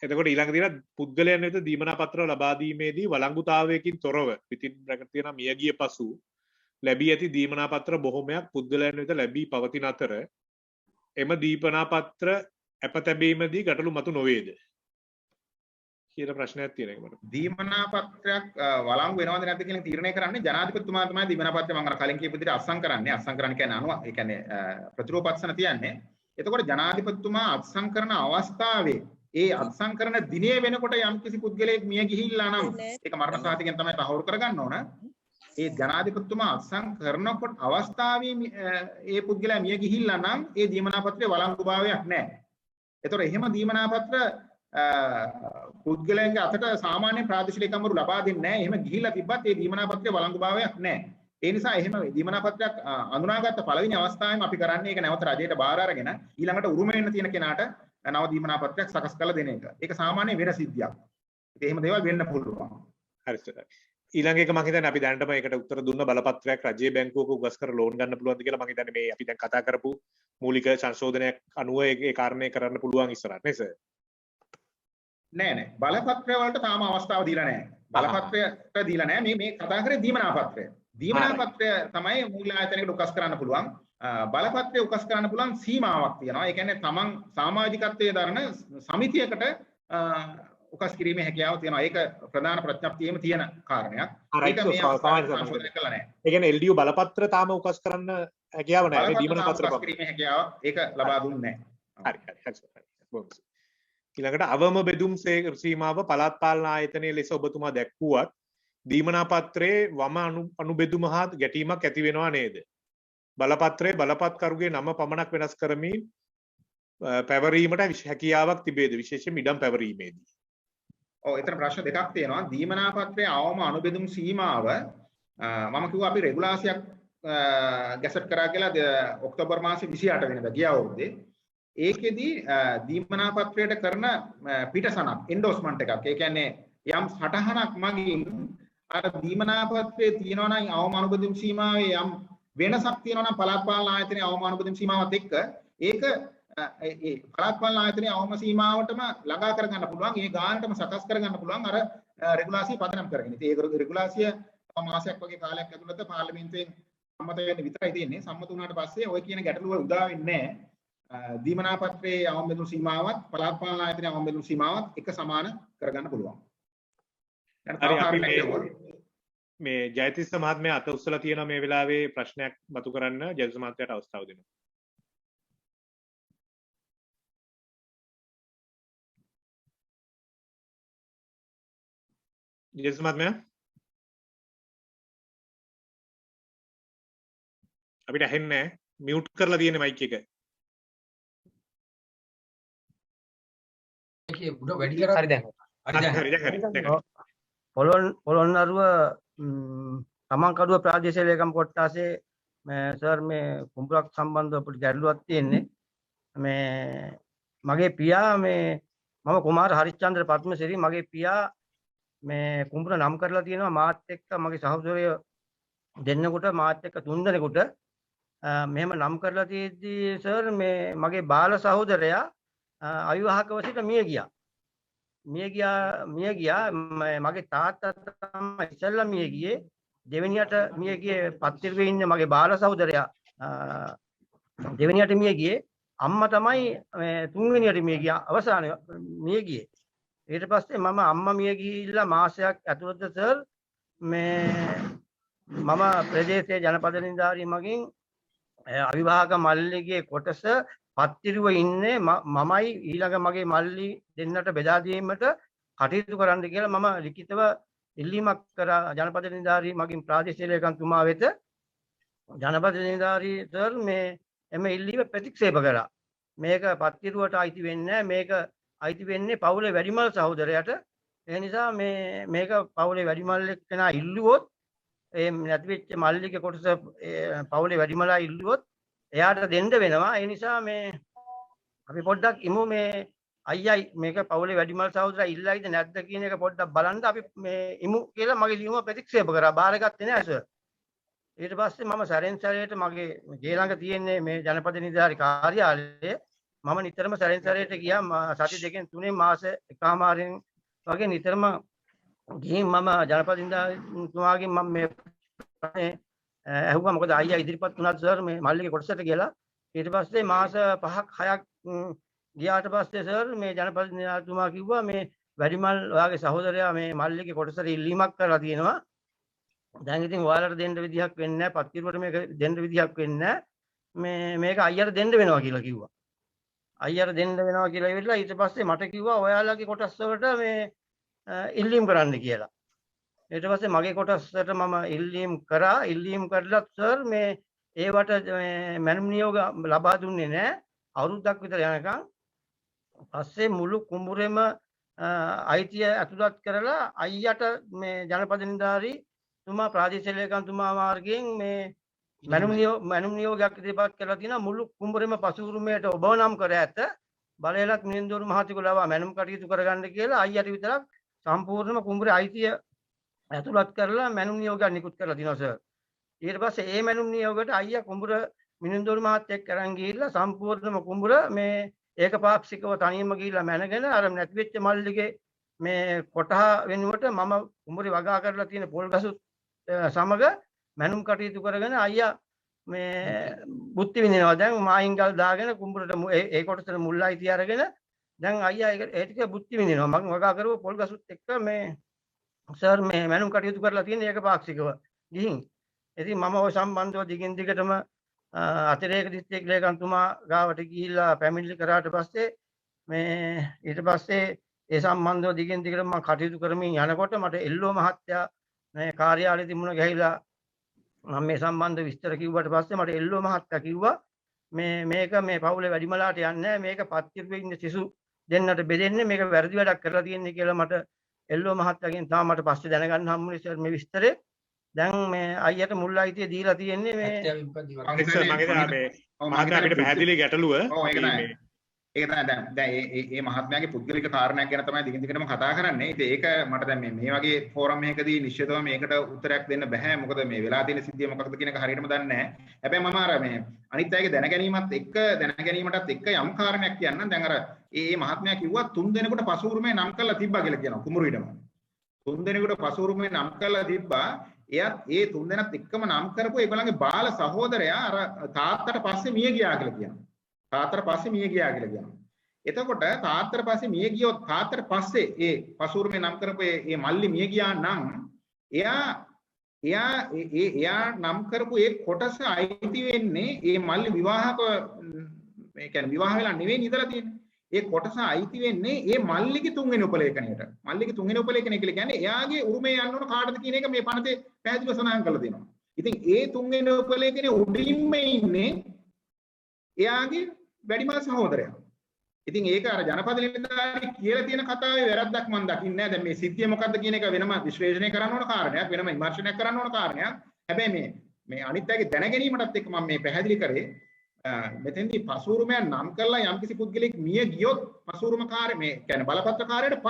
එතකොට ඊළඟ දින පුද්ගලයන් වෙත දීමනා පත්‍ර ලබා දීමේදී වළංගුතාවයකින් තොරව පිටින් බ්‍රැකට් තියෙනවා මියගිය පසු ලැබී ඇති දීමනා පත්‍ර බොහොමයක් පුද්ගලයන් වෙත ලැබී පවතින අතර එම දීමනා පත්‍ර අප තැබීමේදී ගැටලු මතු නොවේද කියලා ප්‍රශ්නයක් තියෙනවා මට. දීමනා පත්‍රයක් වළංගු වෙනවද නැද්ද කියන තීරණය කරන්නේ ජනාධිපතිතුමා තමයි දීමනා පත්‍රය මම අර කලින් කියපු විදිහට අත්සන් කරන්නේ. අත්සන් කරන්න කියන්නේ අනුව ඒ කියන්නේ ප්‍රතිරූපපත්සන තියන්නේ. එතකොට ජනාධිපතිතුමා අත්සන් කරන අවස්ථාවේ ඒ අත්සන් කරන දිනේ වෙනකොට යම්කිසි පුද්ගලයෙක් මිය ගිහිල්ලා නම් ඒක මරණ සාතිකෙන් තමයි තහවුරු කරගන්න ඕන. ඒ ජනාධිපතිතුමා අත්සන් කරනකොට අවස්ථාවේ ඒ පුද්ගලයා මිය ගිහිල්ලා නම් ඒ දීමනා පත්‍රයේ වළංගුභාවයක් නැහැ. ඒතකොට එහෙම දීමනා පත්‍ර පුද්ගලයන්ගේ අතට සාමාන්‍ය ප්‍රාදේශීය ලේකම්වරු ලබා දෙන්නේ නැහැ. එහෙම ගිහිල්ලා තිබ්බත් ඒ දීමනා පත්‍රයේ වළංගුභාවයක් නැහැ. ඒ නිසා එහෙම දීමනා පත්‍රයක් අඳුනාගත්ත පළවෙනි අවස්ථාවෙම අපි කරන්නේ ඒක නැවත රජයට බාර අරගෙන ඊළඟට උරුම වෙන්න තියෙන කෙනාට නව දීමනා පත්‍රයක් සකස් කරලා දෙන එක. ඒක සාමාන්‍ය වෙන සිද්ධියක්. ඉතින් එහෙම දේවල් වෙන්න පුළුවන්. හරි සර්. ඊළඟ එක මම හිතන්නේ අපි දැනටම ඒකට උත්තර දුන්න බලපත්‍රයක් රජයේ බැංකුවක උගස් කර ලෝන් ගන්න පුළුවන්ද කියලා මම හිතන්නේ මේ අපි දැන් කතා කරපු මූලික සංශෝධනයක් අනුව ඒ කාරණේ කරන්න පුළුවන් ඉස්සරහට නේ සර්. නෑ බලපත්‍රය වලට තාම අවස්ථාව දීලා නෑ. බලපත්‍රයට දීලා නෑ. මේ කතා කරේ දීමනා පත්‍රය. දීමනා පත්‍රය තමයි මූල්‍ය ආයතනයකට උකස් කරන්න පුළුවන්. බලපත්‍රය උකස් කරන්න පුළුවන් සීමාවක් තියෙනවා. ඒ කියන්නේ තමන් සමාජිකත්වයේ දරන සමිතියකට උකස් කිරීමේ හැකියාව තියෙනවා. ඒක ප්‍රධාන ප්‍රඥප්තියේම තියෙන කාරණයක්. ඒක මේ සංශෝධනය කළා නෑ. ඒ කියන්නේ LDU බලපත්‍ර තාම උකස් කරන්න හැකියාව නෑ. මේ දීමනා පත්‍ර උකස් කිරීමේ හැකියාව ඒක ලබා දුන්නේ නෑ. හරි. ඊළඟට අවම බෙදුම් සීමාව පළාත් පාලන ආයතනයේ ලෙස ඔබතුමා දැක්වුවත් දීමනා පත්‍රයේ වම අනුබෙදුම හා ගැටීමක් ඇති වෙනවා නේද? බලපත්‍රයේ බලපත්කරුගේ නම පමණක් වෙනස් කරමින් පැවරීමට හැකියාවක් තිබේද විශේෂයෙන් ඉඩම් පැවරීමේදී? ඔව් එතන ප්‍රශ්න දෙකක් තියෙනවා. දීමනා පත්‍රයේ අවම අනුබෙදුම් සීමාව මම කිව්වා අපි රෙගුලාසියක් ගැසට් කරා කියලා ඔක්තෝබර් මාසේ 28 වෙනිදා ගිය අවුරුද්දේ. ඒකෙදි දීමනා පත්‍රයට කරන පිටසනක් එන්ඩෝස්මන්ට් එකක්. ඒ කියන්නේ යම් සටහනක් මගින් අර දීමනා පත්‍රයේ තියෙනවා නම් අවම අනුබෙදුම් සීමාවේ යම් වෙනසක් තියෙනවා නම් පළාත් පාලන ආයතනයේ අවම අනුබෙදුම් සීමාවත් එක්ක ඒක ඒ පළාත් පාලන ආයතනයේ අවම සීමාවටම ළඟා කරගන්න පුළුවන්. ඒ ගානටම සකස් කරගන්න පුළුවන් අර රෙගුලාසිය පදනම් කරගෙන. ඉතින් ඒක රෙගුලාසිය මාසයක් වගේ කාලයක් ඇතුළත පාර්ලිමේන්තුවෙන් සම්මත වෙන්න විතරයි තියෙන්නේ. සම්මත වුණාට පස්සේ ඔය කියන ගැටලුව උදා වෙන්නේ නැහැ. දීමනා පත්‍රයේ අවම බෙදුම් සීමාවත් පළාත් පාලන ආයතනයේ අවම බෙදුම් සීමාවත් එක සමාන කරගන්න පුළුවන්. හරි අපි මේ ජයතිස්ස මහත්මයා අත උස්සලා තියෙන මේ වෙලාවේ ප්‍රශ්නයක් මතු කරන්න ජයතිස්ස මහත්මයාට අවස්ථාව දෙනවා. ජයතිස්ස මහත්මයා අපිට ඇහෙන්නේ නැහැ. මියුට් කරලා තියෙන මයික් එක. හරි දැන්. පොළොන්නරුව තමන්කඩුව ප්‍රාදේශීය ලේකම් කොට්ටාසේ සර් මේ කුඹුරක් සම්බන්ධව අපිට ගැටලුවක් තියෙන්නේ. මේ මගේ පියා මේ මම කුමාර හරිචන්ද්‍ර පද්මසිරි මගේ පියා මේ කුඹුර නම් කරලා තියෙනවා මාත් එක්ක මගේ සහෝදරය දෙන්නෙකුට මාත් එක්ක තුන් දෙනෙකුට මෙහෙම නම් කරලා තියෙද්දි සර් මේ මගේ බාල සහෝදරයා අවිවාහකව සිට මිය ගියා මගේ තාත්තා තමයි ඉස්සෙල්ලා මිය ගියේ දෙවෙනියට මිය ගියේ පත්තිරුවේ ඉන්න මගේ බාල සහෝදරයා දෙවෙනියට මිය ගියේ අම්මා තමයි තුන්වෙනියට මිය ගියා අවසාන මිය ගියේ. ඊට පස්සේ මම අම්මා මිය ගිහිල්ලා මාසයක් ඇතුළත සර් මේ මම ප්‍රදේශයේ ජනපද නිලධාරී මගින් අවිවාහක මල්ලිගේ කොටස පත්තිරුව ඉන්නේ මමයි ඊළඟ මගේ මල්ලි දෙන්නට බෙදා දීමට කටයුතු කරන්න කියලා මම ලිඛිතව ඉල්ලීමක් කරා ජනපද නිලධාරී මගින් ප්‍රාදේශීය ලේකම්තුමා වෙත. ජනපද නිලධාරී සර් මේ එම ඉල්ලීම ප්‍රතික්ෂේප කළා. මේක පත්තිරුවට අයිති වෙන්නේ නැහැ. මේක අයිති වෙන්නේ පවුලේ වැඩිමල් සහෝදරයාට. ඒ නිසා මේක පවුලේ වැඩිමල් එක්කෙනා ඉල්ලුවොත් ඒ නැති වෙච්ච මල්ලිගේ කොටස පවුලේ වැඩිමලා ඉල්ලුවොත් එයාට දෙන්න වෙනවා. ඒ නිසා මේ අපි පොඩ්ඩක් ඉමු මේ අයියයි මේක පවුලේ වැඩිමල් සහෝදරයා ඉල්ලයිද නැද්ද කියන එක පොඩ්ඩක් බලන්න අපි මේ ඉමු කියලා මගේ ලියුම ප්‍රතික්ෂේප කරා. බාරගත්තේ නැහැ සර්. ඊට පස්සේ මම සැරෙන් සැරේට මගේ ගේ ළඟ තියෙන්නේ මේ ජනපද නිලධාරී කාර්යාලය. මම නිතරම සැරෙන් සැරේට ගියා සති දෙකෙන් තුනේ මාස එකමාරෙන් වගේ නිතරම ගිහින් මම ජනපද නිලධාරීතුමාගෙන් මම මේ ඇහුවා මොකද අයියා ඉදිරිපත් වුණාද සර් මේ මල්ලිගේ කොටසට කියලා. ඊට පස්සේ මාස 5ක් 6ක් ගියාට පස්සේ සර් මේ ජනපද නිලධාරීතුමා කිව්වා මේ වැඩිමල් ඔයාගේ සහෝදරයා මේ මල්ලිගේ කොටසට ඉල්ලීමක් කරලා තියෙනවා. දැන් ඉතින් ඔයාලට දෙන්න විදිහක් වෙන්නේ නැහැ. පත්තිරුවට මේක දෙන්න විදිහක් වෙන්නේ නැහැ. මේක අයියට දෙන්න වෙනවා කියලා කිව්වා. අයියට දෙන්න වෙනවා කියලා ඉවිල්ලා ඊට පස්සේ මට කිව්වා ඔයාලගේ කොටස් වලට මේ ඉල්ලීම් කරන්න කියලා. ඊට පස්සේ මගේ කොටසට මම ඉල්ලීම් කරා. ඉල්ලීම් කරලා සර් මේ ඒවට මැනුම් නියෝග ලබා දුන්නේ නැහැ. අවුරුද්දක් විතර යනකම්. පස්සේ මුළු කුඹුරෙම අයිතිය ඇතුළත් කරලා අයියට මේ ජනපද නිලධාරී තුමා ප්‍රාදේශීය ලේකම්තුමා මාර්ගයෙන් මේ මැනුම් නියෝගයක් ඉදිරිපත් කරලා තියෙනවා. මුළු කුඹුරෙම පසු උරුමයට ඔබ නම් කර ඇත. බලයලත් මිනින්දෝරු මහතිකු ලවා මැනුම් කටයුතු කරගන්න කියලා අයියට විතරක් සම්පූර්ණම කුඹුරේ අයිතිය ඇතුළත් කරලා මැනුම් නියෝගයක් නිකුත් කරලා තියෙනවා සර්. ඊට පස්සේ මේ මැනුම් නියෝගයට අයියා කුඹුර මිනින්දෝරු මහත්තයෙක් අරන් ගිහිල්ලා සම්පූර්ණම කුඹුර මේ ඒකපාක්ෂිකව තනියම ගිහිල්ලා මැනගෙන අර නැති වෙච්ච මල්ලිගේ මේ කොටහ වෙනුවට මම කුඹුරේ වගා කරලා තියෙන පොල් ගසුත් සමග මැනුම් කටයුතු කරගෙන අයියා මේ බුද්ධි විඳිනවා. දැන් මායින්ගල් දාගෙන කුඹුරට ඒ කොටසට මුල් අයිතිය අරගෙන දැන් අයියා ඒ ටික බුද්ධි විඳිනවා. මම වගා කරපු පොල් ගසුත් එක්ක මේ සර් මේ මැනුම් කටයුතු කරලා තියෙන ඒකපාක්ෂිකව ගිහින්. ඉතින් මම ওই සම්බන්ධව දිගින් දිගටම අතිරේක දිස්ත්‍රික් ලේකම්තුමා ගාවට ගිහිල්ලා පැමිණිලි කරාට පස්සේ මේ ඊට පස්සේ ඒ සම්බන්ධව දිගින් දිගටම මම කටයුතු කරමින් යනකොට මට එල්ලෝ මහත්තයා මේ කාර්යාලයේ මුණ ගැහිලා මම මේ සම්බන්ධ විස්තර කිව්වට පස්සේ මට එල්ලෝ මහත්තයා කිව්වා මේක මේ පවුලේ වැඩිමලාට යන්නේ නැහැ. මේක පත්තිරුවේ ඉන්න සිසු දෙන්නට බෙදෙන්නේ. මේක වැරදි වැඩක් කරලා තියෙන්නේ කියලා මට එල්ලෝ මහත්තයාගෙන් තමයි මට පස්සේ දැනගන්න හම්බුනේ සර් මේ විස්තරේ. දැන් මේ අයියට මුල් අයිතිය දීලා තියෙන්නේ මේ මහත්තයා අපිට පැහැදිලි ගැටලුව. ඒක තමයි දැන් මේ මහත්මයාගේ පුද්ගලික කාරණයක් ගැන තමයි දිගින් දිගටම කතා කරන්නේ. ඉතින් ඒක මට දැන් මේ වගේ ෆෝරම් එකකදී නිශ්චිතව මේකට උත්තරයක් දෙන්න බෑ. මොකද මේ වෙලා තියෙන සිද්ධිය මොකක්ද කියන එක හරියටම දන්නේ නැහැ. හැබැයි මම අර මේ අනිත් අයගේ දැනගැනීමටත් එක්ක යම් කාරණයක් කියන්නම්. දැන් අර මේ මහත්මයා කිව්වා 3 දෙනෙකුට පසු උරුමේ නම් කරලා තිබ්බා කියලා කියනවා කුඹුරු ඉඩම. 3 දෙනෙකුට පසු උරුමේ නම් කරලා තිබ්බා. එයත් ඒ 3 දෙනාත් එක්කම නම් කරපු ඒගොල්ලන්ගේ බාල සහෝදරයා අර තාත්තට පස්සේ මිය ගියා කියලා කියනවා. තාත්තට පස්සේ මිය ගියා කියලා කියනවා. එතකොට තාත්තට පස්සේ මිය ගියොත් තාත්තට පස්සේ ඒ පසුරුමේ නම් කරපු ඒ මල්ලි මිය ගියා නම් එයා නම් කරපු ඒ කොටස අයිති වෙන්නේ ඒ මල්ලි විවාහක මේ කියන්නේ විවාහ වෙලා නෙවෙයි ඉඳලා තියෙන්නේ. ඒ කොටස අයිති වෙන්නේ ඒ මල්ලිගේ තුන්වෙනි උපලේඛනයට. මල්ලිගේ තුන්වෙනි උපලේඛනය කියලා කියන්නේ එයාගේ උරුමේ යන්න ඕන කාටද කියන එක මේ පනතේ පැහැදිලිව සඳහන් කරලා තියෙනවා. ඉතින් ඒ තුන්වෙනි උපලේඛනයේ උඩින්ම ඉන්නේ එයාගේ වැඩිමල් සහෝදරයා. ඉතින් ඒක අර ජනපද නිලධාරී කියලා තියෙන කතාවේ වැරද්දක් මම දකින්නේ නැහැ. දැන් මේ සිද්ධිය මොකද්ද කියන එක වෙනම විශ්ලේෂණය කරන්න ඕන කාරණයක්, වෙනම විමර්ශනයක් කරන්න ඕන කාරණයක්. හැබැයි මේ අනිත් අයගේ දැනගැනීමටත් එක්ක මම මේ පැහැදිලි කරේ මෙතෙන්දී පසුරුමයන් නම් කරලා යම්කිසි පුද්ගලෙක් මිය ගියොත් පසුරුමකාරය මේ කියන්නේ බලපත්‍රකාරයට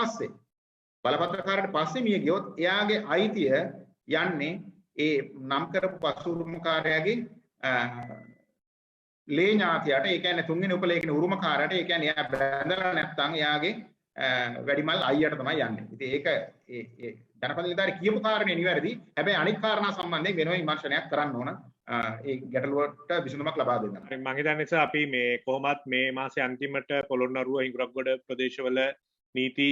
පස්සේ මිය ගියොත් එයාගේ අයිතිය යන්නේ ඒ නම් කරපු පසුරුමකාරයාගේ ලේ ඥාතියට. ඒ කියන්නේ තුන්වෙනි උපලේඛන උරුමකාරයට. ඒ කියන්නේ එයා බැඳලා නැත්නම් එයාගේ වැඩිමල් අයියට තමයි යන්නේ. ඉතින් ඒක ඒ ජනපද නිලධාරී කියපු කාරණේ නිවැරදි. හැබැයි අනිත් කාරණා සම්බන්ධයෙන් වෙනම විමර්ශනයක් කරන්න ඕන. ඒ ගැටලුවට විසඳුමක් ලබා දෙන්න. මම හිතන්නේ සර් අපි මේ කොහොමත් මේ මාසේ අන්තිමට පොළොන්නරුව හිඟුරක්ගොඩ ප්‍රදේශවල නීති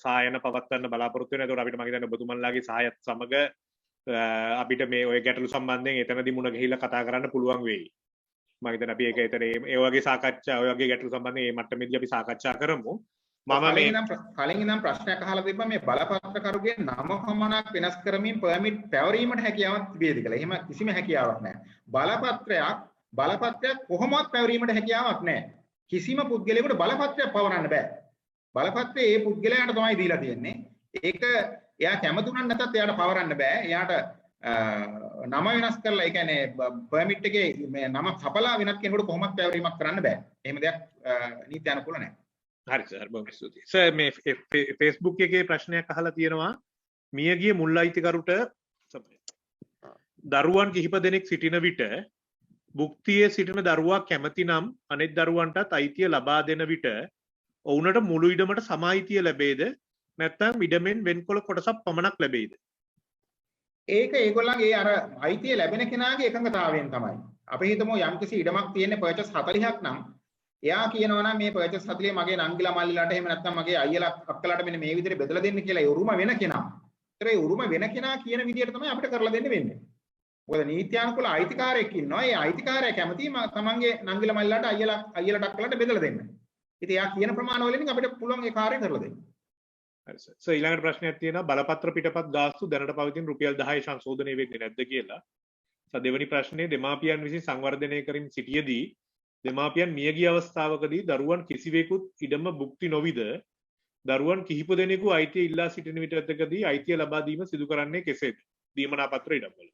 සායන පවත්වන්න බලාපොරොත්තු වෙනවා. ඒකට අපිට මම හිතන්නේ ඔබතුමන්ලාගේ සහායත් සමග අපිට මේ ඔය ගැටලු සම්බන්ධයෙන් එතනදී මුණ ගැහිලා කතා කරන්න පුළුවන් වෙයි. මම හිතන්නේ අපි ඒක ඒතර ඒ වගේ සාකච්ඡා ඔය වගේ ගැටලු සම්බන්ධයෙන් මේ මට්ටමේදී අපි සාකච්ඡා කරමු. මම මේ කලින් ඉඳන් ප්‍රශ්නයක් අහලා තිබ්බා මේ බලපත්‍රකරුගේ නම පමණක් වෙනස් කරමින් පර්මිට් පැවරීමට හැකියාවක් තිබේද කියලා. එහෙම කිසිම හැකියාවක් නැහැ. බලපත්‍රයක් කොහොමවත් පැවරීමට හැකියාවක් නැහැ. කිසිම පුද්ගලයෙකුට බලපත්‍රයක් පවරන්න බෑ. බලපත්‍රය ඒ පුද්ගලයාට තමයි දීලා තියෙන්නේ. ඒක එයා කැමති උනත් නැතත් එයාට පවරන්න බෑ. එයාට නම වෙනස් කරලා ඒ කියන්නේ පර්මිට් එකේ මේ නම සපලා වෙනත් කෙනෙකුට කොහොමවත් පැවරීමක් කරන්න බෑ. එහෙම දෙයක් නීති අනුකූල නැහැ. හරි සර් බොහොම ස්තුතියි. සර් මේ Facebook එකේ ප්‍රශ්නයක් අහලා තියෙනවා මියගිය මුල් අයිතිකරුට දරුවන් කිහිප දෙනෙක් සිටින විට භුක්තියේ සිටින දරුවා කැමති නම් අනෙක් දරුවන්ටත් අයිතිය ලබා දෙන විට ඔවුන්ට මුළු ඉඩමට සම අයිතිය ලැබේද නැත්නම් ඉඩමෙන් වෙන්කොළ කොටසක් පමණක් ලැබෙයිද? ඒක ඒගොල්ලන්ගේ අර අයිතිය ලැබෙන කෙනාගේ එකඟතාවයෙන් තමයි. අපි හිතමු යම්කිසි ඉඩමක් තියෙන්නේ පර්චස් 40ක් නම් එයා කියනවා නම් මේ පර්චස් 40 මගේ නංගිලා මල්ලිලාට එහෙම නැත්නම් මගේ අයියලා අක්කලාට මෙන්න මේ විදිහට බෙදලා දෙන්න කියලා ඒ උරුම වෙන කෙනා. ඒතර ඒ උරුම වෙන කෙනා කියන විදිහට තමයි අපිට කරලා දෙන්න වෙන්නේ. මොකද නීත්‍යානුකූල අයිතිකාරයෙක් ඉන්නවා. ඒ අයිතිකාරයා කැමති තමන්ගේ නංගිලා මල්ලිලාට අයියලාට අක්කලාට බෙදලා දෙන්න. ඉතින් එයා කියන ප්‍රමාණ වලින් අපිට පුළුවන් ඒ කාර්යය කරලා දෙන්න. හරි සර්. සර් ඊළඟට ප්‍රශ්නයක් තියෙනවා බලපත්‍ර පිටපත් ගාස්තු දැනට පවතින රුපියල් 10 සංශෝධනය වෙන්නේ නැද්ද කියලා. සර් දෙවෙනි ප්‍රශ්නේ දෙමාපියන් විසින් සංවර්ධනය කරමින් සිටියේදී දෙමාපියන් මියගිය අවස්ථාවකදී දරුවන් කිසිවෙකුත් ඉඩම භුක්ති නොවිද දරුවන් කිහිප දෙනෙකු අයිතිය ඉල්ලා සිටින විටදී අයිතිය ලබා දීම සිදු කරන්නේ කෙසේද? දීමනා පත්‍ර ඉඩම්වල.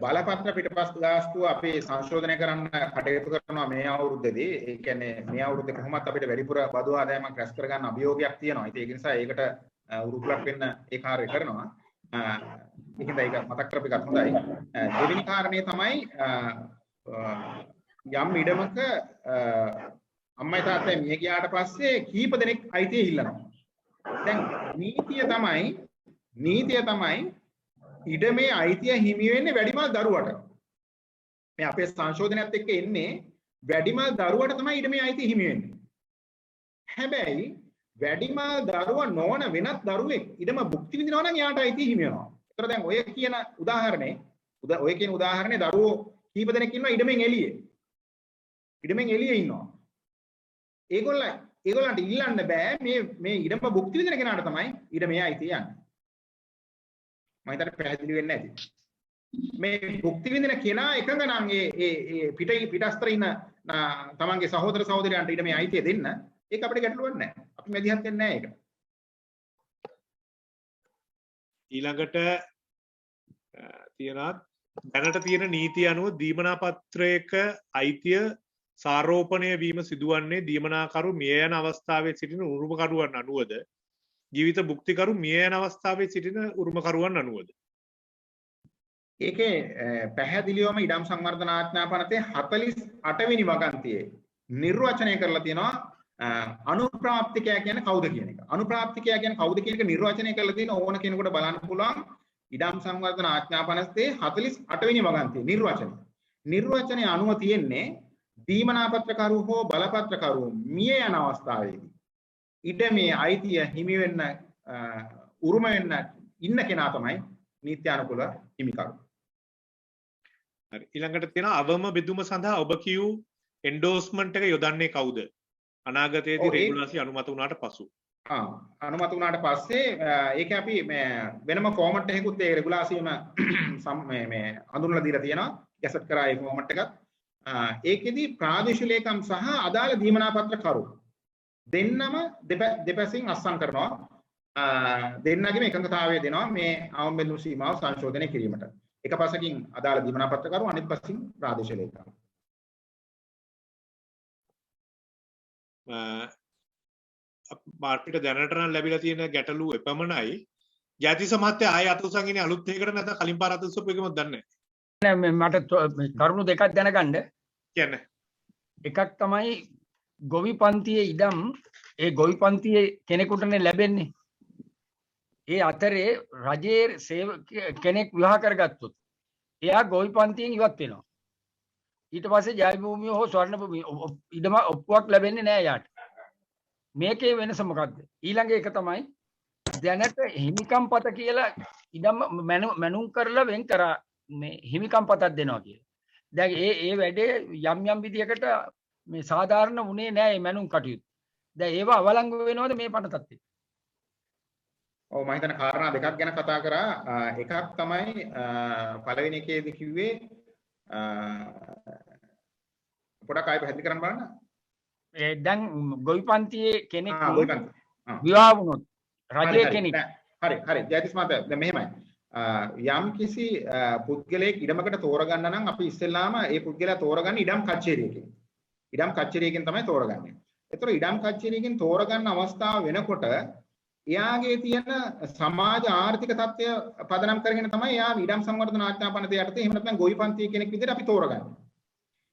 බලපත්‍ර පිටපත් ගාස්තුව අපි සංශෝධනය කරන්න කටයුතු කරනවා මේ අවුරුද්දේදී. ඒ කියන්නේ මේ අවුරුද්දේ කොහොමත් අපිට වැඩිපුර බදු ආදායමක් රැස් කරගන්න අභියෝගයක් තියෙනවා. ඉතින් ඒක නිසා ඒකට උරුකුලක් වෙන්න ඒ කාර්යය කරනවා. ඒකෙන්ද ඒක මතක් කරපු එකත් හොඳයි. දෙවෙනි කාරණේ තමයි යම් ඉඩමක අම්මයි තාත්තයි මිය ගියාට පස්සේ කීප දෙනෙක් අයිතිය ඉල්ලනවා. දැන් නීතිය තමයි ඉඩමේ අයිතිය හිමි වෙන්නේ වැඩිමල් දරුවට. මේ අපේ සංශෝධනයත් එක්ක එන්නේ වැඩිමල් දරුවට තමයි ඉඩමේ අයිතිය හිමි වෙන්නේ. හැබැයි වැඩිමල් දරුවා නොවන වෙනත් දරුවෙක් ඉඩම භුක්ති විඳිනවා නම් එයාට අයිතිය හිමි වෙනවා. ඒතර දැන් ඔය කියන උදාහරණේ දරුවෝ කීප දෙනෙක් ඉන්නවා ඉඩමෙන් එළියේ ඉන්නවා. ඒගොල්ලන්ට ඉල්ලන්න බෑ මේ ඉඩම භුක්ති විඳින කෙනාට තමයි ඉඩමේ අයිතිය යන්නේ. මම හිතන්නේ පැහැදිලි වෙන්නේ නැති. මේ භුක්ති විඳින කෙනා එකඟ නම් ඒ පිටස්තර ඉන්න තමන්ගේ සහෝදර සහෝදරයන්ට ඉඩමේ අයිතිය දෙන්න ඒක අපිට ගැටලුවක් නැහැ. අපි මැදිහත් වෙන්නේ නැහැ ඒකට. ඊළඟට තියෙනවා දැනට තියෙන නීති අනුව දීමනා පත්‍රයක අයිතිය සාරෝපණය වීම සිදුවන්නේ දීමනාකරු මිය යන අවස්ථාවේ සිටින උරුමකරුවන් අනුවද ජීවිත භුක්තිකරු මිය යන අවස්ථාවේ සිටින උරුමකරුවන් අනුවද? ඒකේ පැහැදිලිවම ඉඩම් සංවර්ධන ආඥා පනතේ 48 වෙනි වගන්තියේ නිර්වචනය කරලා තියෙනවා අනුප්‍රාප්තිකයා කියන්නේ කවුද කියන එක. අනුප්‍රාප්තිකයා කියන්නේ කවුද කියන එක නිර්වචනය කරලා තියෙන ඕන කෙනෙකුට බලන්න පුළුවන් ඉඩම් සංවර්ධන ආඥා පනතේ 48 වෙනි වගන්තියේ නිර්වචනය අනුව තියෙන්නේ දීමනාපත්‍රකරු හෝ බලපත්‍රකරු මිය යන අවස්ථාවේදී ඉඩමේ අයිතිය හිමි වෙන්න උරුම වෙන්න ඉන්න කෙනා තමයි නීත්‍යානුකූල හිමිකරු. හරි ඊළඟට තියෙන අවම බෙදුම සඳහා ඔබ කියූ එන්ඩෝස්මන්ට් එක යොදන්නේ කවුද? අනාගතයේදී රෙගුලාසි අනුමත වුණාට පසු. අනුමත වුණාට පස්සේ ඒක අපි වෙනම ෆෝමට් එකකුත් ඒ රෙගුලාසියම මේ අඳුනලා දීලා තියෙනවා. ගැසට් කරා ඒ ෆෝමට් එකත්. ඒකෙදි ප්‍රාදේශීය ලේකම් සහ අදාළ දීමනාපත්‍රකරු දෙන්නම දෙපැසින් අත්සන් කරනවා. දෙන්නගේම එකඟතාවය දෙනවා මේ අවම බෙදුම් සීමාව සංශෝධනය කිරීමට. එක පසකින් අදාළ දීමනාපත්‍රකරු අනිත් පසින් ප්‍රාදේශීය ලේකම්. මාර්කට් දැනට නම් ලැබිලා තියෙන ගැටලු එපමණයි. ජාති සමාජයේ ආය අතුසංගිනේ අලුත් එකකට නැත්නම් කලින් පාර අතුසපු එකමත් දන්නේ නැහැ. මට කරුණු දෙකක් දැනගන්න. කියන්නේ එකක් තමයි ගොවි පන්තියේ ඉඩම් ඒ ගොවි පන්තියේ කෙනෙකුටනේ ලැබෙන්නේ. ඒ අතරේ රජයේ කෙනෙක් විවාහ කරගත්තොත් එයා ගොවි පන්තියෙන් ඉවත් වෙනවා. ඊට පස්සේ ජය භූමිය හෝ ස්වර්ණ භූමිය ඉඩම ඔප්පුවක් ලැබෙන්නේ නැහැ යාට. මේකේ වෙනස මොකද්ද? ඊළඟ එක තමයි දැනට හිමිකම් පත කියලා ඉඩම මැනුම් කරලා වෙන් කරා මේ හිමිකම් පතක් දෙනවා කියලා. දැන් ඒ වැඩේ යම් විදියකට මේ සාධාරණ වුණේ නැහැ මේ මැනුම් කටයුතු. දැන් ඒව අවලංගු වෙනවද මේ පනතත් එක්ක? ඔව් මම හිතන කාරණා දෙකක් ගැන කතා කරා. එකක් තමයි පළවෙනි එකේදී කිව්වේ පොඩක් ආයෙ පැහැදිලි කරන්න බලන්න. දැන් ගොවි පන්තියේ කෙනෙක් විවාහ වුණොත් රජයේ කෙනෙක් හරි ජයතිස් මහතා දැන් මෙහෙමයි යම් කිසි පුද්ගලයෙක් ඉඩමකට තෝරගන්න නම් අපි ඉස්සෙල්ලාම ඒ පුද්ගලයා තෝරගන්නේ ඉඩම් කච්චේරියකින්. ඉඩම් කච්චේරියකින් තමයි තෝරගන්නේ. ඒතර ඉඩම් කච්චේරියකින් තෝරගන්න අවස්ථාව වෙනකොට එයාගේ තියෙන සමාජ ආර්ථික තත්ත්වය පදනම් කරගෙන තමයි එයා ඉඩම් සංවර්ධන ආඥාපනතේ යටතේ එහෙම නැත්නම් ගොවි පන්තිය කෙනෙක් විදිහට අපි තෝරගන්නේ.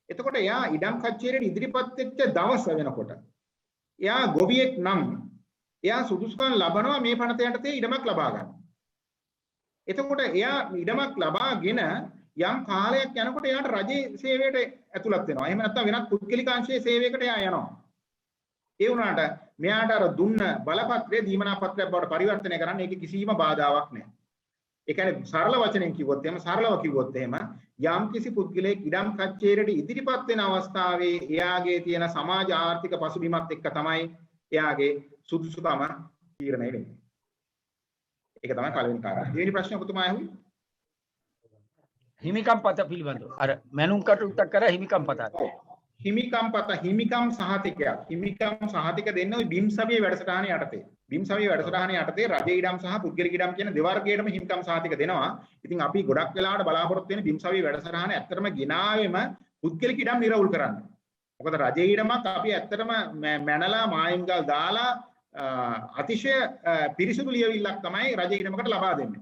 එතකොට එයා ඉඩම් කච්චේරියට ඉදිරිපත් වෙච්ච දවස වෙනකොට එයා ගොවියෙක් නම් එයා සුදුසුකම් ලබනවා මේ පනත යටතේ ඉඩමක් ලබා ගන්න. එතකොට එයා ඉඩමක් ලබාගෙන යම් කාලයක් යනකොට එයාට රජයේ සේවයට ඇතුළත් වෙනවා. එහෙම නැත්නම් වෙනත් පුද්ගලිකාංශයේ සේවයකට එයා යනවා. ඒ වුණාට මෙයාට අර දුන්න බලපත්‍රය දීමනා පත්‍රයක් බවට පරිවර්තනය කරන්න ඒකේ කිසිම බාධාවක් නැහැ. ඒ කියන්නේ සරල වචනෙන් කිව්වොත් එහෙම සරලව කිව්වොත් එහෙම යම් කිසි පුද්ගලයෙක් ඉඩම් කච්චේරියට ඉදිරිපත් වෙන අවස්ථාවේ එයාගේ තියෙන සමාජ ආර්ථික පසුබිමත් එක්ක තමයි එයාගේ සුදුසුකම තීරණය වෙන්නේ. ඒක තමයි පළවෙනි කාරණා. දෙවෙනි ප්‍රශ්නේ ඔබතුමා අහුවේ හිමිකම් පත පිළිබඳව. අර මැනුම් කටයුත්තක් කර හිමිකම් පතක්. හිමිකම් පත හිමිකම් සහතිකයක්. හිමිකම් සහතික දෙන්නේ ওই බිම් සභියේ වැඩසටහන යටතේ. බිම් සභියේ වැඩසටහන යටතේ රජයේ ඉඩම් සහ පුද්ගලික ඉඩම් කියන දෙවර්ගයකටම හිමිකම් සහතික දෙනවා. ඉතින් අපි ගොඩක් වෙලාවට බලාපොරොත්තු වෙන බිම් සභියේ වැඩසටහන ඇත්තටම ගෙනාවෙම පුද්ගලික ඉඩම් නිරවුල් කරන්න. මොකද රජයේ ඉඩමක් අපි ඇත්තටම මැනලා මායිම්ගල් දාලා අතිශය පිරිසුදු ලියවිල්ලක් තමයි රජයේ ඉඩමකට ලබා දෙන්නේ.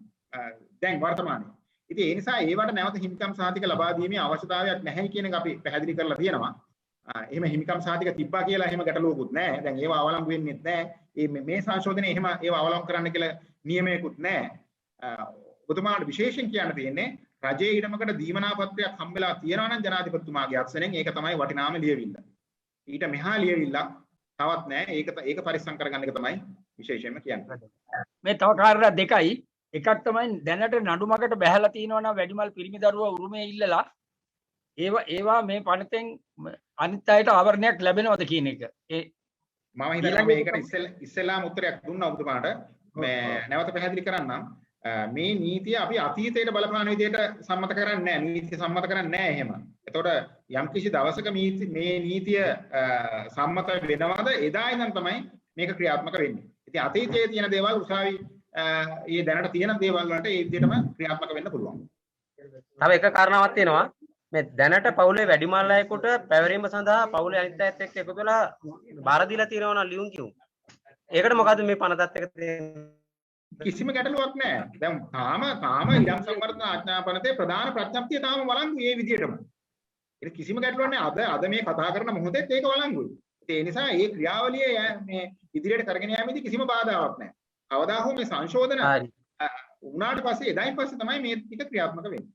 දැන් වර්තමානයේ. ඉතින් ඒ නිසා ඒවට නැවත හිමිකම් සහතික ලබා දීමේ අවශ්‍යතාවයක් නැහැ කියන එක අපි පැහැදිලි කරලා තියෙනවා. එහෙම හිමිකම් සහතික තිබ්බා කියලා එහෙම ගැටලුවකුත් නැහැ. දැන් ඒව අවලංගු වෙන්නේත් නැහැ. මේ සංශෝධනයේ එහෙම ඒව අවලංගු කරන්න කියලා නියමයකුත් නැහැ. ඔබතුමාට විශේෂයෙන් කියන්න තියෙන්නේ රජයේ ඉඩමකට දීමනා පත්‍රයක් හම්බෙලා තියෙනවා නම් ජනාධිපතිතුමාගේ අත්සනෙන් ඒක තමයි වටිනාම ලියවිල්ල. ඊට මෙහා ලියවිල්ලක් තවත් නැහැ. ඒක පරිස්සම් කරගන්න එක තමයි විශේෂයෙන්ම කියන්නේ. මේ තව කාරණා දෙකයි. එකක් තමයි දැනට නඩුමකට බැහැලා තියෙනවා නම් වැඩිමල් පිරිමි දරුවා උරුමය ඉල්ලලා ඒවා මේ පනතෙන් අනිත් අයට ආවරණයක් ලැබෙනවද කියන එක. මම හිතනවා මේකට ඉස්සෙල්ලාම උත්තරයක් දුන්නා ඔබතුමාට. මේ නැවත පැහැදිලි කරන්නම්. මේ නීතිය අපි අතීතයට බලපාන විදිහට සම්මත කරන්නේ නැහැ. නීතිය සම්මත කරන්නේ නැහැ එහෙම. එතකොට යම්කිසි දවසක මේ නීතිය සම්මත වෙනවද එදා ඉඳන් තමයි මේක ක්‍රියාත්මක වෙන්නේ. ඉතින් අතීතයේ තියෙන දේවල් උසාවි ඒ දැනට තියෙන දේවල් වලට ඒ විදිහටම ක්‍රියාත්මක වෙන්න පුළුවන්. තව එක කාරණාවක් තියෙනවා. මේ දැනට පවුලේ වැඩිමල් අයෙකුට පැවරීම සඳහා පවුලේ අනිත් අයත් එක්ක එකතු වෙලා බාර දීලා තියෙනවා නම් ලියුම් කියමු. ඒකට මොකද්ද මේ පනතත් එක්ක තියෙන්නේ? කිසිම ගැටලුවක් නැහැ. දැන් තාම ඉඩම් සංවර්ධන ආඥාපනතේ ප්‍රධාන ප්‍රඥප්තිය තාම වළංගු මේ විදිහටම. ඒක කිසිම ගැටලුවක් නැහැ. අද මේ කතා කරන මොහොතේත් ඒක වළංගුයි. ඒ නිසා මේ ක්‍රියාවලිය මේ ඉදිරියට කරගෙන යාමේදී කිසිම බාධාවක් නැහැ. කවදා හෝ මේ සංශෝධන වුණාට පස්සේ එදායින් පස්සේ තමයි මේ ටික ක්‍රියාත්මක වෙන්නේ.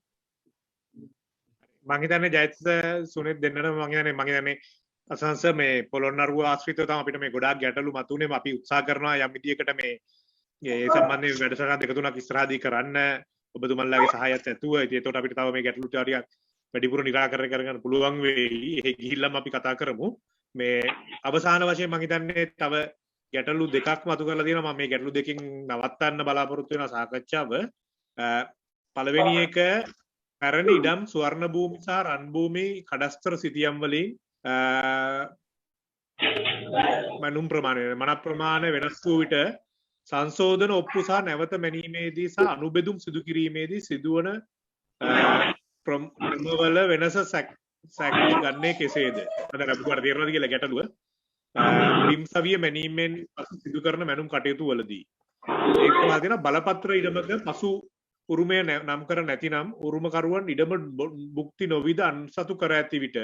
මම හිතන්නේ ජයත් සුනිත් දෙන්නටම මම හිතන්නේ අසංස මේ පොළොන්නරුව ආශ්‍රිතව තමයි අපිට මේ ගොඩාක් ගැටලු මතුනේ. අපි උත්සාහ කරනවා යම් විදියකට මේ ඒ සම්බන්ධයෙන් වැඩසටහන් දෙක තුනක් ඉස්සරහදී කරන්න ඔබතුමන්ලාගේ සහායත් ඇතුව. ඉතින් ඒකට අපිට තව මේ ගැටලු ටික වැඩිපුර නිරාකරණය කරගන්න පුළුවන් වෙයි. එහෙ ගිහිල්ලාම අපි කතා කරමු. මේ අවසාන වශයෙන් මම හිතන්නේ තව ගැටලු දෙකක් මතු කරලා තියෙනවා. මම මේ ගැටලු දෙකකින් නවත්තන්න බලාපොරොත්තු වෙන සාකච්ඡාව. පළවෙනි එක පැරණි ඉඩම් ස්වර්ණ භූමි සහ රන් භූමි කඩස්තර සිතියම් වලින් මනුම් ප්‍රමාණය වෙනස් වූ විට සංශෝධන ඔප්පු සහ නැවත මැනීමේදී සහ අනුබෙදුම් සිදු කිරීමේදී සිදුවන ක්‍රමවල වෙනස සැකී ගන්නේ කෙසේද? මම අපිට තේරෙනවද කියලා ගැටලුව. බිම් සවිය මැනීමෙන් පසු සිදු කරන මැනුම් කටයුතු වලදී ඒක වදින බලපත්‍ර ඉඩමක පසු උරුමය නම් කර නැතිනම් උරුමකරුවන් ඉඩම භුක්ති නොවිද අන්සතු කර ඇති විට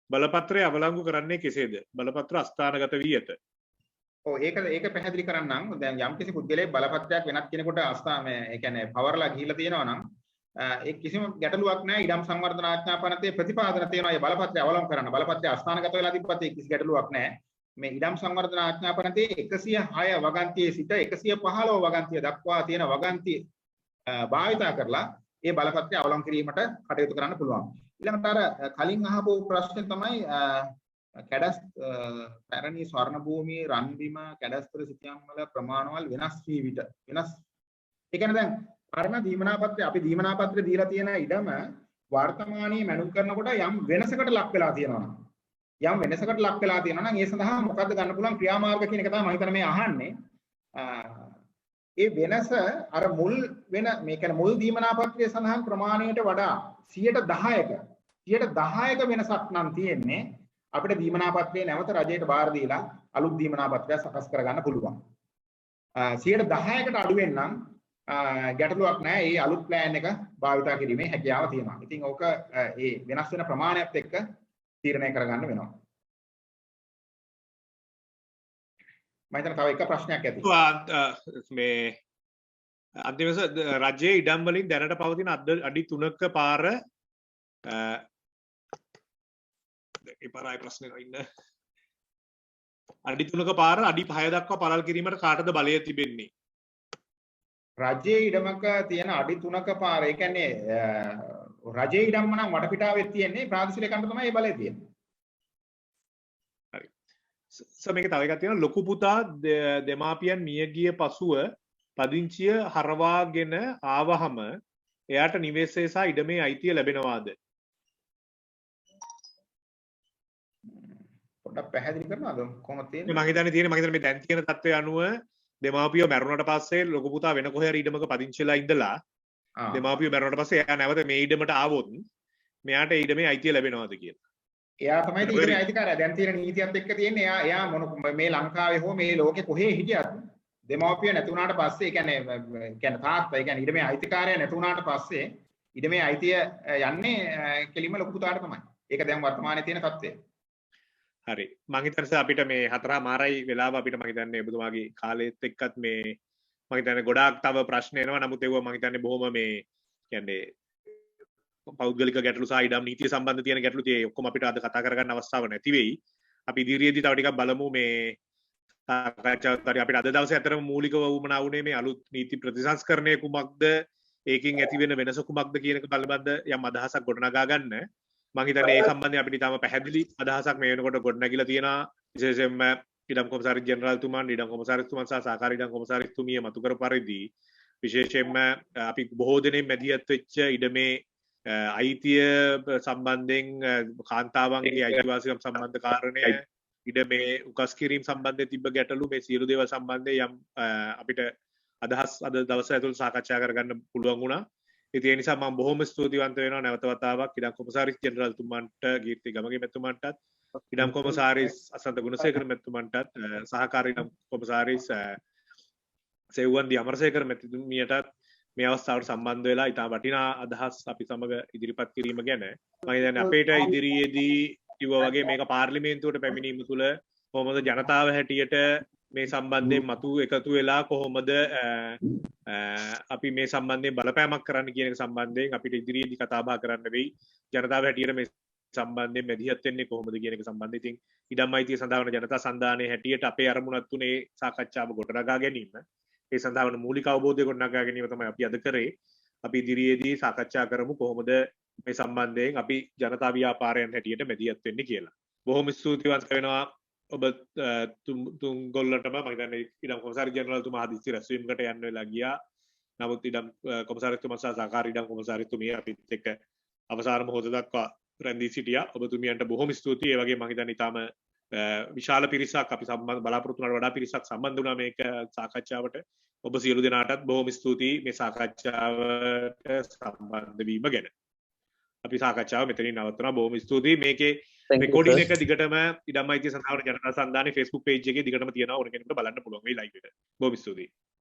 බලපත්‍රය අවලංගු කරන්නේ කෙසේද? බලපත්‍ර අස්ථානගත වී ඇත. ඔව් ඒක පැහැදිලි කරන්නම්. දැන් යම්කිසි පුද්ගලයෙක් බලපත්‍රයක් වෙනත් කෙනෙකුට ඒ කියන්නේ පවර්ලා ගිහිල්ලා තියෙනවා නම් ඒ කිසිම ගැටලුවක් නැහැ. ඉඩම් සංවර්ධන ආඥා පනතේ ප්‍රතිපාදන තියෙනවා. ඒ බලපත්‍රය අවලං කරන්න. බලපත්‍රය අස්ථානගත වෙලා තිබ්බත් ඒ කිසි ගැටලුවක් නැහැ. මේ ඉඩම් සංවර්ධන ආඥා පනතේ 106 වගන්තියේ සිට 115 වගන්තිය දක්වා තියෙන වගන්ති භාවිතා කරලා ඒ බලපත්‍රය අවලං කිරීමට කටයුතු කරන්න පුළුවන්. ඊළඟට අර කලින් අහපු ප්‍රශ්නේ තමයි කැඩස් පැරණි ස්වර්ණ භූමි රන්බිම කැඩස්තර සිතියම් වල ප්‍රමාණවල වෙනස් වී විට වෙනස් ඒ කියන්නේ දැන් පරණ දීමනාපත්‍රය අපි දීමනාපත්‍රය දීලා තියෙන ඉඩම වර්තමානයේ මැනුම් කරනකොට යම් වෙනසකට ලක් වෙලා තියෙනවා නම් ඒ සඳහා මොකද්ද ගන්න පුළුවන් ක්‍රියාමාර්ග කියන එක තමයි මම හිතන්නේ මේ අහන්නේ ඒ වෙනස අර මුල් වෙන මේ කියන්නේ මුල් දීමනාපත්‍රයේ සඳහන් ප්‍රමාණයට වඩා 10%ක වෙනසක් නම් තියෙන්නේ අපිට දීමනාපත්‍රයේ නැවත රජයට බාර දීලා අලුත් දීමනාපත්‍රයක් සකස් කරගන්න පුළුවන්. 10%කට අඩු වෙන්නම් ගැටලුවක් නැහැ. මේ අලුත් ප්ලෑන් එක භාවිතා කිරීමේ හැකියාව තියෙනවා. ඉතින් ඕක ඒ වෙනස් වෙන ප්‍රමාණයත් එක්ක තීරණය කරගන්න වෙනවා. මම හිතන තව එක ප්‍රශ්නයක් ඇති. මේ අන්තිමස රජයේ ඉඩම් වලින් දැනට පවතින අඩි 3ක පාර ඉපාරයි ප්‍රශ්නේ ඉන්න අඩි 3ක පාර අඩි 5 දක්වා පළල් කිරීමට කාටද බලය තිබෙන්නේ? රජයේ ඉඩමක තියෙන අඩි 3ක පාර ඒ කියන්නේ රජයේ ඉඩම් නම් වටපිටාවෙත් තියෙන්නේ ප්‍රාදේශීය ලේකම්ට තමයි මේ බලය තියෙන්නේ. හරි. මේක තව එකක් තියෙනවා ලොකු පුතා දෙමාපියන් මිය ගිය පසුව පදිංචිය හරවාගෙන ආවහම එයාට නිවෙස්ය සහ ඉඩමේ අයිතිය ලැබෙනවාද? පොඩ්ඩක් පැහැදිලි කරනවද කොහොමද තියෙන්නේ? මම හිතන්නේ මේ දැන් තියෙන තත්ත්වය අනුව දෙමාපියෝ මැරුණට පස්සේ ලොකු පුතා වෙන කොහේ හරි ඉඩමක පදිංචිලා ඉඳලා දෙමාපියෝ මැරුණට පස්සේ එයා නැවත මේ ඉඩමට ආවොත් මෙයාට ඉඩමේ අයිතිය ලැබෙනවද කියලා. එයා තමයි ඉඩමේ අයිතිකාරයා. දැන් තියෙන නීතියත් එක්ක තියෙන්නේ එයා මේ ලංකාවේ හෝ මේ ලෝකේ කොහේ හිටියත් දෙමාපිය නැති වුණාට පස්සේ ඒ කියන්නේ තාත්තා ඒ කියන්නේ ඉඩමේ අයිතිකාරයා නැති වුණාට පස්සේ ඉඩමේ අයිතිය යන්නේ කෙලින්ම ලොකු පුතාට තමයි. ඒක දැන් වර්තමානයේ තියෙන තත්ත්වය. හරි මම හිතන්නේ අපිට මේ 4:00යි වෙලාව අපිට මම හිතන්නේ ඔබතුමාගේ කාලෙත් එක්කත් මේ මම හිතන්නේ ගොඩාක් තව ප්‍රශ්න එනවා නමුත් ඒවා මම හිතන්නේ බොහොම මේ කියන්නේ පෞද්ගලික ගැටලු සහ ඉඩම් නීතිය සම්බන්ධ තියෙන ගැටලු tie ඔක්කොම අපිට අද කතා කරගන්න අවස්ථාව නැති වෙයි අපි ඉදිරියේදී තව ටිකක් බලමු මේ සාකච්ඡාවත් අපිට අද දවසේ අතරම මූලිකව වුමනා වුණේ මේ අලුත් නීති ප්‍රතිසංස්කරණය කුමක්ද ඒකෙන් ඇති වෙන වෙනස කුමක්ද කියන එක බලබද්ද යම් අදහසක් ගොඩනගා ගන්න මම හිතන්නේ ඒ සම්බන්ධයෙන් අපිට තාම පැහැදිලි අදහසක් මේ වෙනකොට ගොඩනැගිලා තියෙනවා විශේෂයෙන්ම ඉඩම් කොමසාරි ජෙනරාල්තුමන් ඉඩම් කොමසාරිස්තුමන් සහ සහකාර ඉඩම් කොමසාරිස්තුමිය මතු කර පරිදි විශේෂයෙන්ම අපි බොහෝ දෙනෙක් මැදිහත් වෙච්ච ඉඩමේ අයිතිය සම්බන්ධයෙන් කාන්තාවන්ගේ අයිතිවාසිකම් සම්බන්ධ කාරණය ඉඩමේ උකස් කිරීම සම්බන්ධයෙන් තිබ්බ ගැටලු මේ සියලු දේවල් සම්බන්ධයෙන් යම් අපිට අදහස් අද දවස ඇතුළත සාකච්ඡා කරගන්න පුළුවන් වුණා. ඉතින් ඒ නිසා මම බොහොම ස්තුතිවන්ත වෙනවා නැවත වතාවක් ඉඩම් කොමසාරිස් ජෙනරාල්තුමන්ට කීර්ති ගමගේ මැතිතුමන්ටත් ඉඩම් කොමසාරිස් අසන්ත ගුණසේකර මැතිතුමන්ටත් සහකාර ඉඩම් කොමසාරිස් සෙව්වන්දි අමරසේකර මැතිතුමියටත් මේ අවස්ථාවට සම්බන්ධ වෙලා ඉතා වටිනා අදහස් අපි සමග ඉදිරිපත් කිරීම ගැන මම හිතන්නේ අපේට ඉදිරියේදී කිව්වා වගේ මේක පාර්ලිමේන්තුවට පැමිණීම තුළ කොහොමද ජනතාව හැටියට මේ සම්බන්ධයෙන් මතු එකතු වෙලා කොහොමද අපි මේ සම්බන්ධයෙන් බලපෑමක් කරන්න කියන එක සම්බන්ධයෙන් අපිට ඉදිරියේදී කතා බහ කරන්න වෙයි ජනතාව හැටියට මේ සම්බන්ධයෙන් මැදිහත් වෙන්නේ කොහොමද කියන එක සම්බන්ධයෙන් ඉතින් ඉඩම් අයිතිය සඳහා වන ජනතා සන්ධානයේ හැටියට අපේ අරමුණක් තුනේ සාකච්ඡාව ගොඩනගා ගැනීම ඒ සඳහා වන මූලික අවබෝධය ගොඩනගා ගැනීම තමයි අපි අද කරේ අපි ඉදිරියේදී සාකච්ඡා කරමු කොහොමද මේ සම්බන්ධයෙන් අපි ජනතා ව්‍යාපාරයන් හැටියට මැදිහත් වෙන්නේ කියලා බොහොම ස්තුතිවන්ත වෙනවා ඔබ තුන්ගොල්ලටම මම හිතන්නේ ඉඩම් කොමසාරි ජෙනරාල්තුමා හදිස්සි රැස්වීමකට යන්න වෙලා ගියා. නමුත් ඉඩම් කොමසාරිස්තුමා සහ සහකාර ඉඩම් කොමසාරිස්තුමිය අපිත් එක්ක අවසාන මොහොත දක්වා රැඳී සිටියා. ඔබතුමියන්ට බොහොම ස්තුතියි. ඒ වගේම මම හිතන්නේ ඊටාම විශාල පිරිසක් අපි සම්බන්ධ බලාපොරොත්තු වුණාට වඩා පිරිසක් සම්බන්ධ වුණා මේක සාකච්ඡාවට. ඔබ සියලු දෙනාටත් බොහොම ස්තුතියි මේ සාකච්ඡාවට සම්බන්ධ වීම ගැන. අපි සාකච්ඡාව මෙතනින් නවත්වනවා. බොහොම ස්තුතියි. මේකේ රෙකෝඩින් එක දිගටම ඉඩම් අයිතිය සඳහා ජනතා සන්ධානයේ Facebook page එකේ දිගටම තියෙනවා ඕන කෙනෙකුට බලන්න පුළුවන් වෙයි ලයිව් එක. බොහොම ස්තුතියි.